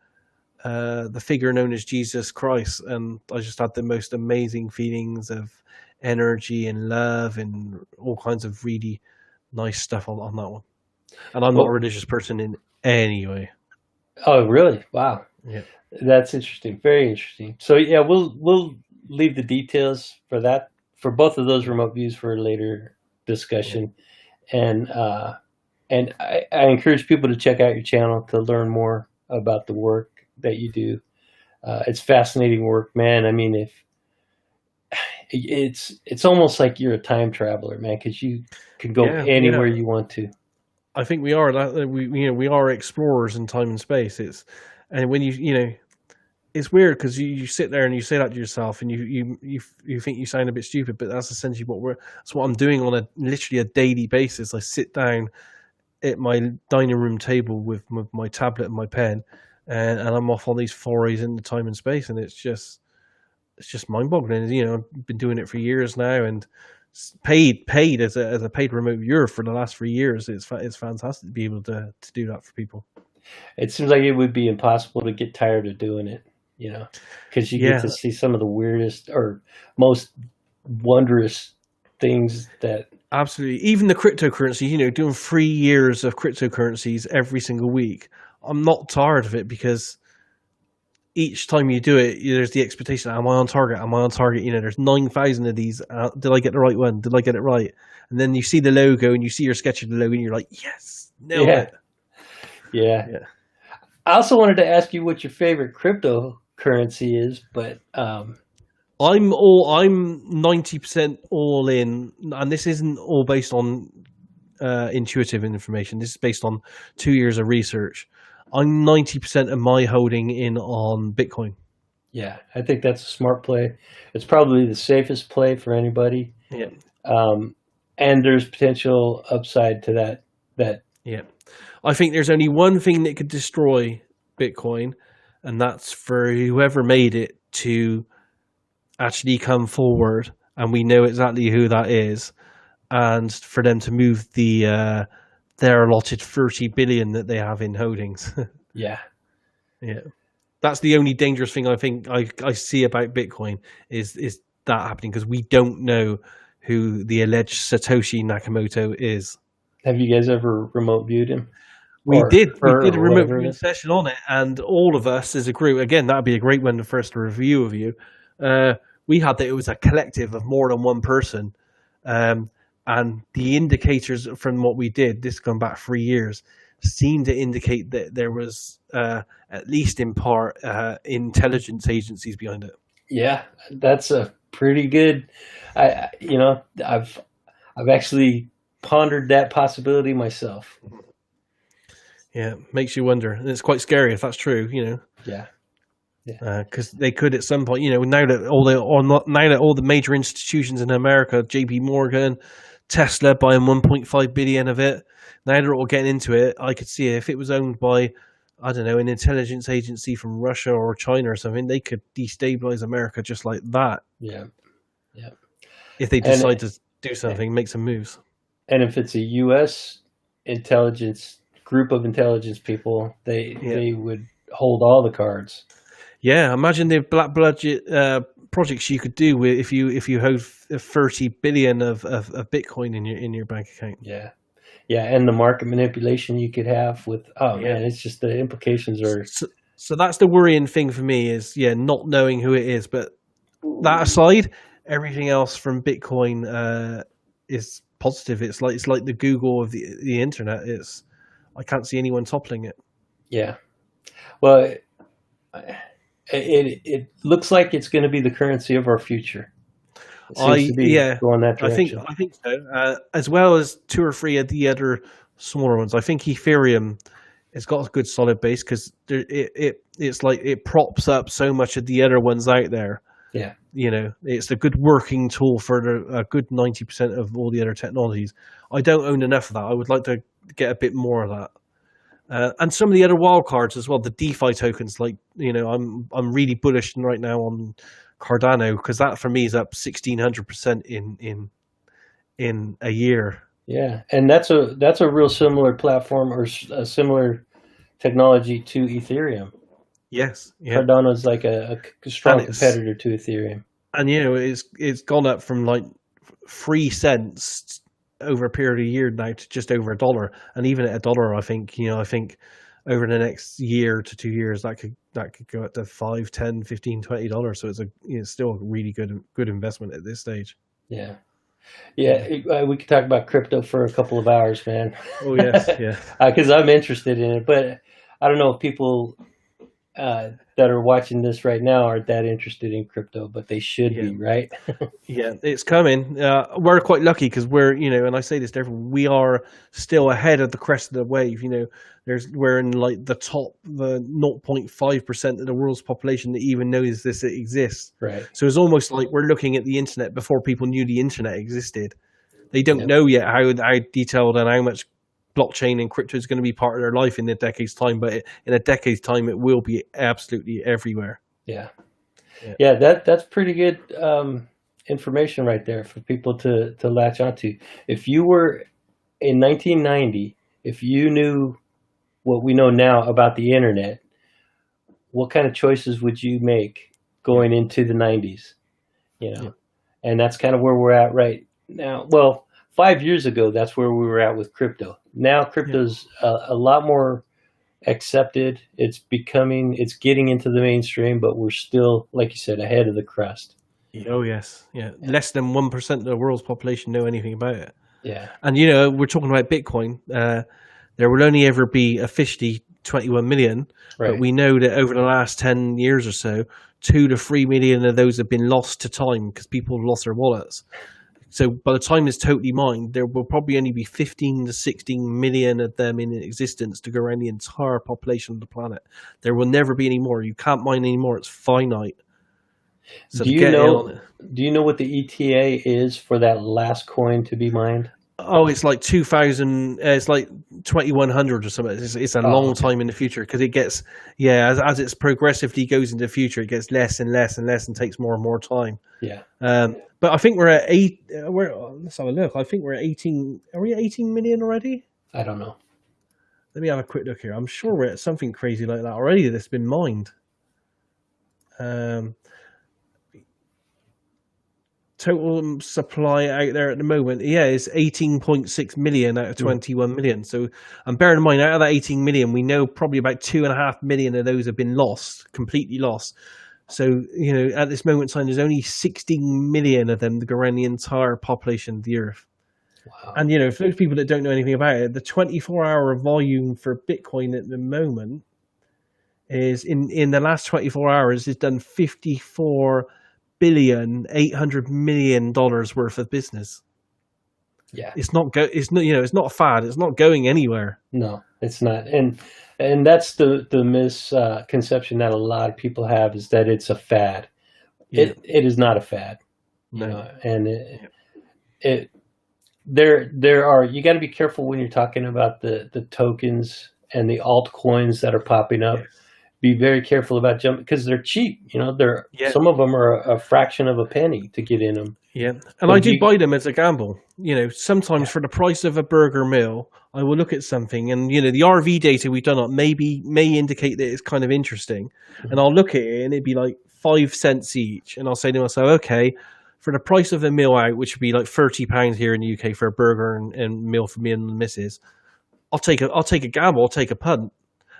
figure known as Jesus Christ, and I just had the most amazing feelings of energy and love and all kinds of really nice stuff on that one. And I'm not a Well, religious person in any way. oh, really? Wow. Yeah. That's interesting. Very interesting. So yeah, we'll leave the details for that for both of those remote views for a later Yeah. discussion. And I encourage people to check out your channel to learn more about the work that you do. It's fascinating work, man. I mean, if it's almost like you're a time traveler, man, because you can go Yeah, anywhere yeah. you want to. I think we are that we are explorers in time and space. It's and when it's weird because you sit there and you say that to yourself and you think you sound a bit stupid, but that's essentially that's what I'm doing on a literally a daily basis. I sit down at my dining room table with my tablet and my pen, and I'm off on these forays into time and space, and it's just mind-boggling. I've been doing it for years now, and paid as a paid remote viewer for the last 3 years. It's fantastic to be able to do that for people. It seems like it would be impossible to get tired of doing it, you know, because you get Yeah, to see some of the weirdest or most wondrous things that. absolutely. Even the cryptocurrency, doing 3 years of cryptocurrencies every single week. I'm not tired of it because each time you do it, there's the expectation: am I on target? Am I on target? There's 9,000 of these. Did I get the right one? Did I get it right? And then you see the logo and you see your sketch of the logo, and you're like, yes, nailed Yeah, it. yeah. Yeah. I also wanted to ask you what your favorite cryptocurrency is, but I'm 90% all in, and this isn't all based on intuitive information. This is based on 2 years of research. I'm 90% of my holding in on Bitcoin. yeah, I think that's a smart play. It's probably the safest play for anybody, Yeah, um, and there's potential upside to that. That yeah. I think there's only one thing that could destroy Bitcoin, and that's for whoever made it to actually come forward, and we know exactly who that is, and for them to move their allotted 30 billion that they have in holdings. yeah, Yeah, that's the only dangerous thing I think I see about Bitcoin is that happening because we don't know who the alleged Satoshi Nakamoto is. have you guys ever remote viewed him We or did we her did a or remote whatever it viewing is? session on it, and all of us as a group. Again, that'd be a great one for us to review of you. Uh, we had that it was a collective of more than one person, um, and the indicators from what we did, this going back 3 years, seemed to indicate that there was at least in part intelligence agencies behind it. Yeah, that's a pretty good. I've actually pondered that possibility myself. Yeah, makes you wonder, and it's quite scary if that's true. Yeah, yeah, Because they could at some point, now that all the major institutions in America, J.P. Morgan, Tesla buying 1.5 billion of it, now they're all getting into it. I could see if it was owned by I don't know, an intelligence agency from Russia or China or something, they could destabilize America just like that Yeah. Yeah. if they And decide to do something, make some moves. and if it's a U.S. intelligence group of intelligence people, Yeah. they would hold all the cards. Yeah, imagine the black budget projects you could do with if you hold 30 billion of Bitcoin in your bank account. Yeah. Yeah, and the market manipulation you could have with, oh Yeah. man, it's just the implications are, So, so that's the worrying thing for me is not knowing who it is. But that aside, everything else from Bitcoin is positive. It's like the Google of the internet. I can't see anyone toppling it. yeah. Well, it looks like it's going to be the currency of our future. It seems to be going that direction. I think so. As well as two or three of the other smaller ones. I think Ethereum has got a good solid base because it's like it props up so much of the other ones out there. Yeah. It's a good working tool for a good 90% of all the other technologies. I don't own enough of that. I would like to get a bit more of that. And some of the other wild cards as well, the DeFi tokens, like, I'm really bullish right now on Cardano because that for me is up 1,600% in a year. Yeah, and that's a real similar platform or a similar technology to Ethereum. Yes, yeah. Cardano is like a strong competitor to Ethereum. And it's gone up from like 3 cents over a period of a year now to just over $1. And even at $1, I think over the next year to 2 years that could go up to $5, $10, $15, $20. So it's still a really good investment at this stage. Yeah. Yeah, we could talk about crypto for a couple of hours, man. Oh yes, yeah. Because I'm interested in it, but I don't know if people that are watching this right now aren't that interested in crypto, but they should be, right? Yeah, it's coming. We're quite lucky because we're, and I say this to everyone, we are still ahead of the crest of the wave. We're in like the 0.5% of the world's population that even knows this exists. Right. So it's almost like we're looking at the internet before people knew the internet existed. They don't know yet how detailed and how much blockchain and crypto is going to be part of their life in a decade's time, but in a decade's time, it will be absolutely everywhere. Yeah. That's pretty good information right there for people to latch onto. If you were in 1990, if you knew what we know now about the internet, what kind of choices would you make going into the 90s? And that's kind of where we're at right now. Well, 5 years ago, that's where we were at with crypto. Now crypto's a lot more accepted. It's getting into the mainstream, but we're still, like you said, ahead of the crust. Oh yes, yeah. Less than 1% of the world's population know anything about it. Yeah, and we're talking about Bitcoin. There will only ever be officially 21 million, right. But we know that over the last 10 years or so, 2 to 3 million of those have been lost to time because people have lost their wallets. So by the time it's totally mined, there will probably only be 15 to 16 million of them in existence to go around the entire population of the planet. There will never be any more. You can't mine anymore. It's finite. So do you know what the ETA is for that last coin to be mined? Oh, it's like 2000. It's like 2100 or something. It's a long time in the future because it gets as it's progressively goes into the future, it gets less and less and less and takes more and more time. Yeah. But I think we're at let's have a look. I think we're at 18. Are we at 18 million already? I don't know. Let me have a quick look here. I'm sure we're at something crazy like that already that's been mined. Total supply out there at the moment, is 18.6 million out of 21 million. So, and bearing in mind, out of that 18 million, we know probably about 2.5 million of those have been completely lost. So, at this moment in time, there's only 16 million of them to go around the entire population of the Earth. Wow. And, for those people that don't know anything about it, the 24-hour volume for Bitcoin at the moment is, in the last 24 hours, it's done $54,800,000,000 worth of business. Yeah. It's not it's not a fad. It's not going anywhere. No, it's not. And that's the misconception that a lot of people have is that it's a fad. Yeah. It is not a fad. No. And there are, you got to be careful when you're talking about the tokens and the altcoins that are popping up. Yes. Be very careful about jumping because they're cheap. Yeah. Some of them are a fraction of a penny to get in them. Yeah, and But I do buy them as a gamble. Sometimes for the price of a burger meal, I will look at something, and the RV data we've done on may indicate that it's kind of interesting, and I'll look at it, and it'd be like 5 cents each, and I'll say to myself, okay, for the price of a meal out, which would be like £30 here in the UK for a burger and meal for me and the missus, I'll take a gamble, I'll take a punt,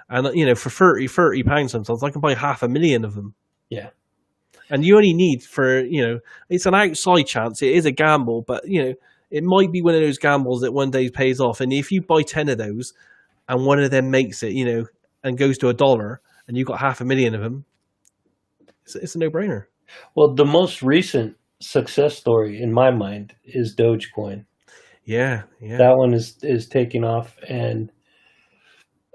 and for £30 sometimes I can buy 500,000 of them. Yeah. And you only need it's an outside chance. It is a gamble, but it might be one of those gambles that one day pays off. And if you buy 10 of those, and one of them makes it, and goes to $1, and you've got 500,000 of them, it's a no-brainer. Well, the most recent success story in my mind is Dogecoin. Yeah. That one is taking off, and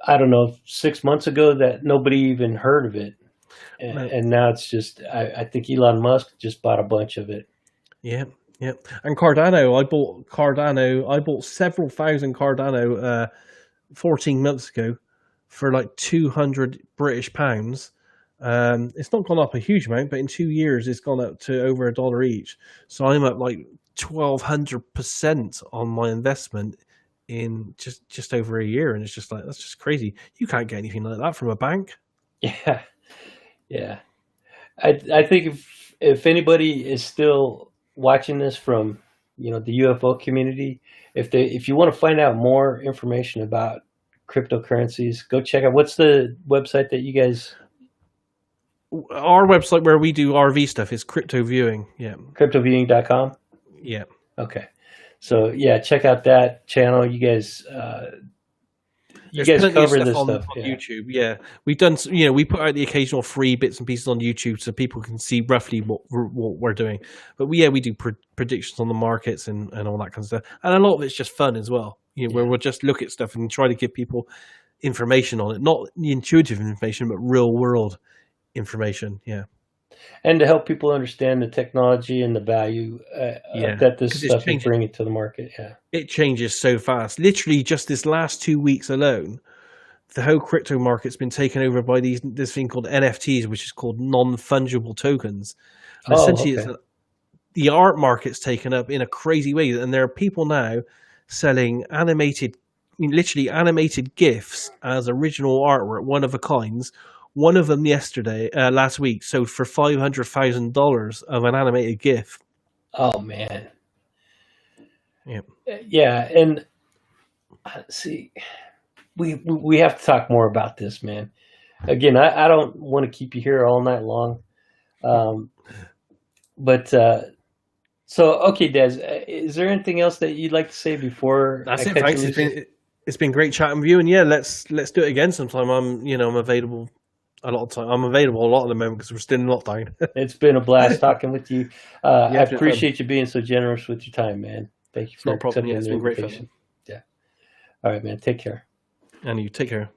I don't know, 6 months ago that nobody even heard of it. And now it's just, I think Elon Musk just bought a bunch of it. Yeah. And Cardano, I bought several thousand Cardano 14 months ago for like 200 British pounds. It's not gone up a huge amount, but in 2 years it's gone up to over $1 each. So I'm up like 1,200% on my investment in just over a year, and it's just like, that's just crazy. You can't get anything like that from a bank. Yeah. I think if anybody is still watching this from the UFO community, if you want to find out more information about cryptocurrencies, go check out, what's the website that you guys? Our website where we do RV stuff is Crypto Viewing. Yeah. Cryptoviewing.com? Yeah. Okay. So yeah, check out that channel. You guys cover this stuff on YouTube. Yeah, we've done. We put out the occasional free bits and pieces on YouTube so people can see roughly what we're doing. But we do predictions on the markets and all that kind of stuff. And a lot of it's just fun as well. Where we'll just look at stuff and try to give people information on it, not the intuitive information, but real world information. Yeah. And to help people understand the technology and the value that this stuff is bringing to the market. Yeah, it changes so fast. Literally, just this last 2 weeks alone, the whole crypto market's been taken over by this thing called NFTs, which is called non-fungible tokens. And essentially, the art market's taken up in a crazy way, and there are people now selling literally animated GIFs as original artwork, one of a kinds. One of them last week, sold for $500,000 of an animated GIF. Oh man. Yeah. Yeah, and see, we have to talk more about this, man. Again, I don't want to keep you here all night long, but so okay, Daz, is there anything else that you'd like to say before? That's it. Thanks. It's been great chatting with you, and yeah, let's do it again sometime. I'm available. A lot of time. I'm available a lot at the moment because we're still in lockdown. It's been a blast talking with you. I appreciate you being so generous with your time, man. Thank you for accepting the invitation. Yeah. All right, man. Take care. And you take care.